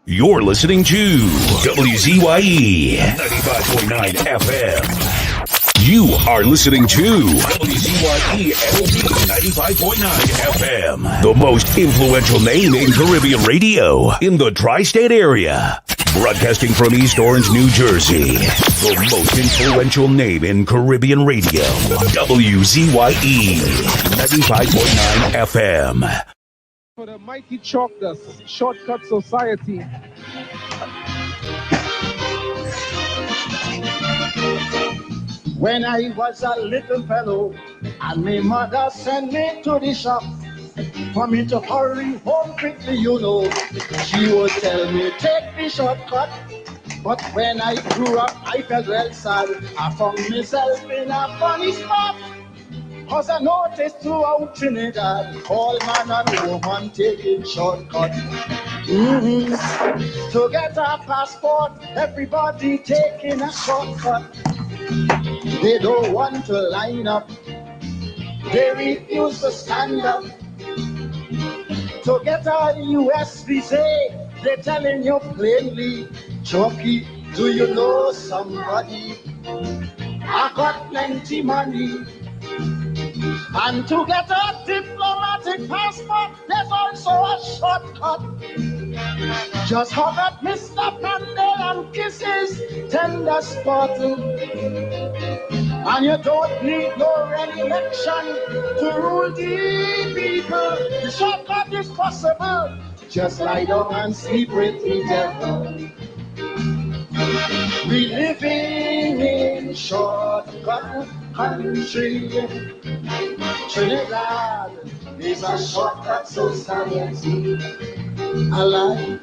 You're listening to WZYE 95.9 FM. You are listening to WZYE 95.9 FM, the most influential name in Caribbean radio in the tri-state area. Broadcasting from East Orange, New Jersey, the most influential name in Caribbean radio, WZYE 95.9 FM. For the mighty Chalkers, Shortcut Society. When I was a little fellow, and my mother sent me to the shop for me to hurry home quickly, you know. She would tell me, take the shortcut. But when I grew up, I felt well sad. I found myself in a funny spot. Cause I noticed throughout Trinidad, all man and woman taking shortcut. To get a passport, everybody taking a shortcut. They don't want to line up, they refuse to stand up. To get a US visa, they're telling you plainly, Chucky, do you know somebody? I got plenty money. And to get a diplomatic passport, there's also a shortcut. Just hug up Mr. Pandey and kiss his tender spot. And you don't need no re-election to rule the people. The shortcut is possible. Just lie down and sleep with the devil. We living in shortcut country. Trinidad is a shortcut society. Alive.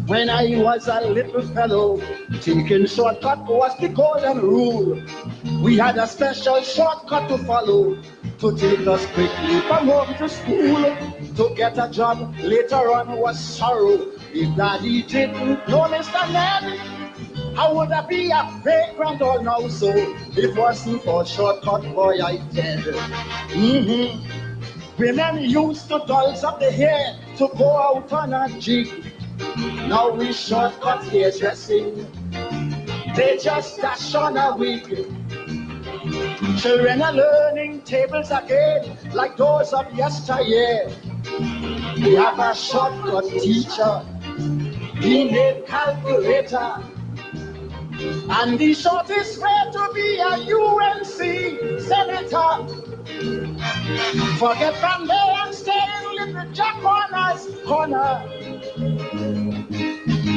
When I was a little fellow, taking shortcut was the golden rule. We had a special shortcut to follow to take us quickly from home to school. To get a job later on was sorrow. If daddy didn't know Mr. Ned, how would I be a vagrant all now? So it wasn't for shortcut, boy, I dead. Women used to dolls up the hair to go out on a jig. Now we shortcut hairdressing, they just dash on a wig. Children are learning tables again, like those of yesteryear. We have a shortcut teacher, he made calculator. And the shortest way to be a UNC senator. Forget from there and stay in Little Jack Corner's corner.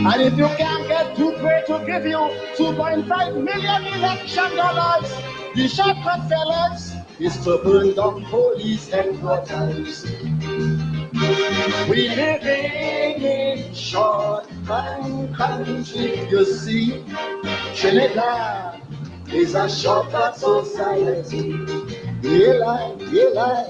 And if you can't get too great to give you 2.5 million election dollars, the shortcut fellas is to burn down police headquarters. We living in shortcut country, you see. Trinidad is a shortcut society. Yeah, yeah.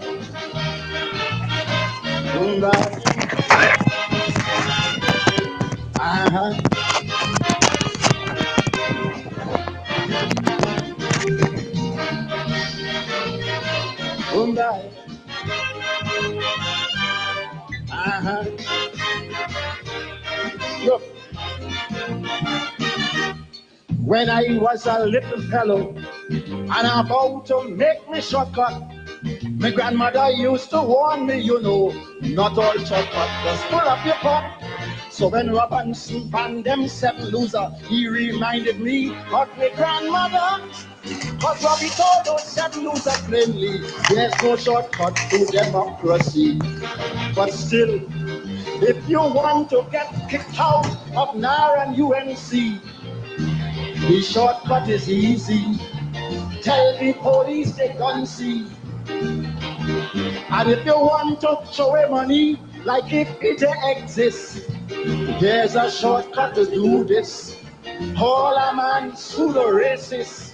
Look, when I was a little fellow and I'm about to make me shortcut, my grandmother used to warn me, you know, not all shortcut, just pull up your cup. So when Robinson banned them 7 loser, he reminded me of my grandmother. Cause Robbie told those 7 losers plainly, there's no shortcut to democracy. But still, if you want to get kicked out of NAR and UNC, the shortcut is easy. Tell the police they don't see. And if you want to throw away money like if it exists, there's a shortcut to do this. All a man pseudo racist.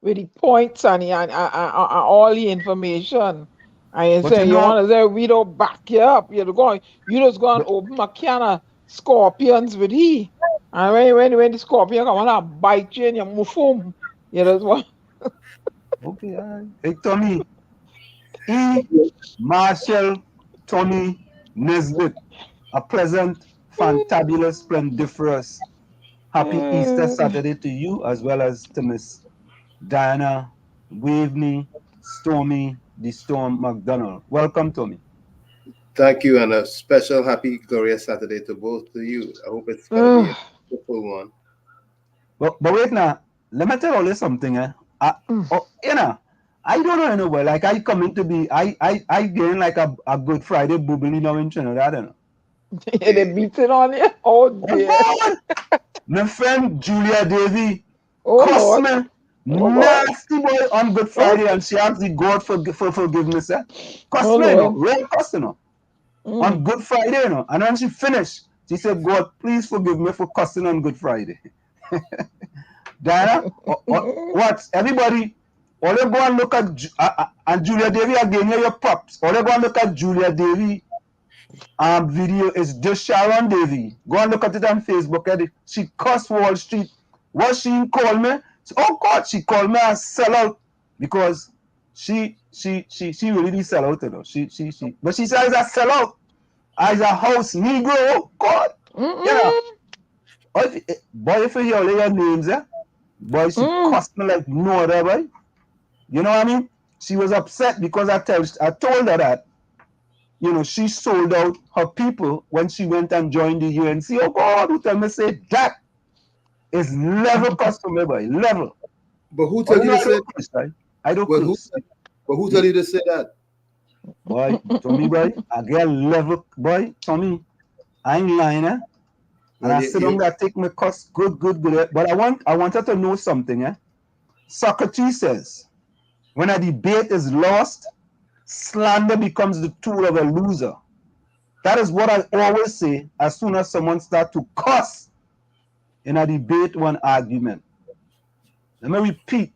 with the points and all the information. And you But say you you know, want to say we don't back you up. You just go and but, open a can of scorpions with he. And when the scorpion come and bite you and you move home, you just want. okay, all right. Hey, Tommy, Marshall, Tommy, Nesbitt, a pleasant, fantabulous, splendiferous, happy Easter Saturday to you as well as to Miss Diana, Waveney, Stormy, the Storm McDonald. Welcome, Tommy. Thank you, and a special happy glorious Saturday to both of you. I hope it's gonna be a beautiful one. But wait now, let me tell you something. You know, I don't know anywhere. Like I coming to be, I getting like a Good Friday bubbly now in Trinidad. You know. They beat it on you. Oh dear. My friend Julia Davy Oh cussed Lord. me nasty boy on Good Friday, and she asked the God for forgiveness. Cuss me, you know, real cuss, you know, on Good Friday, you know. And when she finished, she said, "God, please forgive me for cussing on Good Friday." Diana, what? Everybody, all you go and look at and Julia Davy again. Here your props. All you go and look at Julia Davy video is just Sharon Davy. Go and look at it on Facebook. She cussed Wall Street. What she called me? Oh God, she called me a sellout because she really did sell out, you know. She but she says a sellout as a house Negro. Oh God, you know. Boy, if you hear all your names, boy, she cussed me like no other boy. You know what I mean? She was upset because I told her that, you know, she sold out her people when she went and joined the UNC. Oh God, who tell me say that is level customer, boy, level. But who told you to say that? I don't curse. But who told you to say that? Boy, Tommy, boy, I get level, boy, Tommy. I ain't lying, eh? And I sit down there, take my cuss, good. But I wanted to know something, Socrates says, when a debate is lost, slander becomes the tool of a loser. That is what I always say as soon as someone starts to cuss in a debate or an argument. Let me repeat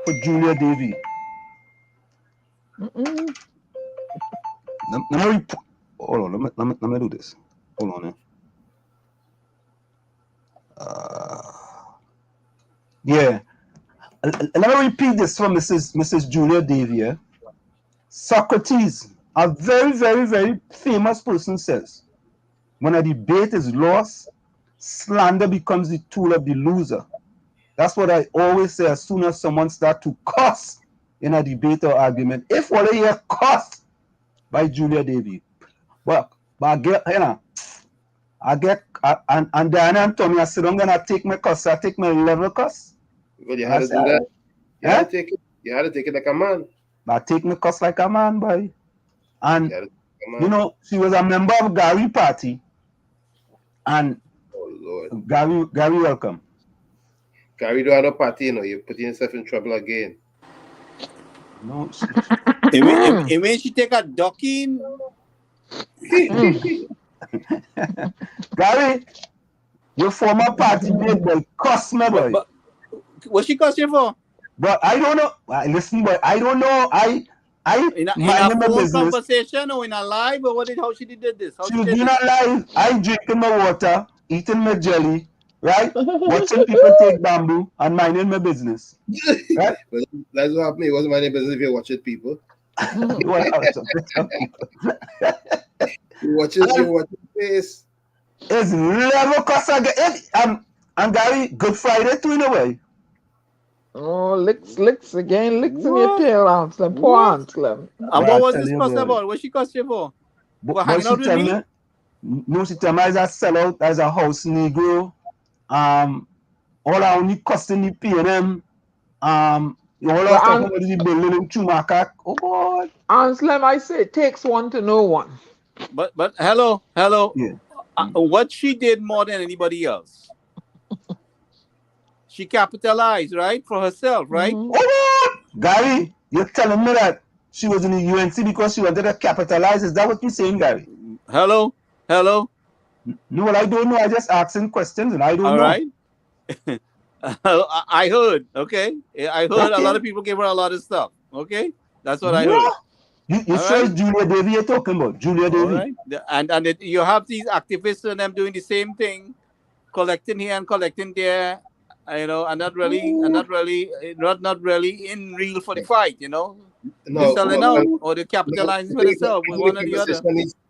for Julia Davy. Let me hold on. Let me do this. Hold on. Yeah. Let me repeat this for Mrs. Julia Davy. Socrates, a very, very, very famous person, says, when a debate is lost, slander becomes the tool of the loser. That's what I always say as soon as someone starts to cuss in a debate or argument. If what I hear cuss by Julia Davy, but I get, you know, and Diana and Tommy, I said, I'm going to take my cuss, I take my level cuss. Well, you had to do that. You had to take it like a man. I take my cuss like a man, boy. And, you know, she was a member of Gary party. And, oh, Lord. Gary, welcome. Gary don't have no party, you know. You're putting yourself in trouble again. No. And when she take a ducking. Gary, your former party mate, boy, cuss me, boy. But what she cuss you for? But I don't know. Listen, boy, I don't know. In a phone conversation or in a live, or how she did this? She was doing a live. I drinking my water, eating my jelly, right? Watching people take bamboo and minding my business. Right? But that's what happened. It wasn't minding business if you're watching people. You watching face. It's level cost again. And Gary, Good Friday too in a way. Oh, licks again, licks in your tail, Anselm. Poor Anselm. And what was this cuss about? What she cuss you for? But hanging out with me? No, she tell me as a sellout, as a house Negro. All I only costing the P&M. All I talking about the building in Chumaka. Oh God. Anselm, I say it takes one to know one. But hello. Yeah. What she did more than anybody else? She capitalized, right, for herself, right? Oh, Gary, you're telling me that she was in the UNC because she wanted to capitalize. Is that what you're saying, Gary? Hello. No, well, I don't know. I just asking questions and I don't know. All right. I heard. Okay, I heard a lot of people gave her a lot of stuff. Okay, that's what I heard. You sure it's Julia Davy you're talking about? Julia Davy. Right. And you have these activists and them doing the same thing, collecting here and collecting there, and not really in real for the fight, No, they're selling out or they're capitalizing for themselves with one or the other.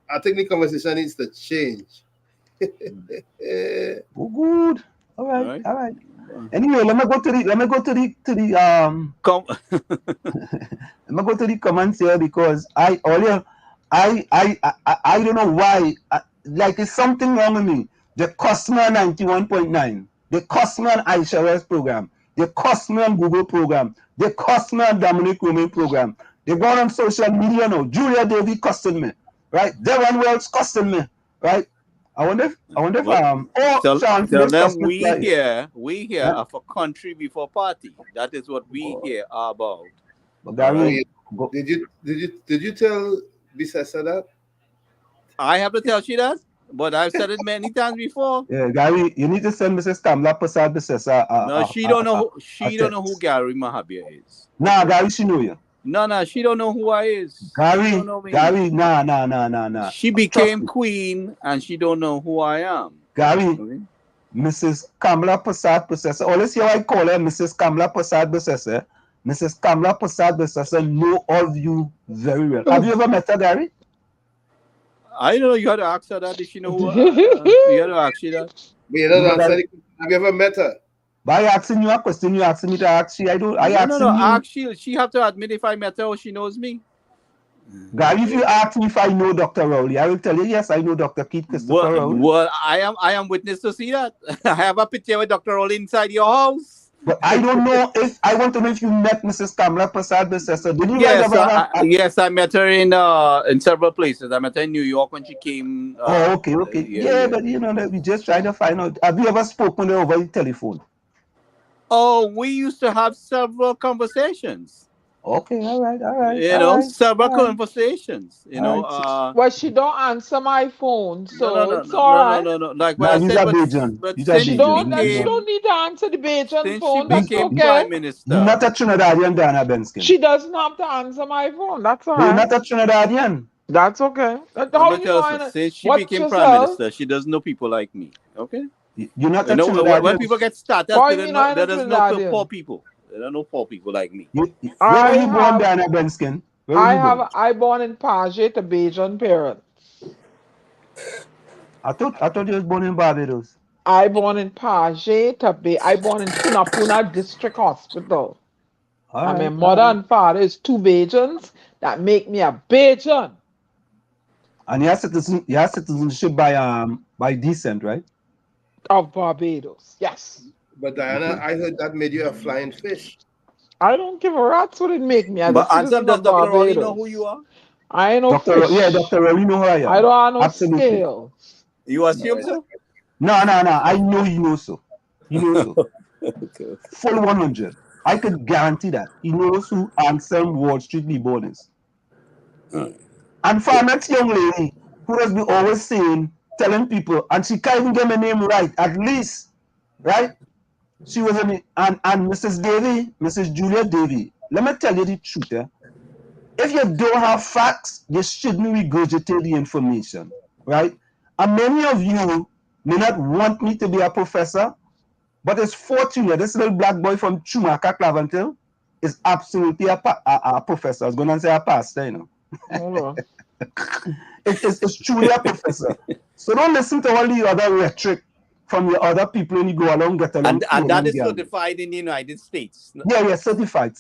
I think the conversation needs to change. Good. All right. Anyway, let me go to the let me go to the comments here because I don't know why like it's something wrong with me. They cost me on 91.9. They cost me on Aisha program. They cost me on Google program. They cost me on Dominic Roman program. They go on social media now. Julia Davy costing me, right? Devon Wells costing me, right? I wonder if tell them we here are for country before party. That is what we here are about. But Gary, did you tell Bisessa that? I have to tell she that, but I've said it many times before. Yeah, Gary, you need to send Mrs. Kamla Prasad Bisessa. No, she don't know. She don't know who Gary Mahabir is. Nah, Gary, she know you. No, she don't know who I is. Gary, nah. She became queen and she don't know who I am. Gary, okay. Mrs. Kamla Prasad Bisessa. Always hear I call her Mrs. Kamla Prasad Bisessa. Mrs. Kamla Prasad Bisessa know all of you very well. Have you ever met her, Gary? I don't know. You had to ask her that. Did she know who you had to ask her that? Have you ever met her? By asking you a question, you asking me to ask you. No. Ask she have to admit if I met her or she knows me. Gary, if you ask me if I know Dr. Rowley, I will tell you yes, I know Dr. Keith Christopher Rowley. Well, I am witness to see that. I have a picture with Dr. Rowley inside your house. But I don't know if I want to know if you met Mrs. Kamla Prasad Bisessa. Did you yes, I met her in several places. I met her in New York when she came. Okay. Yeah, but we just trying to find out. Have you ever spoken to her over the telephone? Oh, we used to have several conversations. Okay, all right. Several conversations. Well, she don't answer my phone, so it's all right. No. Like when I said, but she don't need to answer the Bajan phone. That's okay. Prime Minister. You're not a Trinidadian, Diana Benskin. She doesn't have to answer my phone. That's all right. You're not a Trinidadian. That's okay. Since she became Prime Minister, she doesn't know people like me. Okay. You're not a Trinidadian. When people get started, there is no poor people. There are no poor people like me. Where are you born, Diana Benskin? I born in Paget to Bajan parents. I thought you was born in Barbados. I born in Paget I born in Punapuna District Hospital. And my mother and father is two Bajans that make me a Bajan. And you have citizenship by descent, right? Of Barbados, yes. But Diana, I heard that made you a flying fish. I don't give a rat's what it make me. But Ansem, does Dr. Rowley know who you are? I ain't no fish. Yeah, Dr. Rowley know who I am. I don't have no scale. You assume so? No. I know he knows so. He knows so. Okay. Full 100. I could guarantee that. He knows who Ansem Wall Street B-Born is. And for that young lady who has been always telling people, and she can't even get my name right, at least, right? She was and Mrs. Davy, Mrs. Julia Davy. Let me tell you the truth. If you don't have facts, you shouldn't regurgitate the information, right? And many of you may not want me to be a professor, but it's fortunate. This little black boy from Chumaka, Claventil, is absolutely a professor. I was going to say a pastor, It's truly a professor. So don't listen to all the other rhetoric from your other people when you go along, get along. And that is certified in the United States. Yeah, certified,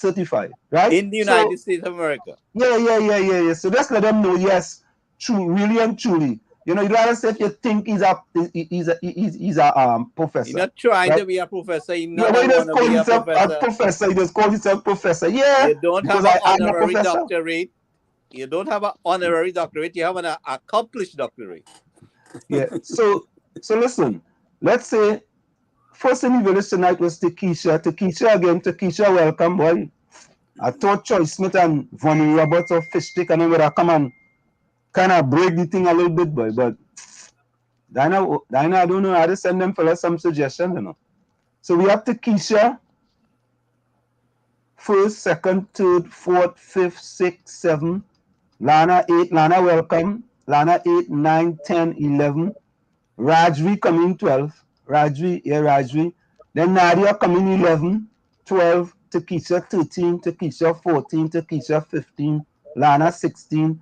right? In the United States of America. Yeah. So just let them know, yes, true, really and truly. You rather say if you think he's a professor. You're not trying to be a professor. You're not he just call himself a professor. He just calls himself professor. Yeah. You don't have an honorary doctorate. You don't have an honorary doctorate. You have an accomplished doctorate. Yeah. So listen. Let's say first in the village tonight was Takesha. Takesha again. Takesha, welcome, boy. I thought Choice Smith and Vonnie Roberts of Fish Stick and then would have come and kind of break the thing a little bit, boy. But Dinah, I don't know how to send them for some suggestions, So we have Takesha, first, second, third, fourth, fifth, sixth, seventh. Lana 8, Lana welcome. Lana 8, 9, 10, 11. Rajvi coming 12. Rajvi. Then Nadia coming 11, 12. Takesha 13, Takesha 14, Takesha 15. Lana 16,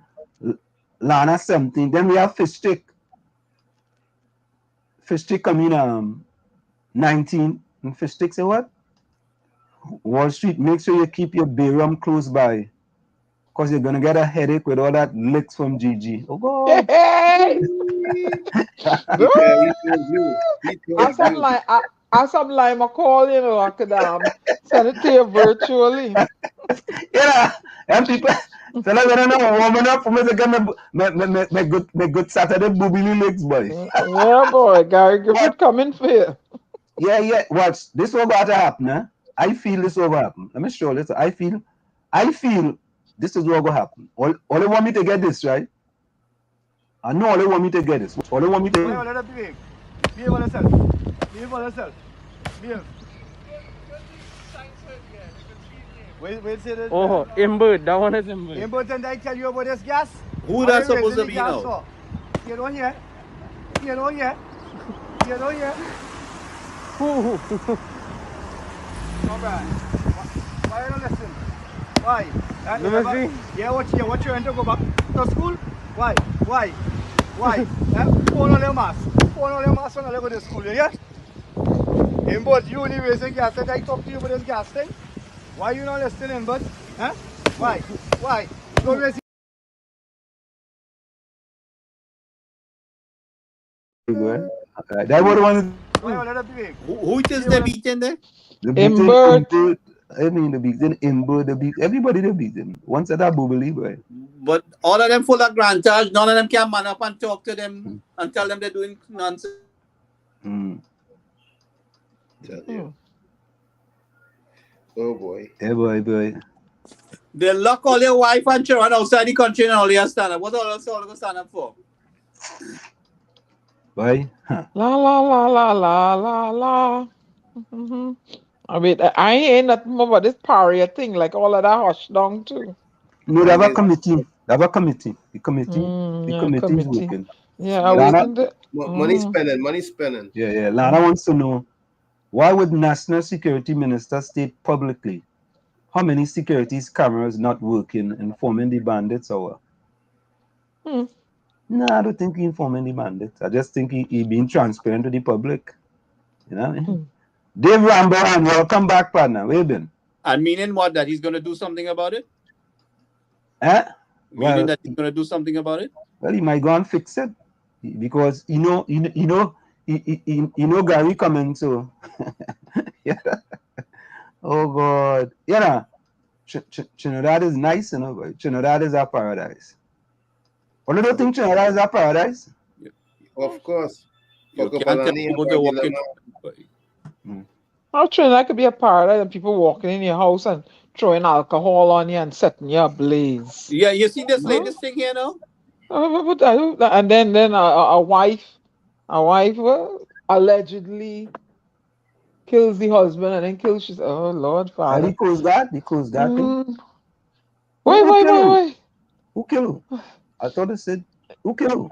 Lana 17. Then we have Fishstick. Fishstick coming 19. And Fishstick say what? Wall Street, make sure you keep your bedroom close by. Because you're going to get a headache with all that licks from Gigi. Oh, God. Hey! I something like my call, you know, I could send it to you virtually. Yeah, and people, so I don't know, warming up for me to get my good Saturday booby legs, boy. Yeah, boy, Gary Griffith coming for you. Yeah, watch, this will about to happen, eh? I feel this will happen. Let me show you this. I feel this is what will happen. All they want me to get this, right? I know all they want me to get this. All they want me to Behave yourself. Wait, say that. Oh, Imbird, that one is Imbird. Imbird, and I tell you about this gas? Who that's supposed to be now? You know here. All right. Why you don't listen? Why? Let me see. Yeah, what you want to go back to school? Why? Phone on your mask when I go to school, yeah? But you only raising gas, and I talk to you about this gas thing. Why you not listening, but? Huh? Why? Don't raise that was the one. Who is the beating there? Imbird. I mean, the beating, Imbird, the beat. Everybody the beating. Once at that bubbly, boy. But all of them full of grantage. None of them can man up and talk to them and tell them they're doing nonsense. Tell you. Oh boy. Yeah, boy. They lock all your wife and children outside the country and all your stand up. What all else all going to stand up for? Boy. La la la la la la la. Mm-hmm. I mean, I ain't nothing more about this pariah thing, like all of that hush down too. No, they have a committee. The committee is working. Yeah, Money spending. Yeah. Lana wants to know, why would National Security Minister state publicly how many securities cameras not working informing the bandits or what? No, I don't think he informing the bandits. I just think he being transparent to the public. You know what I mean? Dave Rambo, and welcome back, partner. Where you been? And meaning what? That he's going to do something about it? Meaning that he's going to do something about it? Well, he might go and fix it because you know Gary coming, so yeah. Oh God, Trinidad is nice, you know, but Trinidad is our paradise. Well, you don't think Trinidad is our paradise? Of course. You can't tell people to walk in. How Trinidad could be a paradise and people walking in your house and throwing alcohol on you and setting you ablaze. Yeah, you see this latest thing here now? And then a wife allegedly kills the husband and then kills she. Oh Lord, Father. He calls that thing. Wait. Who killed him? I thought it said who killed him?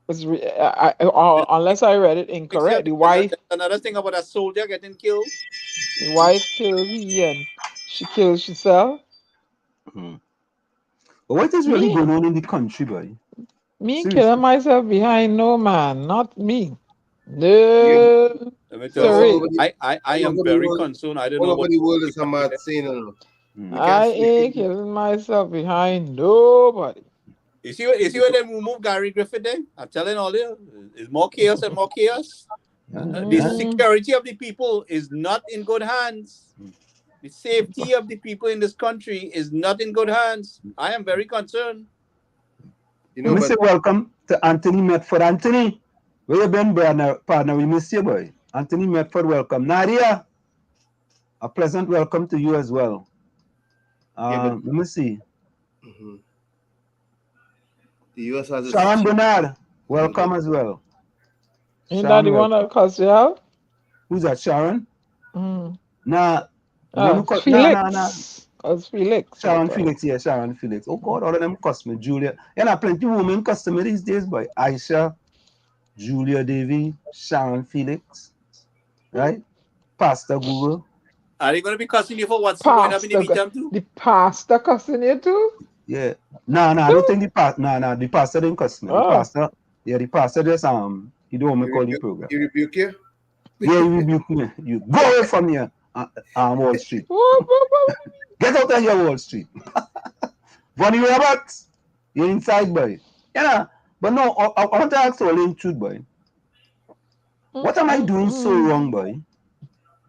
Unless I read it incorrect. The wife. Another thing about a soldier getting killed. The wife killed he and she killed herself. But what is really going on in the country, boy? Me killing myself behind no man, not me. No. I am very concerned. I don't know what the world is about saying. I ain't killing myself behind nobody. You see when they remove Gary Griffith there? I'm telling all you, it's more chaos and more chaos. The security of the people is not in good hands. The safety of the people in this country is not in good hands. I am very concerned. Let me say welcome to Anthony Medford. Anthony, where you been, partner? We miss you, boy. Anthony Medford, welcome. Nadia, a pleasant welcome to you as well. Let me see. The US has Sharon Bernard, welcome as well. Ain't that the one that cussed you out? Who's that, Sharon? Nah, nah. Felix. Felix. Sharon Felix, yeah, Sharon Felix. Oh God, all of them cuss me. Julia. You know, plenty of women cuss me these days, boy. Aisha, Julia Davy, Sharon Felix, right? Pastor Google. Are they going to be cussing you for what's going up in the meantime too? The pastor cussing you too? Yeah. No, I don't think the pastor didn't cuss me. The pastor just he don't want me call the program. He rebuke you? Yeah, he rebuke me. You go away from here Wall Street. Get out of here, Wall Street. Bonnie Roberts, you're inside, boy. Yeah, but no, I want to ask you a truth, boy. What am I doing so wrong, boy?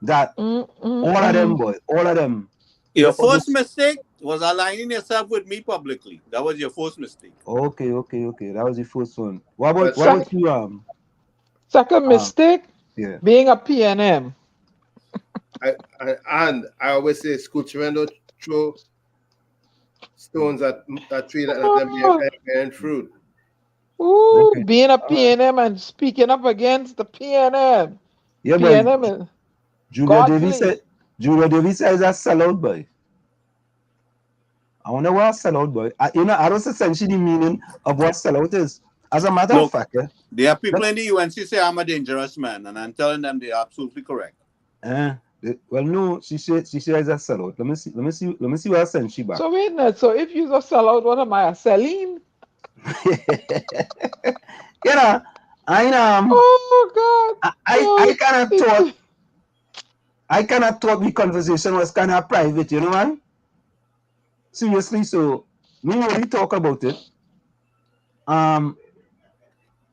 That all of them, boy, all of them. Your first mistake was aligning yourself with me publicly. That was your first mistake. Okay. That was the first one. What about you? Second mistake? Yeah. Being a PNM. And I always say school children don't throw stones at tree that them bearing fruit. Ooh, being a PNM and speaking up against the PNM. Yeah, PNM boy. Julia Davis says a sellout, boy. I wonder what a sellout, boy. I don't essentially the meaning of what sellout is. As a matter of fact, there are people in the UNC say I'm a dangerous man, and I'm telling them they're absolutely correct. Well, no, she says a sellout. Let me see what I sent she back. So wait a minute. So if you're a sellout, what am I, a Celine? Oh God! I kind of thought the conversation was kind of private, you know, man. Seriously, so we already talk about it.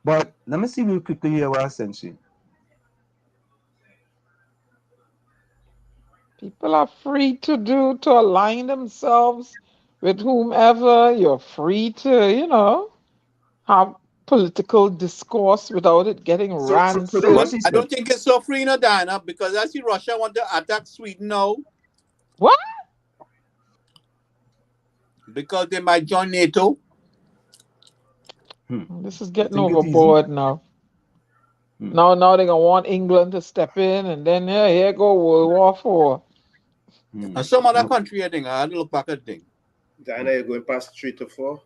But let me see real quickly here what I sent you. People are free to align themselves with whomever. You're free to, have political discourse without it getting rancid. I don't think it's so free, no, Diana, because I see Russia want to attack Sweden now. What? Because they might join NATO. This is getting overboard now. Now they're gonna want England to step in, and then here go World War IV. And some other country, I think. I had to look back at things. Diana, you're going past 3 to 4.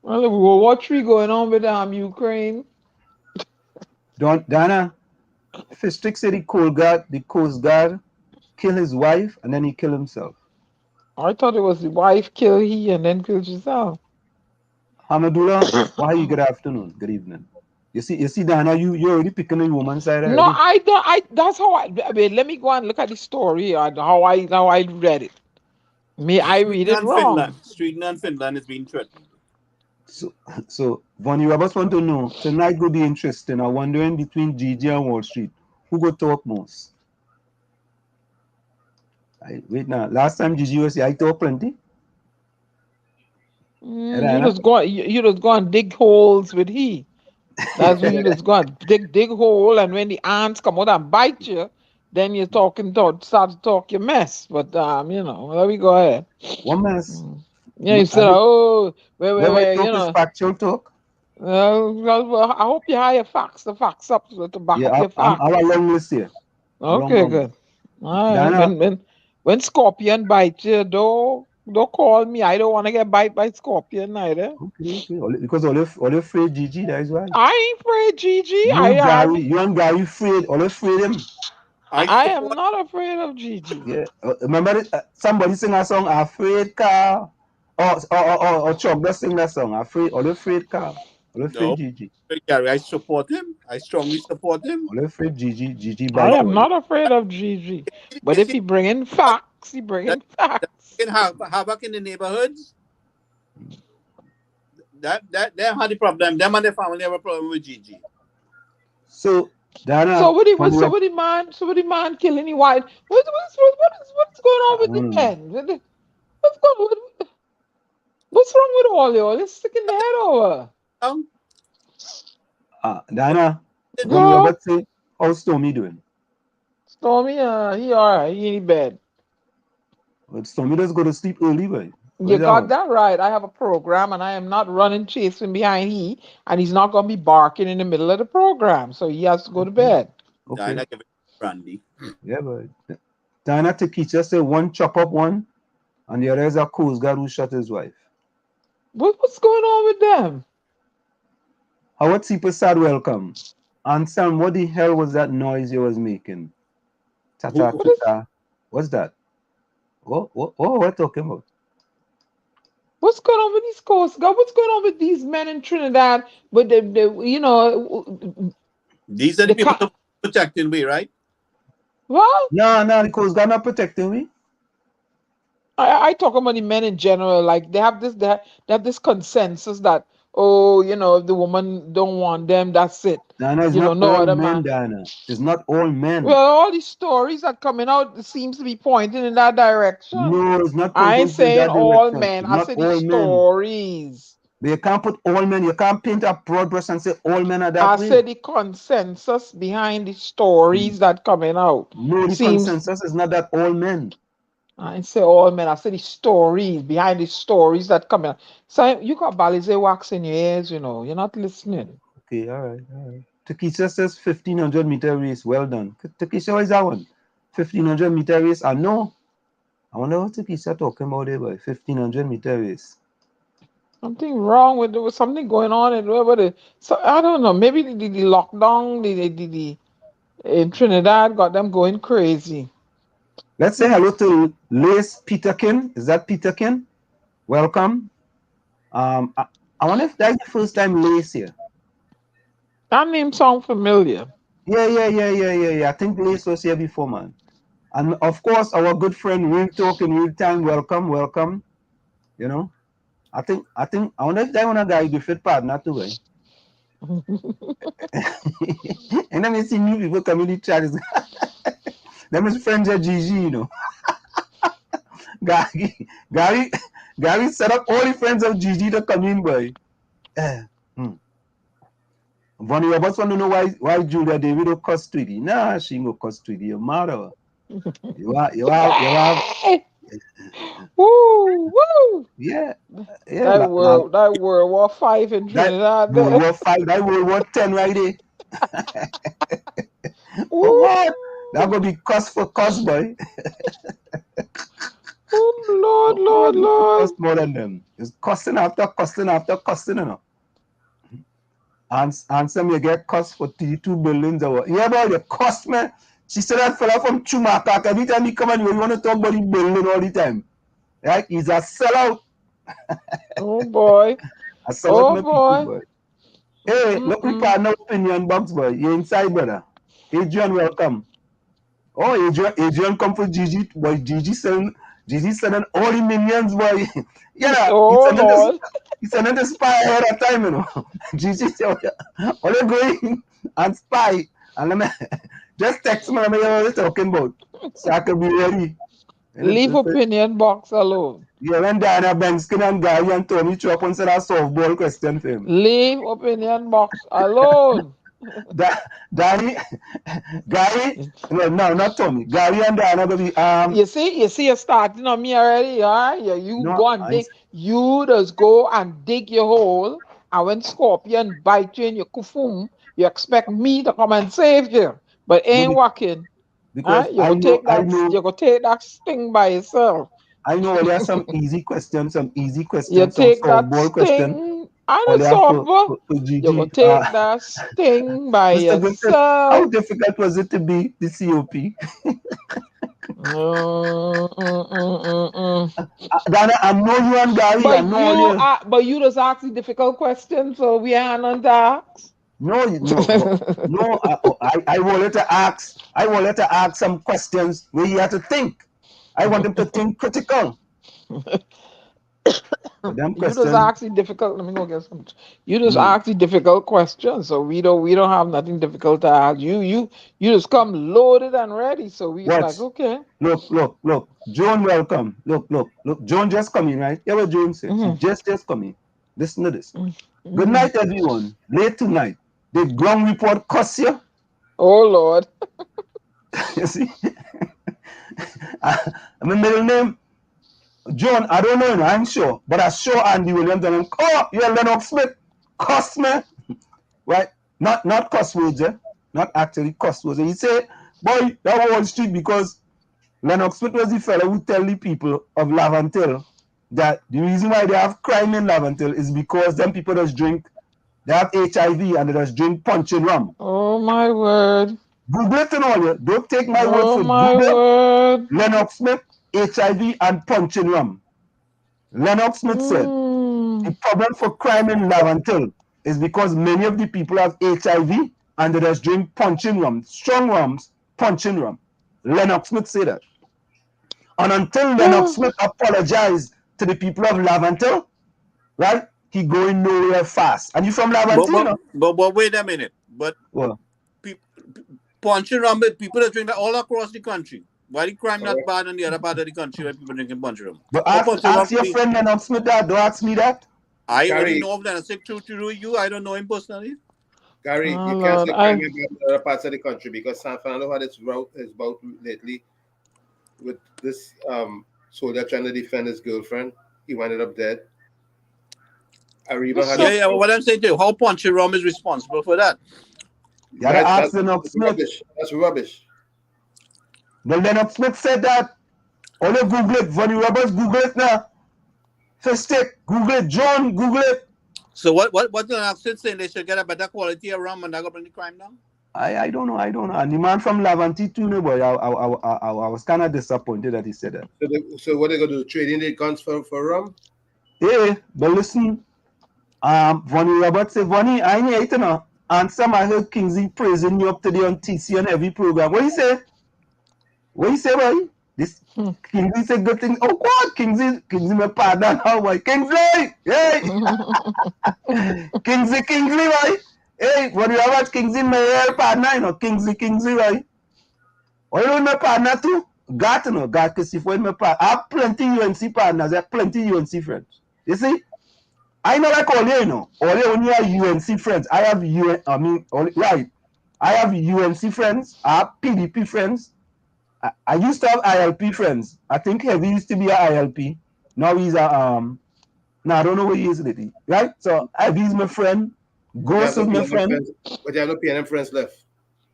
Well, World War III going on with Ukraine. Diana, Fistrick said the Coast Guard killed his wife and then he killed himself. I thought it was the wife killed he and then killed herself. Hamadullah, why you good afternoon, good evening. You see, Diana, you already picking the woman side. No, I don't. That's how let me go and look at the story and how I read it. I read it wrong. Sweden and Finland is being threatened. So Vonnie Roberts want to know tonight will be interesting. I'm wondering between Gigi and Wall Street, who go talk most? Wait now. Last time Gigi was here, I talk plenty. You just go and dig holes with he. That's when you just go and dig hole, and when the ants come out and bite you, then you're start to talk your mess. But let me go ahead. What mess? Yeah, you said, wait, factual talk. Well, I hope you have the facts up to back up your facts. I'm a long list here. Okay, good. All right. When scorpion bite you, don't call me. I don't want to get bite by scorpion either. Okay. Because all you afraid Gigi, that is why. I ain't afraid Gigi. You and Gary afraid. All afraid him. I am not afraid of Gigi. Yeah. Remember somebody sing a song, Afraid Car? Or Chuck just sing that song, All afraid Car. All afraid Gigi. Gary, I support him. I strongly support him. All afraid Gigi. I am not afraid of Gigi. But if he bring in facts, he bring in facts. Havoc in the neighborhoods. Them had the problem. Them and their family have a problem with Gigi. So Dana, so what the man killing the wife? What's going on with the men? What's wrong with all y'all? Let's stick in the head over. Dana, Robert say, how's Stormy doing? Stormy, he alright. He in bed. But Stormy does go to sleep early, boy. You got that right. I have a program, and I am not running chasing behind and he's not going to be barking in the middle of the program, so he has to go to bed. Okay. Brandy. Yeah, but Diana Tekicha said one chop up one, and the other is a Coast Guard who shot his wife. What's going on with them? Howard Seeper said welcome. And Sam, what the hell was that noise you was making? Ta-ta, ta-ta. What's that? What we're talking about? What's going on with these Coast Guard? What's going on with these men in Trinidad? With the you know, These are the people who protecting me, right? Well, No, the Coast Guard not protecting me. I talk about the men in general. Like they have this consensus that, oh, you know, if the woman don't want them, that's it. Diana, it's You know, not no all other men, man. Diana. It's not all men. Well, all these stories are coming out seems to be pointing in that direction. No, it's not I ain't pointing in saying that all direction. men. It's I not said all the men. stories. But you can't put all men. You can't paint a broad brush and say all men are that I way. said the consensus behind the stories that coming out. No, the consensus is not that all men. I didn't say all men. I said the stories behind the stories that come in. So you got Balize wax in your ears, you know. You're not listening. Okay, all right. Takisha says 1500 meter race. Well done. Takisha, what is that one? 1500 meter race? I know. I wonder what Takisha talking about there, boy. 1500 meter race. Something wrong with there was something going on so I don't know. Maybe the lockdown, the in Trinidad got them going crazy. Let's say hello to Lace Peterkin. Is that Peterkin? Welcome. I wonder if that's the first time Lace here. That name sounds familiar. Yeah. I think Lace was here before, man. And of course, our good friend Real Talk in Real Time. Welcome. You know, I wonder if that one a guy Griffith partner too, right? And then you see new people coming in chat. Them is friends of Gigi, you know. Gary set up all the friends of Gigi to come in, boy. Vonnie Roberts want to know why Julia David will cuss Tweety. Nah, she ain't gonna cuss Tweety. Your mother. You have. Woo! Yeah. That World War V in Trinidad. World War V, that World War 10 right there. What? That gonna be cuss for cuss, boy. Oh Lord. Cuss more than them. It's cussing after cussing, you know. And some you get cussed for 32 billions or what. Yeah, boy, the cuss, man. She said that fella from Chumaka. Every time he come on, you want to talk about the building all the time. Right? He's a sellout. Oh boy. A sellout boy. Hey, look, we partner opinion box, boy. You're inside, brother. Adrian, welcome. Oh, Adrian come for Gigi, boy. Gigi sending all the minions, boy. Yeah, he's sending the spy ahead of time, you know. Gigi said, all you going and spy. And let me just text me, let me hear what you're talking about. So I can be ready. Leave opinion box alone. Yeah, when Diana Benskin and Gary and Tommy Chop and said a softball question for him. Leave opinion box alone. Gary, no, not Tommy. Gary and Diana will be You see, you're starting on me already, huh? You go and dig. You just go and dig your hole, and when scorpion bite you in your kufum, you expect me to come and save you, but ain't working. Because you're gonna take that sting by yourself. I know there are some easy questions. You take that sting. I don't softball. You're gonna take that sting by yourself. How difficult was it to be the COP? Dana, I know you and Gary. But you just ask the difficult questions, so we ain't on to ask. No. I wanted to ask some questions where you have to think. I want them to think critical. You just ask the difficult. Let me go get some. You just ask the difficult questions, so we don't have nothing difficult to ask. You just come loaded and ready. So we like, okay. Look. Joan, welcome. Look. Joan just coming, right? Yeah, what Joan said. She just coming. Listen to this. Good night, everyone. Late tonight. Did ground report cuss you? Oh Lord. You see? My middle name, John, I don't know, I'm sure. But I sure Andy Williams and you're Lennox Smith. Cuss me. Right? Not cuss words, eh? Not actually cuss words. He say, Boy, that Wall Street, because Lennox Smith was the fellow who tell the people of Lavantil that the reason why they have crime in Lavantil is because them people just drink, they have HIV and they just drink punching rum. Oh my word. Google it and all you. Don't take my word Oh for it. my Google word. Lennox Smith, HIV and punching rum. Lennox Smith said the problem for crime in Lavantil is because many of the people have HIV and they just drink punching rum, strong rums, punching rum. Lennox Smith said that. And until Lennox Smith apologized to the people of Lavantil, right, he going nowhere fast. And you from Lavantil, you know? But wait a minute. But Well, punching rum, people that drink that all across the country. Why the crime not bad in the other part of the country where people drinking punch rum? but ask your friend Lennox Smith that. Don't ask me that. I Gary, only know of Lennox Smith through you. I don't know him personally. Gary, Oh, you can't Lord, say crime in other parts of the country because San Fernando had its bout lately with this soldier trying to defend his girlfriend. He ended up dead. Arriba had Yeah. What I'm saying to you, how punching rum is responsible for that? You gotta ask Lennox Smith. Rubbish. That's rubbish. Well, Lennox Smith said that. All you Google it. Vonnie Roberts, Google it now. First take, Google it. John, Google it. So what Lennox Smith saying? They should get a better quality of rum and that go bring the crime down? I don't know. And the man from Lavanti too, no boy. I was kind of disappointed that he said that. So what they gonna do? Trading the guns for rum? Hey, but listen, Vonnie Roberts say, Vonnie, I ain't here, you know. And some I heard Kingsley praising you up today on TC on every program. What you say? What you say, boy? This Kingsley say good things. Oh God, Kingsley my partner now, boy. Kingsley, hey, Kingsley, boy. Hey, Vonnie Roberts, Kingsley my real partner, you know. Kingsley, boy. Oh, you know my partner too? Got to know, got to see for my partner. I have plenty UNC partners. I have plenty UNC friends. You see? I know like all you know. All you only have UNC friends. I have I have UNC friends. I have PDP friends. I used to have ILP friends. I think Heavy used to be a ILP. Now he's a no, I don't know what he is lately. Right? So Heavy's my friend. Ghost is my friend. But you have no PNM friends left.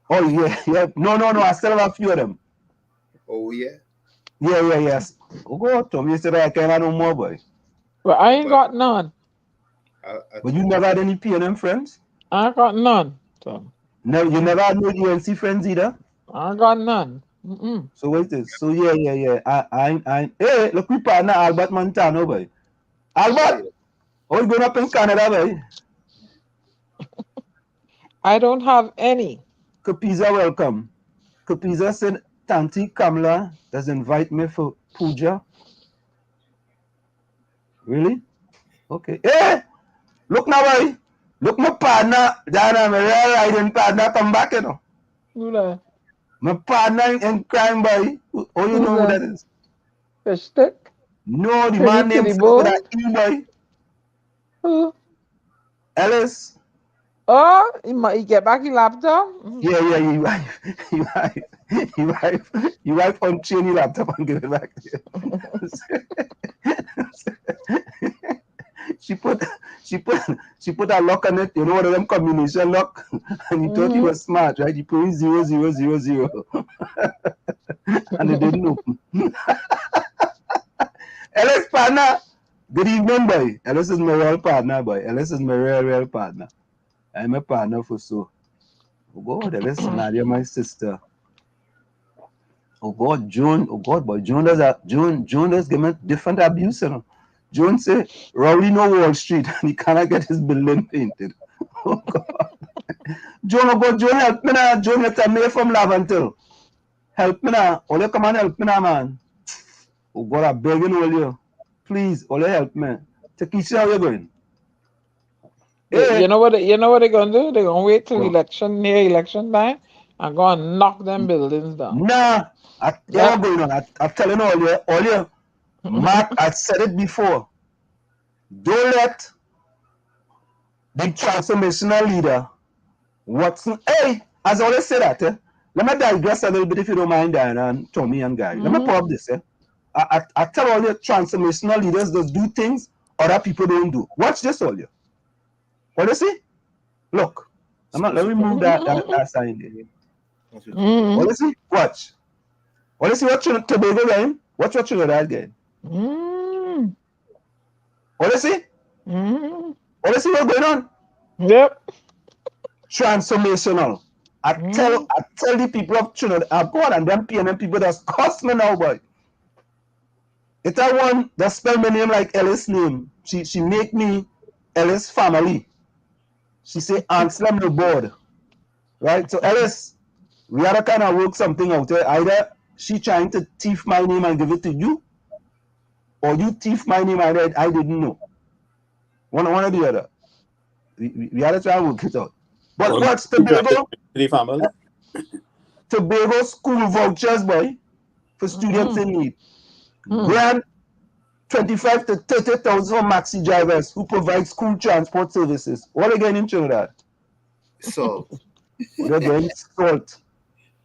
Oh yeah. No. I still have a few of them. Oh yeah. Yes. Oh God, Tom, you said I can't have no more, boy. Well, I ain't got none. But you never had any PNM friends? I got none. So. No, you never had no UNC friends either? I got none. So wait this. So yeah. I hey, look, we partner Albert Montano, boy. Albert, how you going up in Canada, boy? I don't have any. Kapiza, welcome. Kapiza said Tanti Kamla does invite me for puja. Really? Okay. Hey! Look now, boy. Look, my partner, Dana, my real riding partner, come back, you know. Who that? My partner in crime, boy. Oh, you know who that is? Fish stick? No, the man named that E, boy. Who? Ellis. Oh, he get back his laptop? Yeah, you wife unchain your laptop and give it back. She put a lock on it, you know, one of them combination lock, and he thought he was smart, right? He put in 0000, and it didn't open. Ellis partner, good evening, boy. Ellis is my real partner, boy. Ellis is my real partner. I'm a partner for so. Oh God, Ellis, Nadia, my sister. Oh God, June. Oh God, boy, June does give me different abuse, you know. June say, Rowley no Wall Street, and he cannot get his building painted. Oh God. June, help me now. June, you tell me from Lavantil. Help me now. Ole, come on, help me now, man. Oh God, I'm begging all you. Please, Ole, help me. Takisha, how you going? Hey. You know what they're gonna do? They're gonna wait till election time and go and knock them buildings down. Nah, I'm going on. I'm telling all you, Mark, I said it before. Don't let the transformational leader Watson. Hey, as I always say that, let me digress a little bit if you don't mind, Diana and Tommy and Gary. Let me pop this. I tell all your transformational leaders that do things other people don't do. Watch this, all you. What do you see? Look, let me remove that sign there. Well, let's see. Watch. Well, let's see what Tobago game. Watch what Trinidad game. Well, let's see. Well, let's see what's going on. Yep. Transformational. I tell the people of Trinidad, I'm going and them PNM people that's cost me now, boy. It's that one that spell my name like Ellis name. She make me Ellis family. She say Ansel the board. Right? So Ellis, we had to kind of work something out there. Either she trying to thief my name and give it to you, or you thief my name and I didn't know. One or the other. We had to try and work it out. But what's Tobago? Tobago school vouchers, boy, for students in need. Grant 25 to 30,000 for maxi drivers who provide school transport services. What again in Trinidad? So What again? Salt.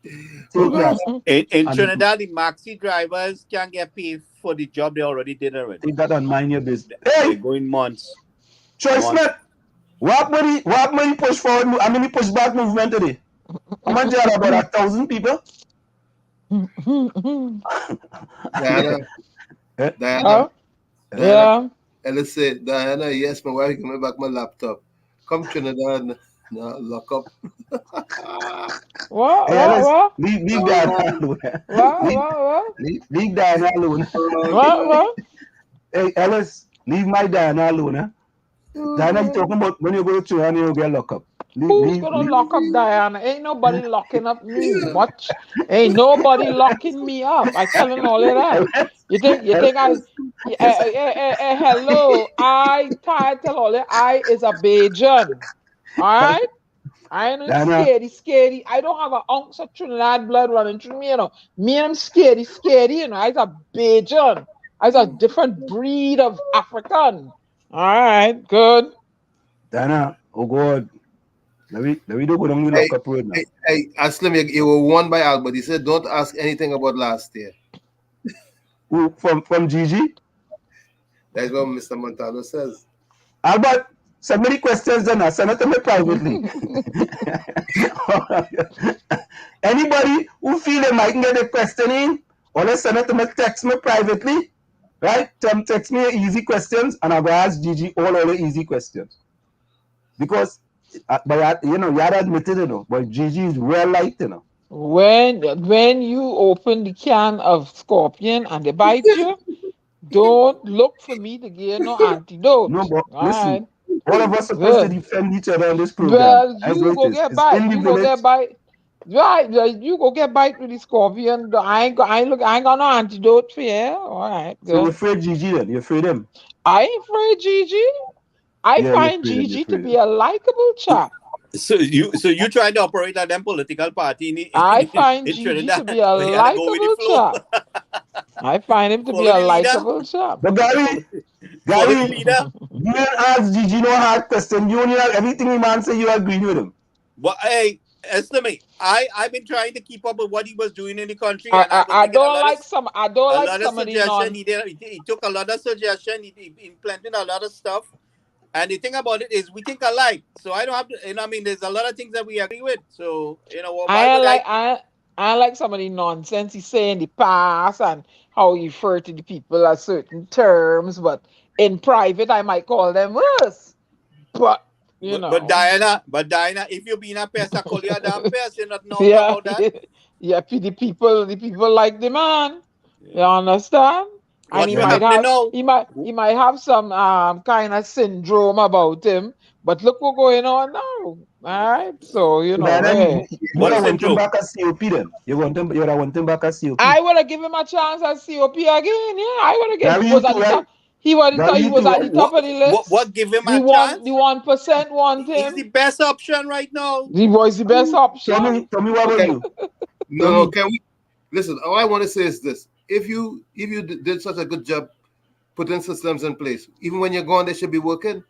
In Trinidad, the maxi drivers can get paid for the job they already did already. Take that and mind your business. They're Hey, going months. Choice Smith, what money push forward? How many push back movement today? How much there are about 1,000 people? Diana, Yeah. Ellis said, Diana, yes, my wife give me back my laptop. Come Trinidad, no, lock up. What? Leave Diana alone. What? Leave Diana alone. What? Hey, Ellis, leave my Diana alone. Huh? Diana, you talking about when you go to Trinidad, you get locked up. Who's gonna lock up Diana? Ain't nobody locking up me. What? Ain't nobody locking me up. I telling all of that. You think I hello, I tell all that I is a Bajan. Alright? I ain't scary. I don't have an ounce of Trinidad blood running through me, you know. Me, I'm scary, you know. I's a Bajan. I's a different breed of African. Alright, good. Diana, oh God. Let me do go down the lock up road now. Hey, Aslam, you were warned by Albert. He said, don't ask anything about last year. Who, from Gigi? That's what Mr. Montano says. Albert, send me the questions then. Send it to me privately. Anybody who feel they might get a question in, or let's send it to me, text me privately. Right? Text me easy questions, and I'll go ask Gigi all the easy questions. Because but you know, you had admitted, you know, but Gigi is real light, you know. When you open the can of scorpion and they bite you, don't look for me to get no antidote. No, but listen, right. all of us supposed to defend each other on this program. Well, you go get bite. You go get bite. Right, you go get bite with the scorpion. I ain't got no antidote for you. All right, good. So you're afraid Gigi then? You're afraid him? I ain't afraid Gigi. I find Gigi to be a likable chap. So you trying to operate at them political party I find Gigi to be a likable chap. I find him to be a likable chap. But Gary, you didn't ask Gigi no hard question. You only have everything he man say you agree with him. But hey, estimate. I've been trying to keep up with what he was doing in the country. I don't like some of the he took a lot of suggestion. He implemented a lot of stuff. And the thing about it is, we think alike. So I don't have to, you know, I mean, there's a lot of things that we agree with. So, you know, I like some of the nonsense he say in the past and how he refer to the people at certain terms. But in private, I might call them worse. But, you know. But Diana, if you're being a pest, I call you a damn pest. You're not knowing about that. Yeah, the people like the man. You understand? And he might have some kind of syndrome about him, but look what's going on now. All right, so you know. You want him back as COP then? You want him back as COP? I would have given him a chance as COP again. Yeah, I would have given him. He was at the top of the list. What give him a chance? The 1% want him. He's the best option right now. He was the best option. Tell me what about you? No, can we listen? All I want to say is this. If you did such a good job putting systems in place, even when you're gone, they should be working.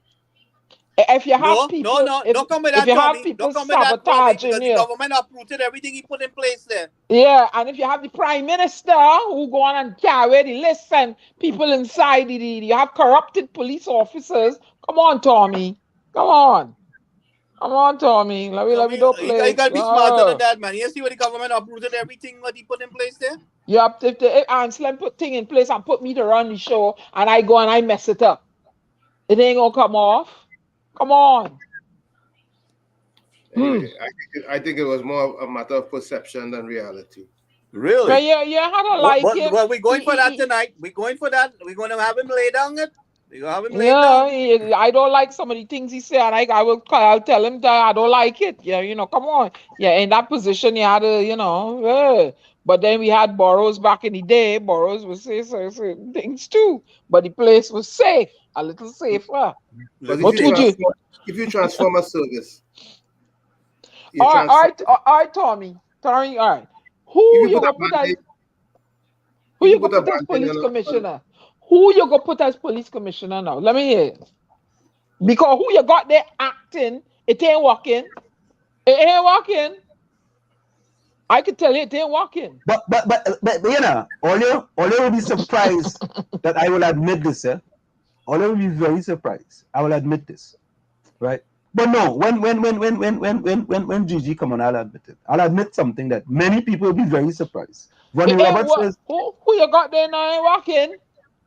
If you have people, don't come with that. If you have people sabotaging the government uprooted everything he put in place there. Yeah, and if you have the prime minister who go on and carry the list and people inside you have corrupted police officers. Come on, Tommy. Come on. Come on, Tommy. Let me do play. You gotta be smarter than that, man. You see what the government uprooted everything what he put in place there? Yeah, if the Anselm put thing in place and put me to run the show and I go and I mess it up, it ain't gonna come off. Come on. Anyway, I think it was more a matter of perception than reality. Really? Well, yeah, I don't like it. Well, we're going for that tonight. We're going for that. We're going to have him lay down it. We're going to have him lay down. I don't like some of the things he said. I'll tell him that I don't like it. Yeah, come on. Yeah, in that position, you had to, But then we had Burroughs back in the day. Burroughs would say certain things too. But the place was safe, a little safer. But if you transform a service, all right, Tommy, all right. Who you gonna put as police commissioner? Who you gonna put as police commissioner now? Let me hear it. Because who you got there acting, it ain't working. It ain't working. I could tell you it ain't working. But all you will be surprised that I will admit this, eh? All you will be very surprised. I will admit this, right? But no, when Gigi come on, I'll admit it. I'll admit something that many people will be very surprised. Ronnie Roberts says, who you got there now ain't walking?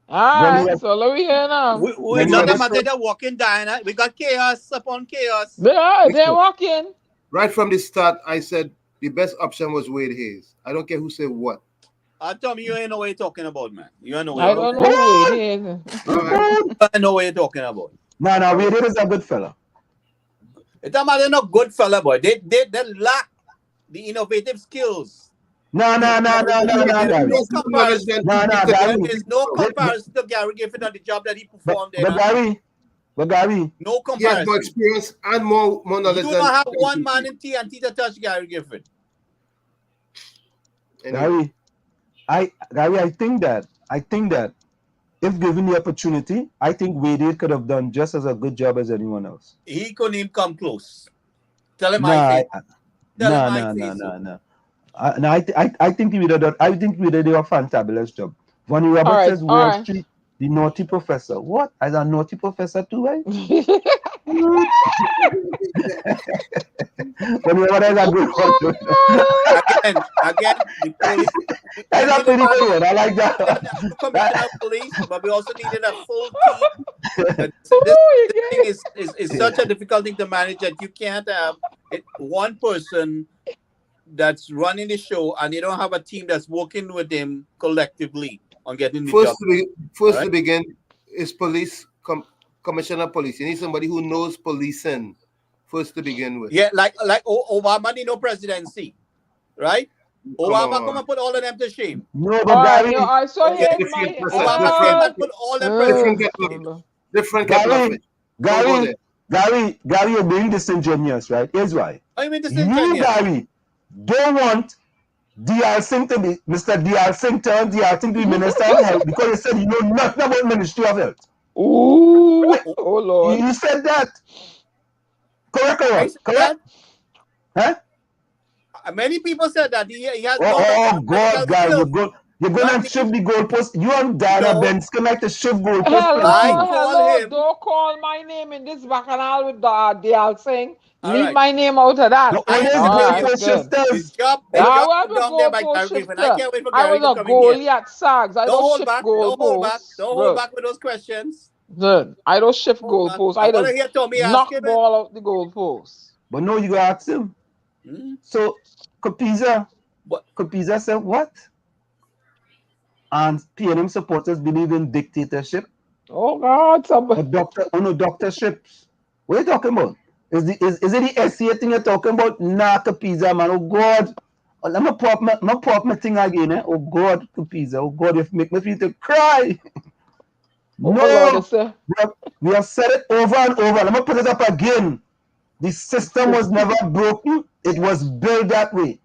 All right, so let me hear now. We're not a matter of walking, Diana. We got chaos upon chaos. Yeah, they're walking. Right from the start, I said the best option was Wade Hayes. I don't care who said what. Tommy, you ain't know what you're talking about, man. You ain't know what I don't know Wade Hayes. I know what you're talking about. No, Wade Hayes is a good fella. It's a matter of good fella, boy. They lack the innovative skills. No, There's no comparison to Gary Griffith on the job that he performed there. But Gary, no comparison. He has more experience and more knowledge. You do not have one man in TNT to touch Gary Griffith. Gary, I think that if given the opportunity, I think Wade could have done just as a good job as anyone else. He couldn't even come close. Tell him I say. No. I think he would have done. I think he would have done a fantabulous job. Ronnie Roberts says Wall Street, the naughty professor. What? As a naughty professor too, right? Ronnie Roberts is a good one. Again, the police. That's a pretty good one. I like that. Commissioner of police, but we also needed a full team. This thing is such a difficult thing to manage that you can't have one person that's running the show and you don't have a team that's working with them collectively on getting the job. To begin is police commissioner of police. You need somebody who knows policing first to begin with. Yeah, like Obama did no presidency, right? Obama come and put all of them to shame. No, but Gary, I saw him. Obama came and put all them different. Gary, you're being disingenuous, right? Here's why. I mean disingenuous. You, Gary, don't want D.R. Singh to be Mr. D.R. Singh turned D.R. Singh to be Minister of Health because he said you know nothing about Ministry of Health. Ooh, oh Lord. You said that. Correct. Huh? Many people said that he has. Oh God, guys, you're going to shift the goalpost. You and Diana Benskin like to shift goalpost. Hello, don't call my name in this bacchanal with D.R. Singh. Leave my name out of that. I was a goalie at SAGs. I don't shift goalposts. Don't hold back with those questions. I don't shift goalposts. I don't knock ball out the goalposts. But no, you got to ask him. So, Kapiza said what? And PNM supporters believe in dictatorship. Oh God, somebody. Doctorships. What are you talking about? Is it the SCA thing you're talking about? Nah, Kapiza, man. Oh God. Let me pop my thing again. Eh? Oh God, Kapiza. Oh God, you make me feel to cry. No, we have said it over and over. Let me put it up again. The system was never broken. It was built that way.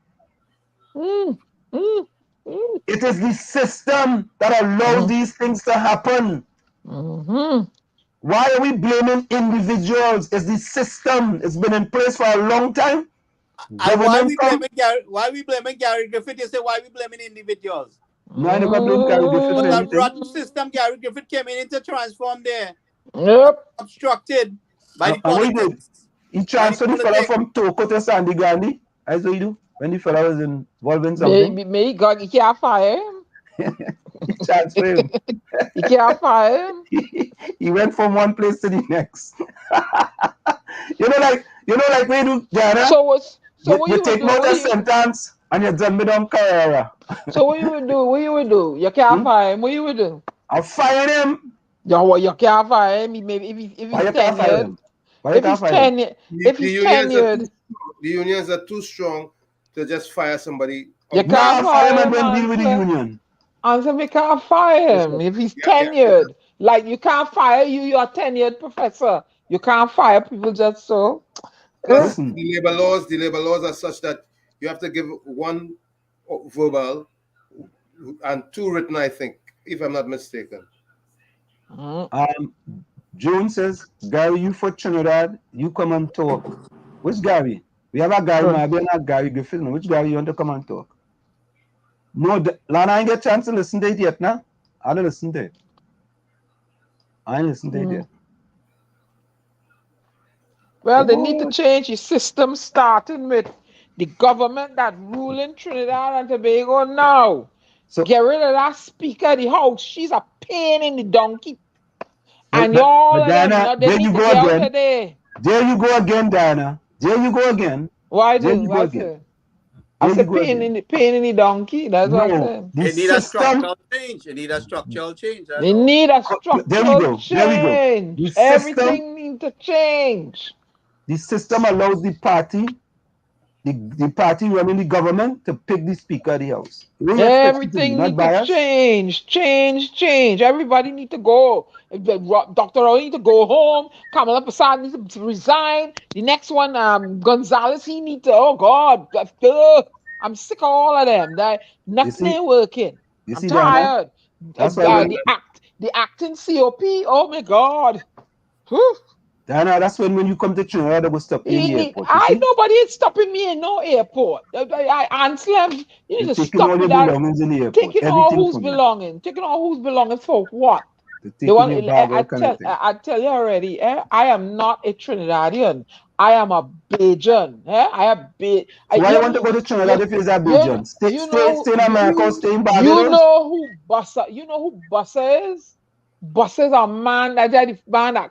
It is the system that allows these things to happen. Why are we blaming individuals? It's the system. It's been in place for a long time. Why are we blaming Gary Griffith? You say why are we blaming individuals? No, I never blame Gary Griffith for that anything. rotten system Gary Griffith came in to transform there. Yep. Obstructed by the politics. He transferred the fella from Toko to Sandy Grande. That's what he do when the fella was involved in something. Maybe God, he can't fire him. He transferred him. He can't fire him. He went from one place to the next. like we do, Diana. So what you take would do? out a sentence and you done with them Carrera. So what you would do? What you would do? You can't fire him. What you would do? I'll fire him. You can't fire him. Maybe if he's tenured. If he's tenured. The unions are too strong to just fire somebody. You can't fire him and then deal with the union. Answer me, can't fire him if he's tenured. Like you can't fire you're a tenured professor. You can't fire people just so. Listen. The labor laws are such that you have to give one verbal and two written, I think, if I'm not mistaken. June says, Gary, you for Trinidad, you come and talk. Which Gary? We have a Gary, maybe not Gary Griffith. No. Which Gary you want to come and talk? No, Lana, I ain't get a chance to listen to it yet, now. I don't listen to it. I ain't listen to it yet. Well, they need to change the system, starting with the government that ruling Trinidad and Tobago now. So get rid of that speaker of the house. She's a pain in the donkey. And y'all Diana, there you go again. There you go again, Diana. There you go again. Why do you go again? I said pain in the donkey. That's what I said. They need a structural change. They need a structural change. They need a structural change. There we go. Everything needs to change. The system allows the party running the government to pick the speaker of the house. Everything needs to change. Everybody need to go. Dr. Rowe need to go home. Kamala Prasad needs to resign. The next one, Gonzalez, he needs to, oh God, I'm sick of all of them. Nothing ain't working. I'm tired. That's why the acting COP, oh my God. Whew. Diana, that's when you come to Trinidad, they will stop in the airport. Nobody is stopping me in no airport. Anslam, you need to stop with that. Taking all who's belonging. Taking all who's belonging for what? I tell you already, I am not a Trinidadian. I am a Bajan. I am why you want to go to Trinidad if you're a Bajan? Stay in America, stay in Barbados. You know who Bussa is? Bussa is a man that the man that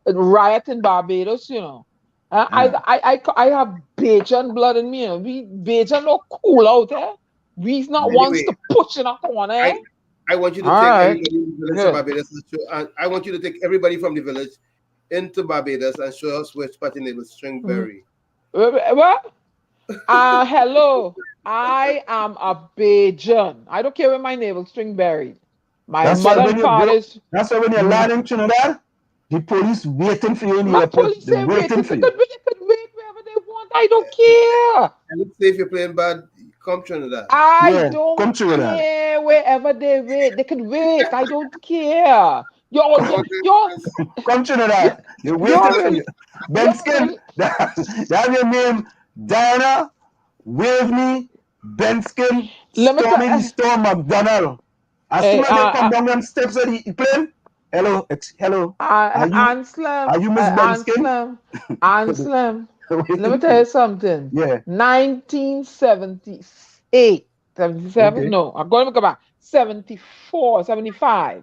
riot in Barbados, you know. I have Bajan blood in me. We Bajan no cool out there. We's not ones to push in a corner. I want you to take everybody in the village of Barbados. I want you to take everybody from the village into Barbados and show us which party name is Stringberry. What? Hello. I am a Bajan. I don't care where my navel string buried. My mother and father's. That's why when you're landing in Trinidad, the police waiting for you in the airport. They're waiting for you. They could wait wherever they want. I don't care. And let's say if you're playing bad, come Trinidad. I don't care wherever they wait. They could wait. I don't care. Yo, come Trinidad. You're waiting for you. Ben Skin, that's your name. Diana, Waveney, Ben Skin, Storm McDonald. As soon as they come down them steps of the plane, hello. Anselm. Are you Miss Ben Skin? Anselm. Let me tell you something. Yeah. 1978, 77. Okay. No, I'm going to go back. 74, 75.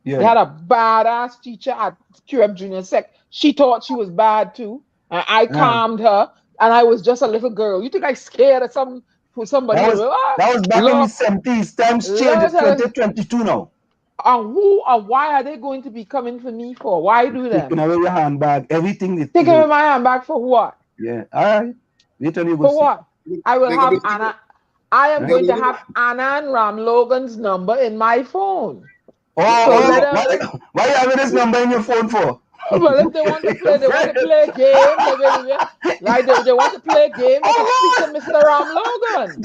Yeah. They had a badass teacher at QM Junior Sec. She thought she was bad too. And I calmed her. And I was just a little girl. You think I scared of somebody? That was back in the 70s. Times changed. It's 2022 now. And why are they going to be coming for me for? Why do that? Taking away your handbag, everything. Taking away my handbag for what? Yeah, all right. Wait till you go for what? I will have Anna. I am going to have Anna and Ram Logan's number in my phone. Why you having this number in your phone for? Well, if they want to play, a game. Like they want to play a game. They can speak to Mr. Ram Logan.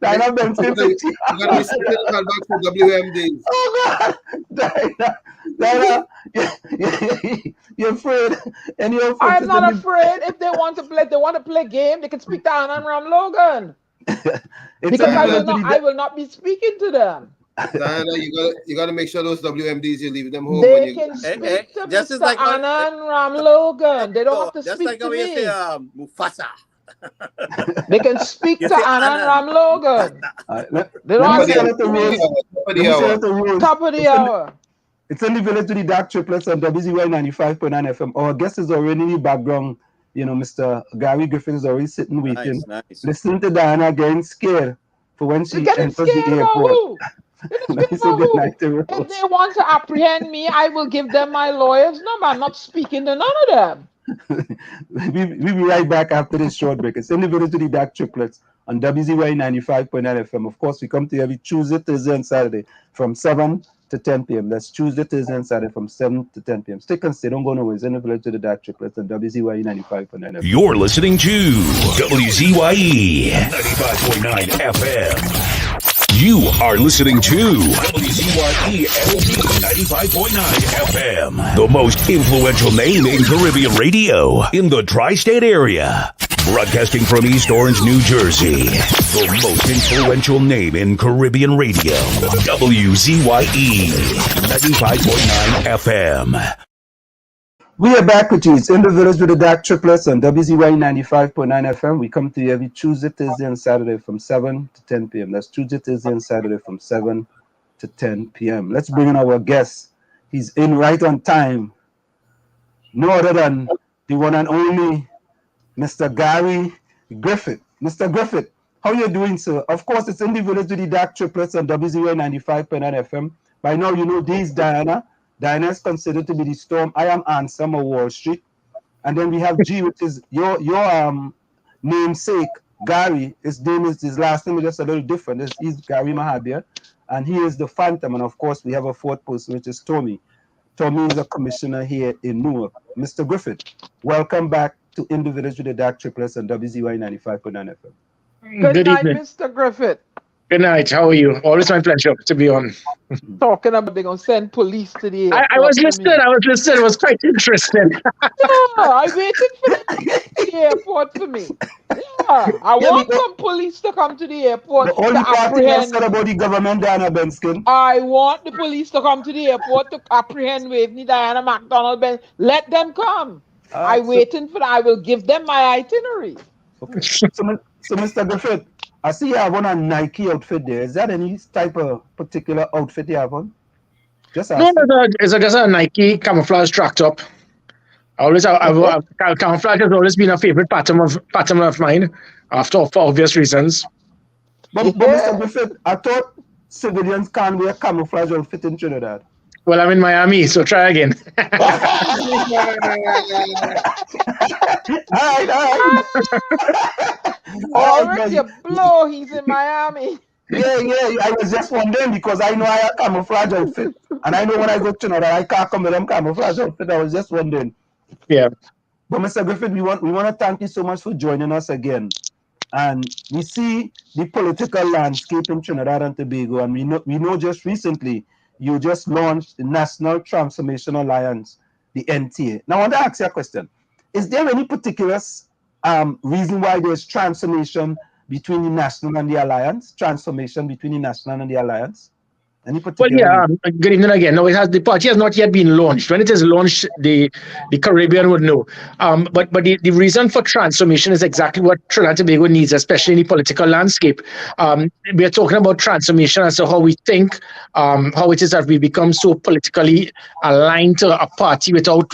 Diana Benson. You're going to be sitting on back for WMDs. Oh God, Diana, you're afraid, and you're. I'm not afraid. If they want to play game. They can speak to Anna and Ram Logan. Because I will not be speaking to them. Diana, you gotta make sure those WMDs you leave them home when They you. can speak to just Mr. like Anna and Ram Logan. They don't have to just speak like to how you me. say Mufasa. They can speak You to say Anna and Anna. Ram Logan. Top They don't Let me have of say the to hello to Rose. top of Let me the say hello hour. to Rose. top of the hour. It's in the village to the DAG Triplets on WZYE 95.9 FM. Our guest is already in the background. You know, Mr. Gary Griffith is already sitting waiting, Nice. listening to Diana getting scared for when You're she getting enters the scared about airport. who? Getting Let scared me say about good who? night to If Rose. they want to apprehend me, I will give them my lawyer's number. I'm not speaking to none of them. We'll be right back after this short break. It's in the village to the DAG Triplets on WZYE 95.9 FM. Of course, we come to you every Tuesday, Thursday, and Saturday from 7 to 10 p.m. That's Tuesday, Thursday, and Saturday from 7 to 10 p.m. Stick and stay. Don't go nowhere. It's in the village to the DAG Triplets on WZYE 95.9 FM. You're listening to WZYE 95.9 FM. You are listening to WZYE LP 95.9 FM, the most influential name in Caribbean radio in the tri-state area. Broadcasting from East Orange, New Jersey, the most influential name in Caribbean radio, WZYE 95.9 FM. We are back with you. It's in the village with the DAG Triplets on WZYE 95.9 FM. We come to you every Tuesday, Thursday, and Saturday from 7 to 10 p.m. That's Tuesday, Thursday, and Saturday from 7 to 10 p.m. Let's bring in our guest. He's in right on time. No other than the one and only Mr. Gary Griffith. Mr. Griffith, how are you doing, sir? Of course, it's in the village with the DAG Triplets on WZYE 95.9 FM. By now, you know this Diana. Diana is considered to be the storm. I am Ansem of Wall Street. And then we have G, which is your namesake, Gary. His last name is just a little different. He's Gary Mahabir. And he is the Phantom. And of course, we have a fourth person, which is Tommy. Tommy is a commissioner here in Newark. Mr. Griffith, welcome back to In the Village with the DAG Triplets on WZYE 95.9 FM. Good night, evening. Mr. Griffith. Good night. How are you? Always my pleasure to be on. Talking about they're going to send police to the airport. I was listening. It was quite interesting. Yeah, I waited for them to get to the airport for me. Yeah, I want some police to come to the airport The only to party that apprehend. said about the government, Diana Benskin. I want the police to come to the airport to apprehend Waveney Diana McDonald. Let them come. I'm waiting for that. I will give them my itinerary. Okay. So, Mr. Griffith, I see you have on a Nike outfit there. Is that any type of particular outfit you have on? Just No, asking. it's just a Nike camouflage track top. Camouflage has always been a favorite pattern of mine, for obvious reasons. But Mr. Griffith, I thought civilians can't wear camouflage outfit in Trinidad. Well, I'm in Miami, so try again. All right. Already you blow, he's in Miami. Yeah. I was just wondering because I know I have camouflage outfit. And I know when I go to Trinidad, I can't come with them camouflage outfit. I was just wondering. Yeah. But Mr. Griffith, we want to thank you so much for joining us again. And we see the political landscape in Trinidad and Tobago, and we know just recently you just launched the National Transformation Alliance, the NTA. Now I want to ask you a question. Is there any particular reason why there's transformation between the National and the Alliance? Transformation between the National and the Alliance? Any particular reason? Good evening again. No, the party has not yet been launched. When it is launched, the Caribbean would know. But the reason for transformation is exactly what Trinidad and Tobago needs, especially in the political landscape. We are talking about transformation as to how we think, how it is that we become so politically aligned to a party without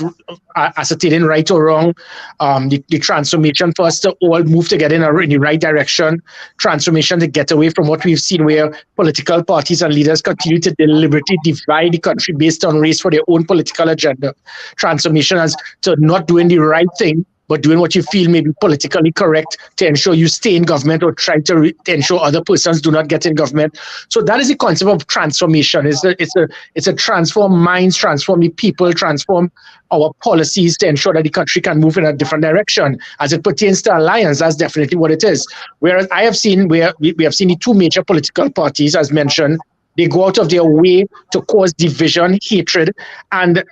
ascertaining right or wrong. The transformation for us to all move together in the right direction. Transformation to get away from what we've seen where political parties and leaders continue to deliberately divide the country based on race for their own political agenda. Transformation as to not doing the right thing, but doing what you feel may be politically correct to ensure you stay in government or try to ensure other persons do not get in government. So that is the concept of transformation. It's a transform minds, transform the people, transform our policies to ensure that the country can move in a different direction. As it pertains to alliance, that's definitely what it is. Whereas I have seen where we have seen the two major political parties, as mentioned, they go out of their way to cause division, hatred, and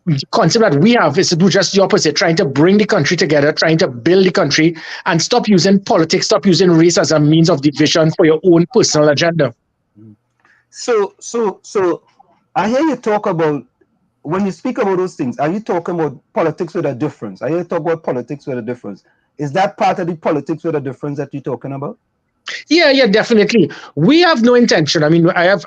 the concept that we have is to do just the opposite, trying to bring the country together, trying to build the country, and stop using politics, stop using race as a means of division for your own personal agenda. So I hear you talk about, when you speak about those things, are you talking about politics with a difference? I hear you talk about politics with a difference. Is that part of the politics with a difference that you're talking about? Yeah, definitely. We have no intention. I mean, I have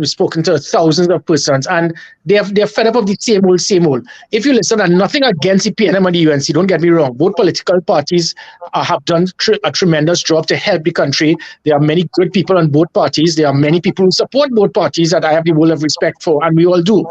spoken to thousands of persons, and they're fed up of the same old. If you listen, and nothing against the PNM and the UNC, don't get me wrong. Both political parties have done a tremendous job to help the country. There are many good people on both parties. There are many people who support both parties that I have the world of respect for, and we all do.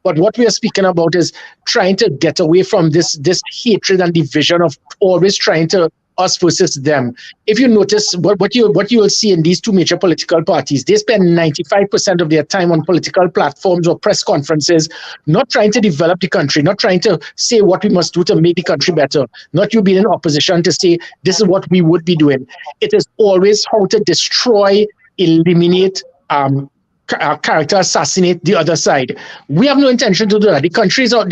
But what we are speaking about is trying to get away from this hatred and division of always trying to us versus them. If you notice what you will see in these two major political parties, they spend 95% of their time on political platforms or press conferences, not trying to develop the country, not trying to say what we must do to make the country better, not you being in opposition to say this is what we would be doing. It is always how to destroy, eliminate, character assassinate the other side. We have no intention to do that. The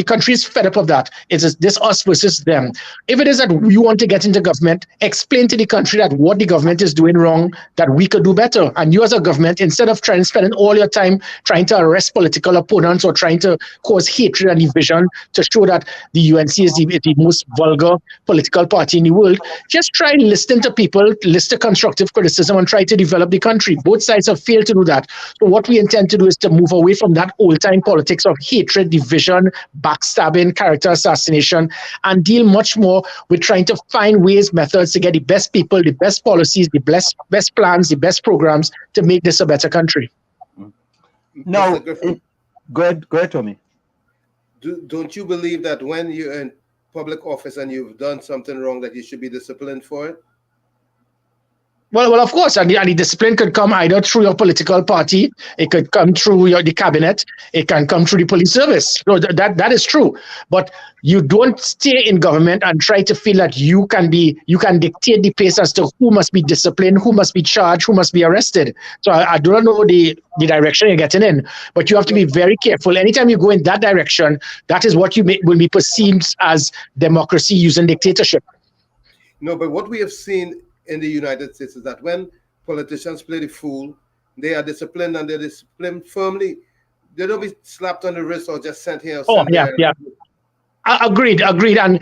country is fed up of that. It's this us versus them. If it is that we want to get into government, explain to the country that what the government is doing wrong, that we could do better. And you as a government, instead of spending all your time trying to arrest political opponents or trying to cause hatred and division to show that the UNC is the most vulgar political party in the world, just try and listen to people, listen to constructive criticism, and try to develop the country. Both sides have failed to do that. So what we intend to do is to move away from that old-time politics of hatred, division, backstabbing, character assassination, and deal much more with trying to find ways, methods to get the best people, the best policies, the best plans, the best programs to make this a better country. No, go ahead, Tommy. Don't you believe that when you're in public office and you've done something wrong, that you should be disciplined for it? Well, of course, and the discipline could come either through your political party, it could come through the cabinet, it can come through the police service. So that is true. But you don't stay in government and try to feel that you can dictate the pace as to who must be disciplined, who must be charged, who must be arrested. So I do not know the direction you're getting in, but you have to be very careful. Anytime you go in that direction, that is what will be perceived as democracy using dictatorship. No, but what we have seen in the United States is that when politicians play the fool, they are disciplined, and they're disciplined firmly. They don't be slapped on the wrist or just sent here. Yeah. Agreed. And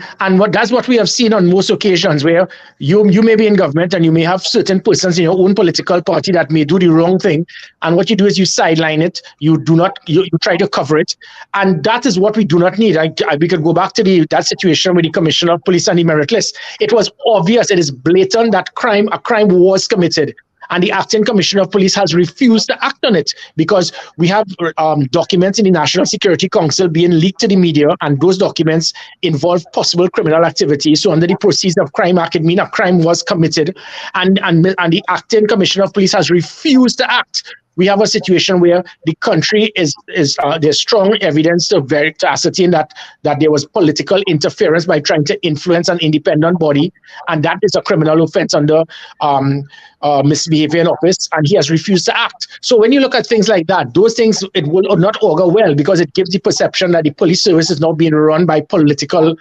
that's what we have seen on most occasions, where you may be in government and you may have certain persons in your own political party that may do the wrong thing. And what you do is you sideline it. You try to cover it. And that is what we do not need. We could go back to that situation with the Commissioner of Police and the merit list. It was obvious, it is blatant that a crime was committed. And the acting commissioner of police has refused to act on it, because we have documents in the National Security Council being leaked to the media, and those documents involve possible criminal activity. So under the Proceeds of Crime Act, it means a crime was committed, and the acting commissioner of police has refused to act. We have a situation where the country there's strong evidence to ascertain that there was political interference by trying to influence an independent body, and that is a criminal offense under misbehavior in office, and he has refused to act. So when you look at things like that, those things, it will not augur well, because it gives the perception that the police service is now being run by political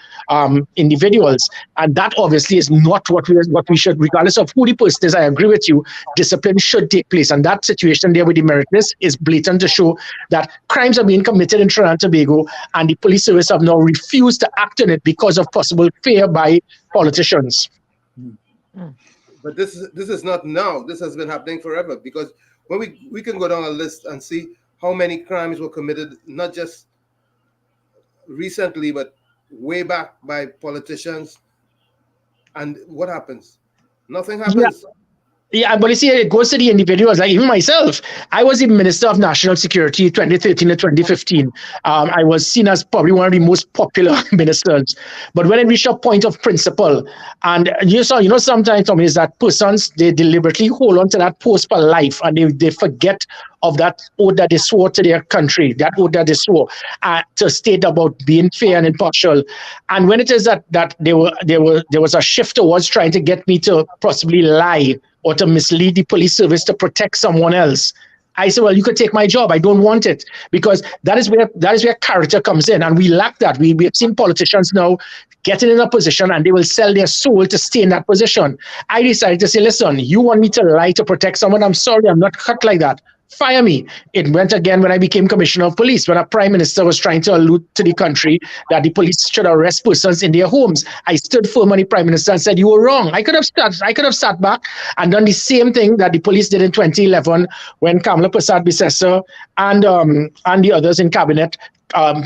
individuals, and that obviously is not what we should, regardless of who the person is. I agree with you. Discipline should take place, and that situation there with the merit list is blatant to show that crimes are being committed in Trinidad and Tobago, and the police service have now refused to act on it because of possible fear by politicians. But this is not now. This has been happening forever, because when we can go down a list and see how many crimes were committed, not just recently, but way back by politicians. And what happens? Nothing happens. Yeah, but you see, it goes to the individuals. Like even myself, I was the Minister of National Security 2013 to 2015. I was seen as probably one of the most popular ministers. But when it reached a point of principle, and sometimes, Tommy, is that persons, they deliberately hold on to that post for life, and they forget of that oath that they swore to their country, that oath that they swore to state about being fair and impartial. And when it is that there was a shift towards trying to get me to possibly lie or to mislead the police service to protect someone else, I said, well, you could take my job. I don't want it, because that is where character comes in, and we lack that. We have seen politicians now getting in a position, and they will sell their soul to stay in that position. I decided to say, listen, you want me to lie to protect someone? I'm sorry, I'm not cut like that. fire me. It went again when I became commissioner of police, when a prime minister was trying to allude to the country that the police should arrest persons in their homes. I stood firm on the prime minister and said, you were wrong. I could have sat back and done the same thing that the police did in 2011 when Kamala Prasad Bisesa and the others in cabinet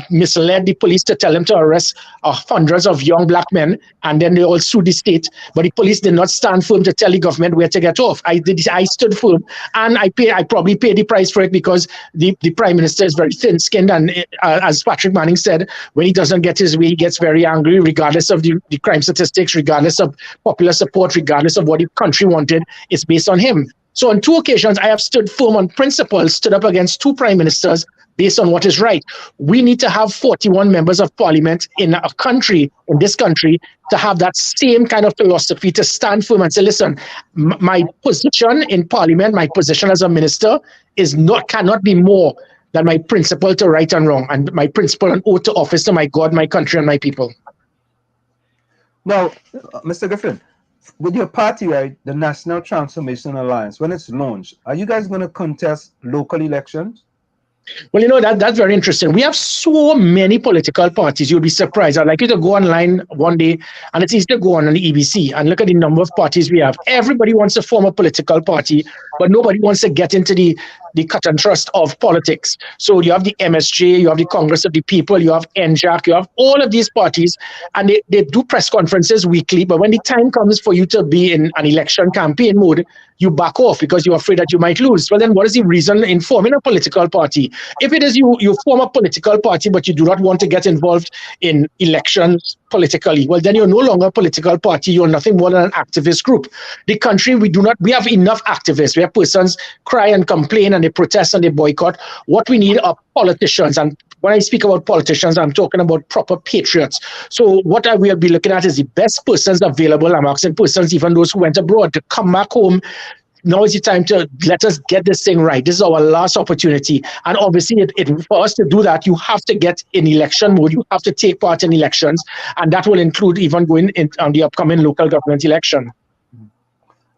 misled the police to tell them to arrest hundreds of young black men, and then they all sued the state. But the police did not stand firm to tell the government where to get off. I stood firm, and I probably paid the price for it because the prime minister is very thin-skinned, and as Patrick Manning said, when he doesn't get his way, he gets very angry, regardless of the crime statistics, regardless of popular support, regardless of what the country wanted. It's based on him. So on 2 occasions, I have stood firm on principle, stood up against 2 prime ministers based on what is right. We need to have 41 members of parliament in this country, to have that same kind of philosophy, to stand firm and say, listen, my position in parliament, my position as a minister cannot be more than my principle to right and wrong, and my principle and oath to office to my God, my country, and my people. Now, Mr. Griffin, with your party, right, the National Transformation Alliance, when it's launched, are you guys going to contest local elections? Well, that's very interesting. We have so many political parties. You'll be surprised. I'd like you to go online one day, and it's easy to go on the EBC and look at the number of parties we have. Everybody wants to form a political party, but nobody wants to get into the cut and thrust of politics. So you have the MSJ, you have the Congress of the People, you have NJAC, you have all of these parties, and they do press conferences weekly, but when the time comes for you to be in an election campaign mode, you back off because you're afraid that you might lose. Well, then what is the reason in forming a political party? If it is you form a political party, but you do not want to get involved in elections politically, well, then you're no longer a political party. You're nothing more than an activist group. The country, we have enough activists. We have persons cry and complain and they protest and they boycott. What we need are politicians. And when I speak about politicians, I'm talking about proper patriots. So what I will be looking at is the best persons available. I'm asking persons, even those who went abroad, to come back home. Now is the time to let us get this thing right. This is our last opportunity. And obviously, for us to do that, you have to get in election mode. You have to take part in elections. And that will include even going on the upcoming local government election.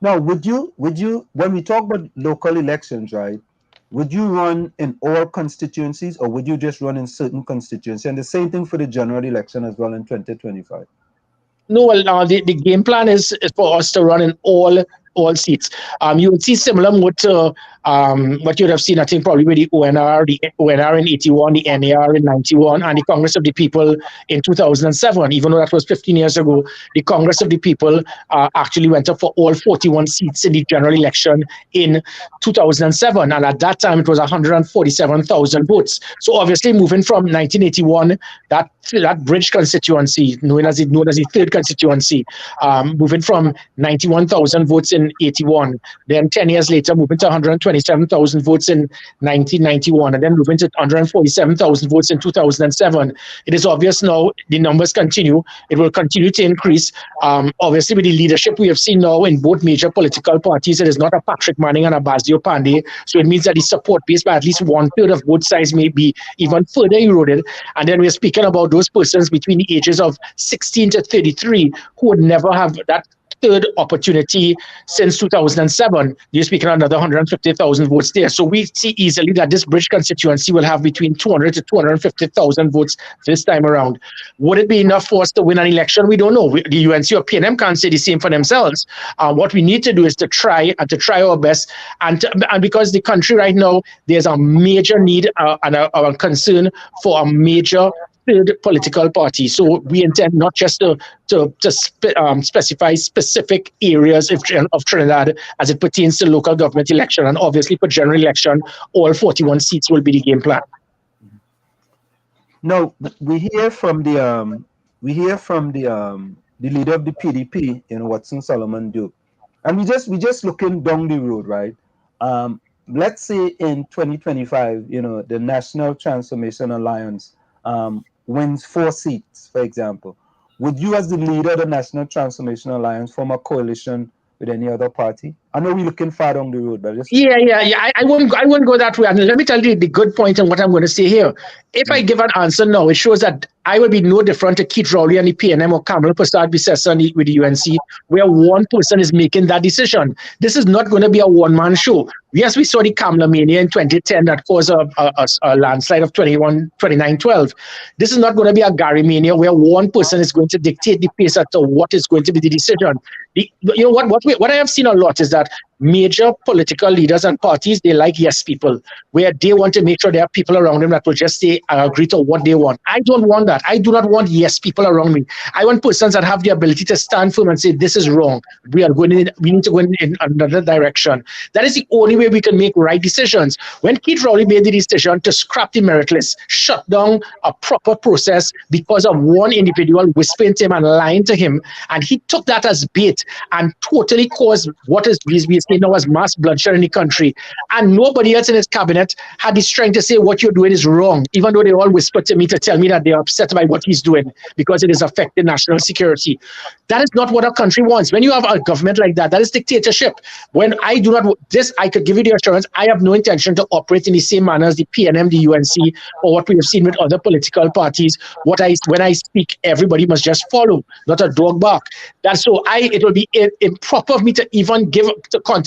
Now, would you, when we talk about local elections, right, would you run in all constituencies, or would you just run in certain constituencies? And the same thing for the general election as well in 2025. No, well, the game plan is for us to run in all seats. You would see similar mode to what you would have seen, I think, probably with the ONR in 81, the NAR in 91, and the Congress of the People in 2007. Even though that was 15 years ago, the Congress of the People actually went up for all 41 seats in the general election in 2007. And at that time, it was 147,000 votes. So obviously, moving from 1981, that bridge constituency, known as the third constituency, moving from 91,000 votes in 81, then 10 years later, moving to 127,000 votes in 1991, and then moving to 147,000 votes in 2007. It is obvious now the numbers continue. It will continue to increase. Obviously, with the leadership we have seen now in both major political parties, it is not a Patrick Manning and a Basdio Pandey. So it means that the support base by at least 1/3 of both sides may be even further eroded. And then we're speaking about those persons between the ages of 16 to 33 who would never have that third opportunity since 2007. You're speaking of another 150,000 votes there. So we see easily that this bridge constituency will have between 200 to 250,000 votes this time around. Would it be enough for us to win an election? We don't know. The UNC or PNM can't say the same for themselves. What we need to do is to try our best. And because the country right now, there's a major need and a concern for a major third political party. So we intend not just to specify specific areas of Trinidad as it pertains to local government election, and obviously for general election, all 41 seats will be the game plan. No, we hear from the leader of the PDP, Watson Solomon Duke, and we just looking down the road, right? Let's say in 2025, the National Transformation Alliance wins 4 seats, for example. Would you, as the leader of the National Transformation Alliance, form a coalition with any other party? I know we're looking far down the road, but just... Yeah. I wouldn't go that way. And let me tell you the good point and what I'm going to say here. If I give an answer now, it shows that I will be no different to Keith Rowley and the PNM or Kamala Prasad-Bissessar with the UNC, where one person is making that decision. This is not going to be a one-man show. Yes, we saw the Kamala mania in 2010 that caused a landslide of 29-12. This is not going to be a Gary mania where one person is going to dictate the pace as to what is going to be the decision. What I have seen a lot is that major political leaders and parties, they like yes people, where they want to make sure there are people around them that will just say, I agree to what they want. I don't want that. I do not want yes people around me. I want persons that have the ability to stand firm and say, this is wrong. We need to go in another direction. That is the only way we can make right decisions. When Keith Rowley made the decision to scrap the merit list, shut down a proper process because of one individual whispering to him and lying to him, and he took that as bait and totally caused what is we see now as mass bloodshed in the country. And nobody else in his cabinet had the strength to say what you're doing is wrong, even though they all whispered to me to tell me that they're upset by what he's doing because it is affecting national security. That is not what our country wants. When you have a government like that, that is dictatorship. When I do not this, I could give you the assurance, I have no intention to operate in the same manner as the PNM, the UNC, or what we have seen with other political parties. When I speak, everybody must just follow, not a dog bark. That's so it will be improper of me to even contemplate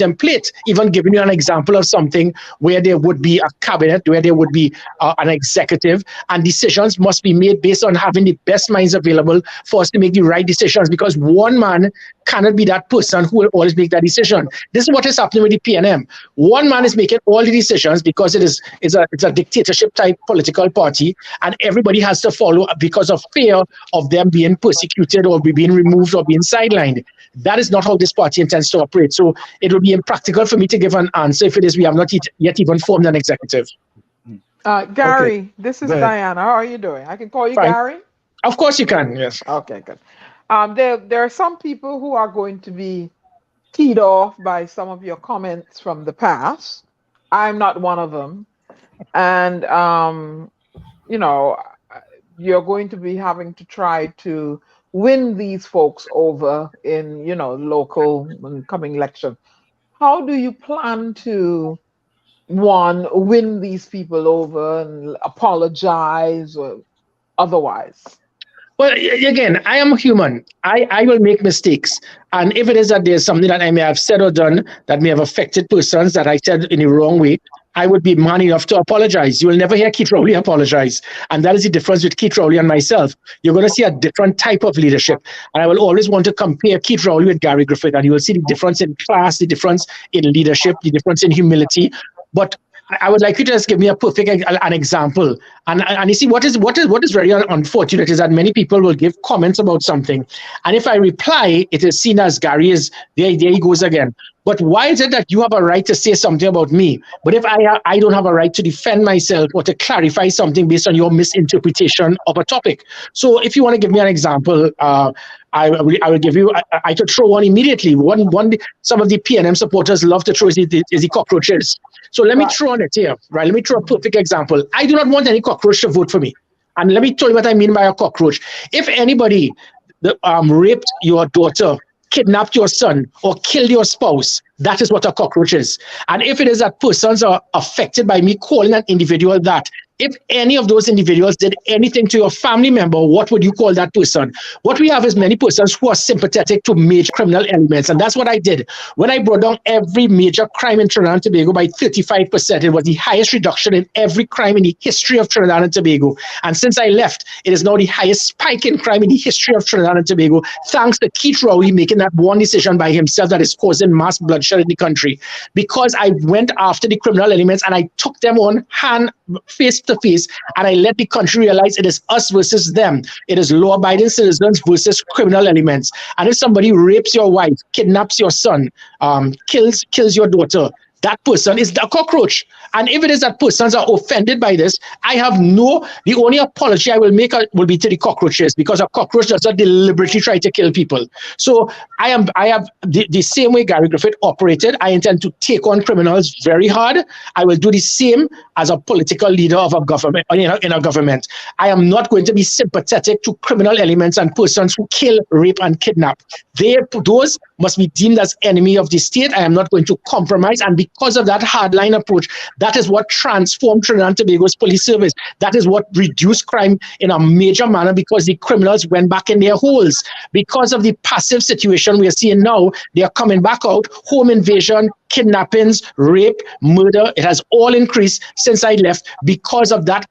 even giving you an example of something where there would be a cabinet, where there would be an executive, and decisions must be made based on having the best minds available for us to make the right decisions, because one man cannot be that person who will always make that decision. This is what is happening with the PNM. One man is making all the decisions because it's a dictatorship type political party, and everybody has to follow because of fear of them being persecuted or being removed or being sidelined. That is not how this party intends to operate. So it will be impractical for me to give an answer if it is we have not yet even formed an executive. Gary, Okay. this is Go ahead. Diana. How are you doing? I can call you Fine. Gary? Of course you can, yes. Okay, good. There are some people who are going to be teed off by some of your comments from the past. I'm not one of them. And, you're going to be having to try to win these folks over in, local and coming election. How do you plan to, one, win these people over and apologize or otherwise? Well, again, I am human. I will make mistakes. And if it is that there's something that I may have said or done that may have affected persons that I said in the wrong way, I would be man enough to apologize. You will never hear Keith Rowley apologize. And that is the difference with Keith Rowley and myself. You're going to see a different type of leadership. And I will always want to compare Keith Rowley with Gary Griffith. And you will see the difference in class, the difference in leadership, the difference in humility. But I would like you to just give me a perfect an example. And you see, what is very unfortunate is that many people will give comments about something. And if I reply, it is seen as Gary is, there he goes again. But why is it that you have a right to say something about me? But if I don't have a right to defend myself or to clarify something based on your misinterpretation of a topic? So if you want to give me an example, I will give you, I could throw one immediately. Some of the PNM supporters love to throw is the cockroaches. So let me throw on it here, right? Let me throw a perfect example. I do not want any cockroach to vote for me. And let me tell you what I mean by a cockroach. If anybody raped your daughter, kidnapped your son, or killed your spouse, that is what a cockroach is. And if it is that persons are affected by me calling an individual that, if any of those individuals did anything to your family member, what would you call that person? What we have is many persons who are sympathetic to major criminal elements. And that's what I did. When I brought down every major crime in Trinidad and Tobago by 35%, it was the highest reduction in every crime in the history of Trinidad and Tobago. And since I left, it is now the highest spike in crime in the history of Trinidad and Tobago, thanks to Keith Rowley making that one decision by himself that is causing mass bloodshed in the country. Because I went after the criminal elements and I took them on hand, face to face, and I let the country realize it is us versus them. It is law-abiding citizens versus criminal elements. And if somebody rapes your wife, kidnaps your son, kills your daughter, that person is a cockroach. And if it is that persons are offended by this, the only apology I will make will be to the cockroaches, because a cockroach does not deliberately try to kill people. So I have the same way Gary Griffith operated. I intend to take on criminals very hard. I will do the same as a political leader of a government, in a government. I am not going to be sympathetic to criminal elements and persons who kill, rape, and kidnap. Those must be deemed as enemy of the state. I am not going to compromise, and because of that hardline approach, that is what transformed Trinidad and Tobago's police service. That is what reduced crime in a major manner, because the criminals went back in their holes. Because of the passive situation we are seeing now, they are coming back out. Home invasion, kidnappings, rape, murder, it has all increased since I left because of that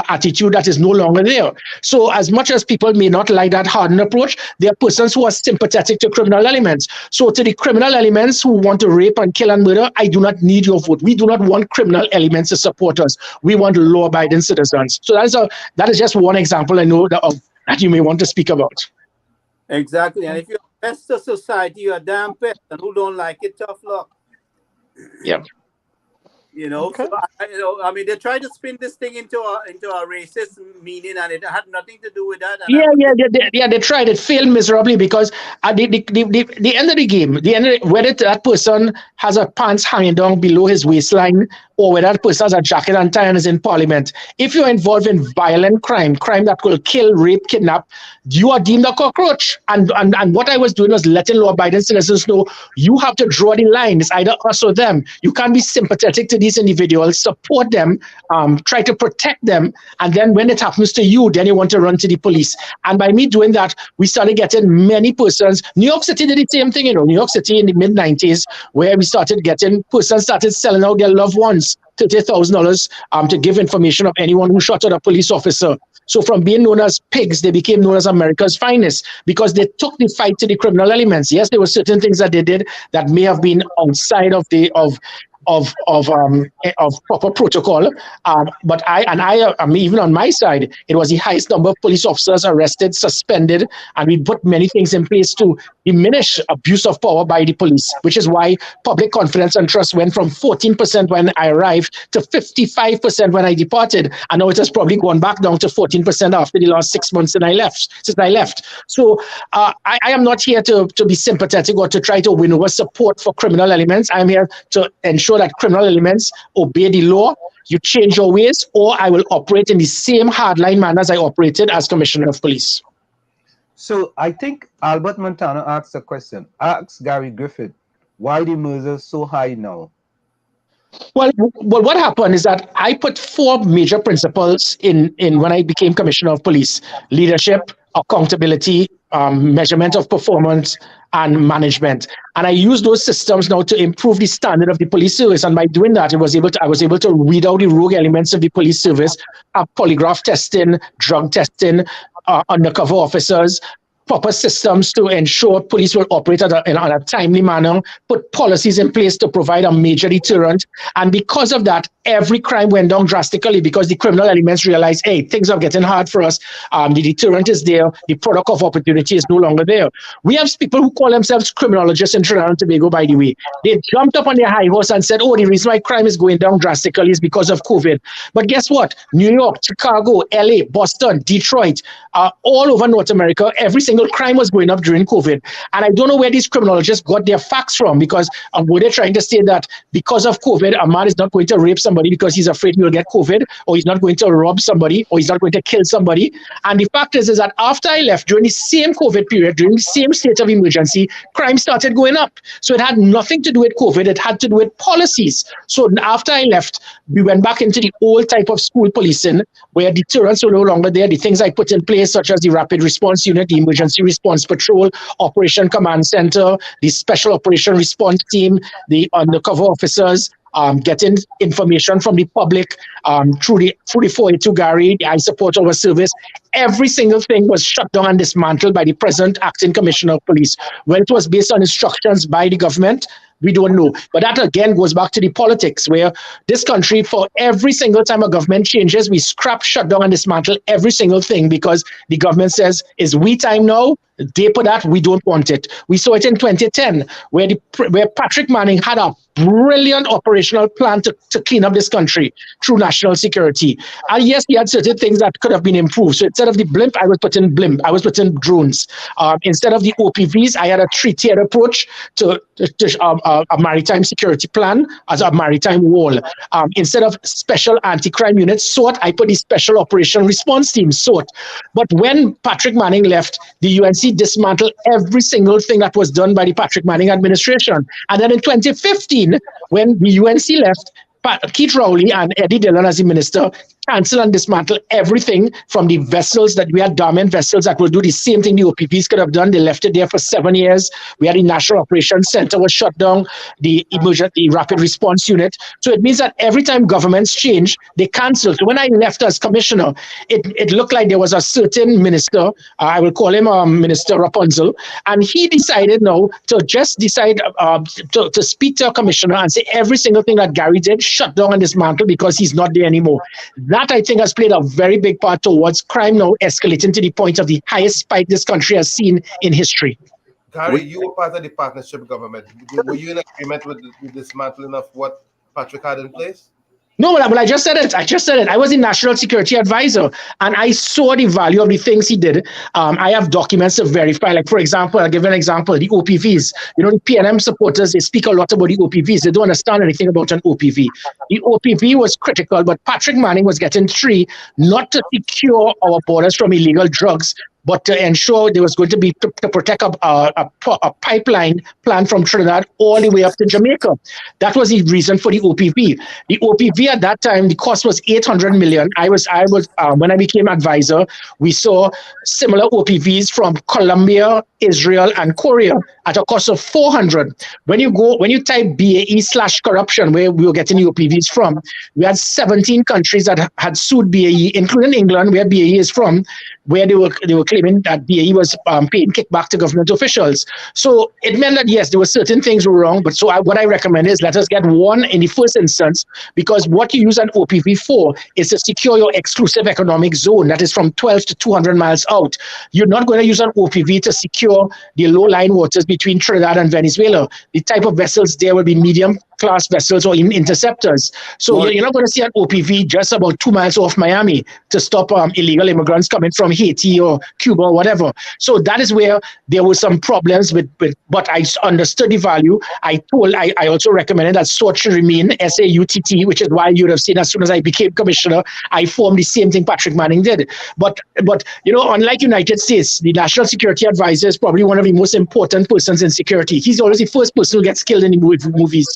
attitude that is no longer there. So as much as people may not like that hardened approach, there are persons who are sympathetic to criminal elements. So to the criminal elements who want to rape and kill and murder, I do not need your vote. We do not want criminal elements to support us. We want law-abiding citizens. So that is just one example I know that you may want to speak about. Exactly. And if you're a pest to society, you're a damn pest, and who don't like it, tough luck. Yeah. You know, Okay. so, I mean, they try to spin this thing into a racist meaning, and it had nothing to do with that. And They tried. It failed miserably because at the end of the game, whether that person has a pants hanging down below his waistline or whether that person has a jacket and tie and is in parliament, if you're involved in violent crime that will kill, rape, kidnap, you are deemed a cockroach. And what I was doing was letting law-abiding citizens know you have to draw the line. It's either us or them. You can't be sympathetic to these individuals, support them, try to protect them, and then when it happens to you, then you want to run to the police. And by me doing that, we started getting many persons. New York City did the same thing, New York City in the mid-90s, where we started getting persons started selling out their loved ones $30,000 to give information of anyone who shot at a police officer. So from being known as pigs, they became known as America's finest because they took the fight to the criminal elements. Yes, there were certain things that they did that may have been outside of proper protocol, but I mean, even on my side, it was the highest number of police officers arrested, suspended, and we put many things in place to diminish abuse of power by the police, which is why public confidence and trust went from 14% when I arrived to 55% when I departed, and now it has probably gone back down to 14% after the last 6 months since I left. So I am not here to be sympathetic or to try to win over support for criminal elements. I'm here to ensure that criminal elements obey the law. You change your ways, or I will operate in the same hardline manner as I operated as Commissioner of Police. So I think Albert Montano asked a question. Ask Gary Griffith, why the murders so high now? Well, what happened is that I put 4 major principles in when I became Commissioner of Police: leadership, accountability, measurement of performance, and management. And I use those systems now to improve the standard of the police service. And by doing that, I was able to weed out the rogue elements of the police service, polygraph testing, drug testing, undercover officers, proper systems to ensure police will operate in a timely manner, put policies in place to provide a major deterrent. And because of that, every crime went down drastically because the criminal elements realized, hey, things are getting hard for us. The deterrent is there. The product of opportunity is no longer there. We have people who call themselves criminologists in Trinidad and Tobago, by the way. They jumped up on their high horse and said, oh, the reason why crime is going down drastically is because of COVID. But guess what? New York, Chicago, LA, Boston, Detroit, all over North America, every single crime was going up during COVID. And I don't know where these criminologists got their facts from, because were they trying to say that because of COVID, a man is not going to rape somebody because he's afraid he will get COVID, or he's not going to rob somebody, or he's not going to kill somebody. And the fact is that after I left, during the same COVID period, during the same state of emergency, crime started going up. So it had nothing to do with COVID, it had to do with policies. So after I left, we went back into the old type of school policing, where deterrents were no longer there. The things I put in place, such as the Rapid Response Unit, the Emergency Response Patrol, Operation Command Center, the Special Operation Response Team, the undercover officers, getting information from the public through the 482 Gary, the I Support Our Service. Every single thing was shut down and dismantled by the present acting Commissioner of Police. When it was based on instructions by the government, we don't know. But that again goes back to the politics, where this country, for every single time a government changes, we scrap, shut down, and dismantle every single thing because the government says, is we time now? Day for that, we don't want it. We saw it in 2010, where Patrick Manning had a brilliant operational plan to clean up this country through national security. And yes, he had certain things that could have been improved. So instead of the blimp, I was putting drones. Instead of the OPVs, I had a 3-tiered approach to a maritime security plan as a maritime wall. Instead of special anti-crime units, SORT, I put the Special Operation Response Team, SORT. But when Patrick Manning left, the UNC dismantled every single thing that was done by the Patrick Manning administration. And then in 2015, 2017, when the UNC left, Keith Rowley and Eddie Dillon as the minister cancel and dismantle everything from the vessels that we had, dormant vessels that will do the same thing the OPPs could have done. They left it there for 7 years. We had the National Operations Center was shut down, the Rapid Response Unit. So it means that every time governments change, they cancel. So when I left as commissioner, it looked like there was a certain minister, I will call him Minister Rapunzel, and he decided now to just decide to speak to a commissioner and say every single thing that Gary did, shut down and dismantle because he's not there anymore. That, I think, has played a very big part towards crime now escalating to the point of the highest spike this country has seen in history. Gary, you were part of the partnership government. Were you in agreement with the dismantling of what Patrick had in place? No, but I just said it. I was the National Security Advisor, and I saw the value of the things he did. I have documents to verify. Like, for example, I'll give you an example, the OPVs. You know, the PNM supporters, they speak a lot about the OPVs. They don't understand anything about an OPV. The OPV was critical, but Patrick Manning was getting three, not to secure our borders from illegal drugs, but to ensure there was going to be to protect a pipeline plan from Trinidad all the way up to Jamaica. That was the reason for the OPV. The OPV at that time, the cost was 800 million. I was when I became advisor, we saw similar OPVs from Colombia, Israel, and Korea at a cost of 400. When you type BAE/corruption, where we were getting the OPVs from, we had 17 countries that had sued BAE, including England, where BAE is from, where they were claiming that BAE was paying kickback to government officials. So it meant that, yes, there were certain things were wrong, but what I recommend is let us get one in the first instance, because what you use an OPV for is to secure your exclusive economic zone that is from 12 to 200 miles out. You're not going to use an OPV to secure the low-lying waters between Trinidad and Venezuela. The type of vessels there will be medium-class vessels or even interceptors. So you're not going to see an OPV just about 2 miles off Miami to stop illegal immigrants coming from Haiti or Cuba or whatever. So that is where there were some problems with but I understood the value. I also recommended that SOUT should remain SAUTT, which is why you'd have seen as soon as I became commissioner, I formed the same thing Patrick Manning did. But you know, unlike United States, the National Security Advisor is probably one of the most important persons in security. He's always the first person who gets killed in the movies.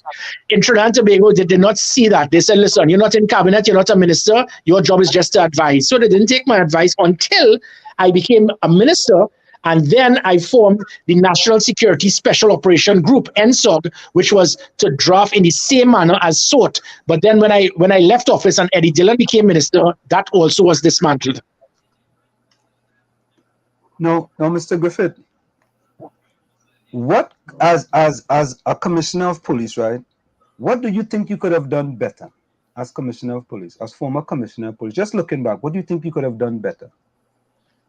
In Trinidad and Tobago, they did not see that. They said, listen, you're not in cabinet, you're not a minister, your job is just to advise. So they didn't take my advice until I became a minister, and then I formed the National Security Special Operation Group, NSOG, which was to draft in the same manner as SOUT. But then when I left office and Eddie Dillon became minister, that also was dismantled. No, Mr. Griffith. What, as a commissioner of police, right? What do you think you could have done better as commissioner of police, as former commissioner of police? Just looking back, what do you think you could have done better?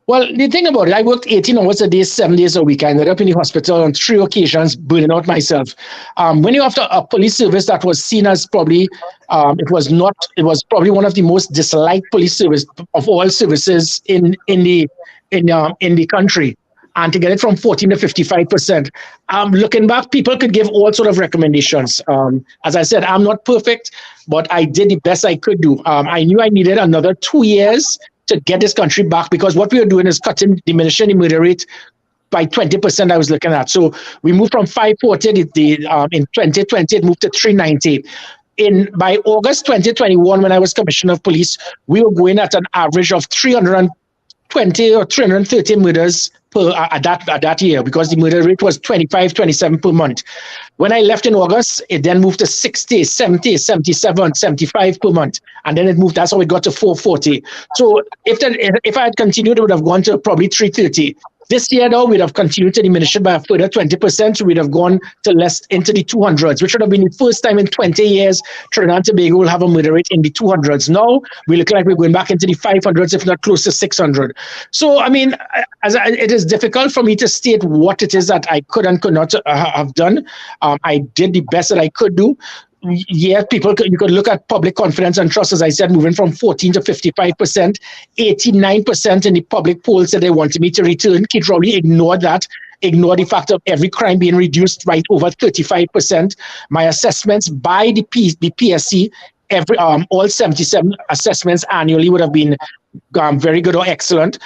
Well, the thing about it, I worked 18 hours a day, 7 days a week. I ended up in the hospital on 3 occasions, burning out myself. When you have a police service that was seen as probably, it was probably one of the most disliked police service of all services in the country. And to get it from 14 to 55%. Looking back, people could give all sort of recommendations. As I said, I'm not perfect, but I did the best I could do. I knew I needed another 2 years to get this country back, because what we were doing is diminishing the murder rate by 20%. I was looking at. So we moved from 540 in 2020, it moved to 390. By August 2021, when I was commissioner of police, we were going at an average of 320 or 330 murders at that year, because the murder rate was 25, 27 per month. When I left in August, it then moved to 60, 70, 77, 75 per month. And then it moved, that's how it got to 440. So if I had continued, it would have gone to probably 330. This year, though, we'd have continued to diminish it by a further 20%. So we'd have gone to less into the 200s, which would have been the first time in 20 years Trinidad and Tobago will have a murder rate in the 200s. Now, we look like we're going back into the 500s, if not close to 600. So, I mean, it is difficult for me to state what it is that I could and could not have done. I did the best that I could do. Yeah, you could look at public confidence and trust, as I said, moving from 14 to 55%, 89% in the public polls said they wanted me to return. Keith Rowley ignored that, ignored the fact of every crime being reduced right over 35%. My assessments by the PSC, all 77 assessments annually would have been very good or excellent.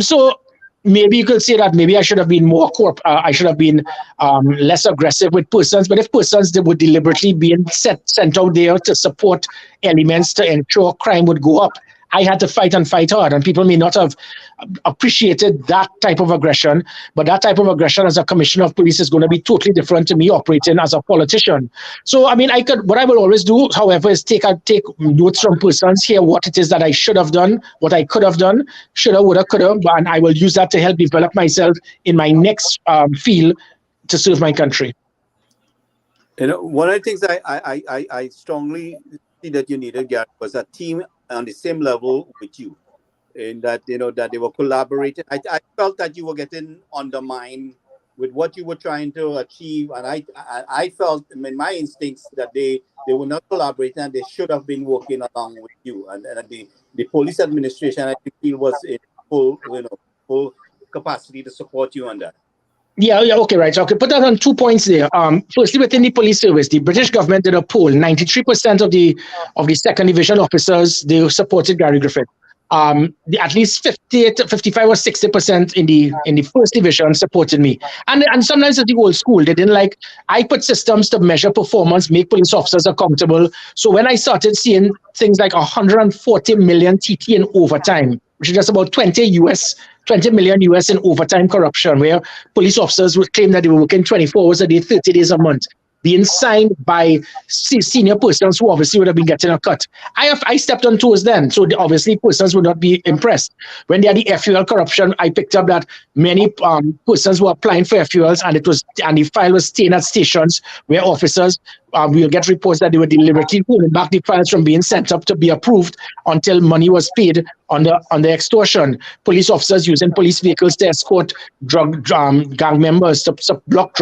So maybe you could say that maybe I should have been more I should have been less aggressive with persons. But if persons that were deliberately being sent out there to support elements to ensure crime would go up, I had to fight and fight hard. And people may not have appreciated that type of aggression, but that type of aggression as a commissioner of police is going to be totally different to me operating as a politician. So, I mean, what I will always do, however, is take notes from persons, hear what it is that I should have done, what I could have done, shoulda, woulda, coulda, and I will use that to help develop myself in my next field to serve my country. You know, one of the things I strongly see that you needed, Gary, was a team on the same level with you, in that, you know, that they were collaborating. I felt that you were getting undermined with what you were trying to achieve, and I felt in my instincts that they were not collaborating, and they should have been working along with you. And the police administration, I feel, was in full capacity to support you on that. Yeah, okay, right. So I could put that on 2 points there. Firstly, within the police service, the British government did a poll. 93% of the second division officers, they supported Gary Griffith. At least 55 or 60% in the first division supported me. And sometimes at the old school, they didn't like, I put systems to measure performance, make police officers accountable. So when I started seeing things like 140 million TT in overtime, which is just about 20 million US in overtime corruption, where police officers would claim that they were working 24 hours a day, 30 days a month, being signed by senior persons who obviously would have been getting a cut. I stepped on toes then, so obviously persons would not be impressed. When they had the FUL corruption, I picked up that many persons were applying for FULs, and the file was staying at stations where officers we'll get reports that they were deliberately holding back the files from being sent up to be approved until money was paid on the extortion. Police officers using police vehicles to escort drug gang members to block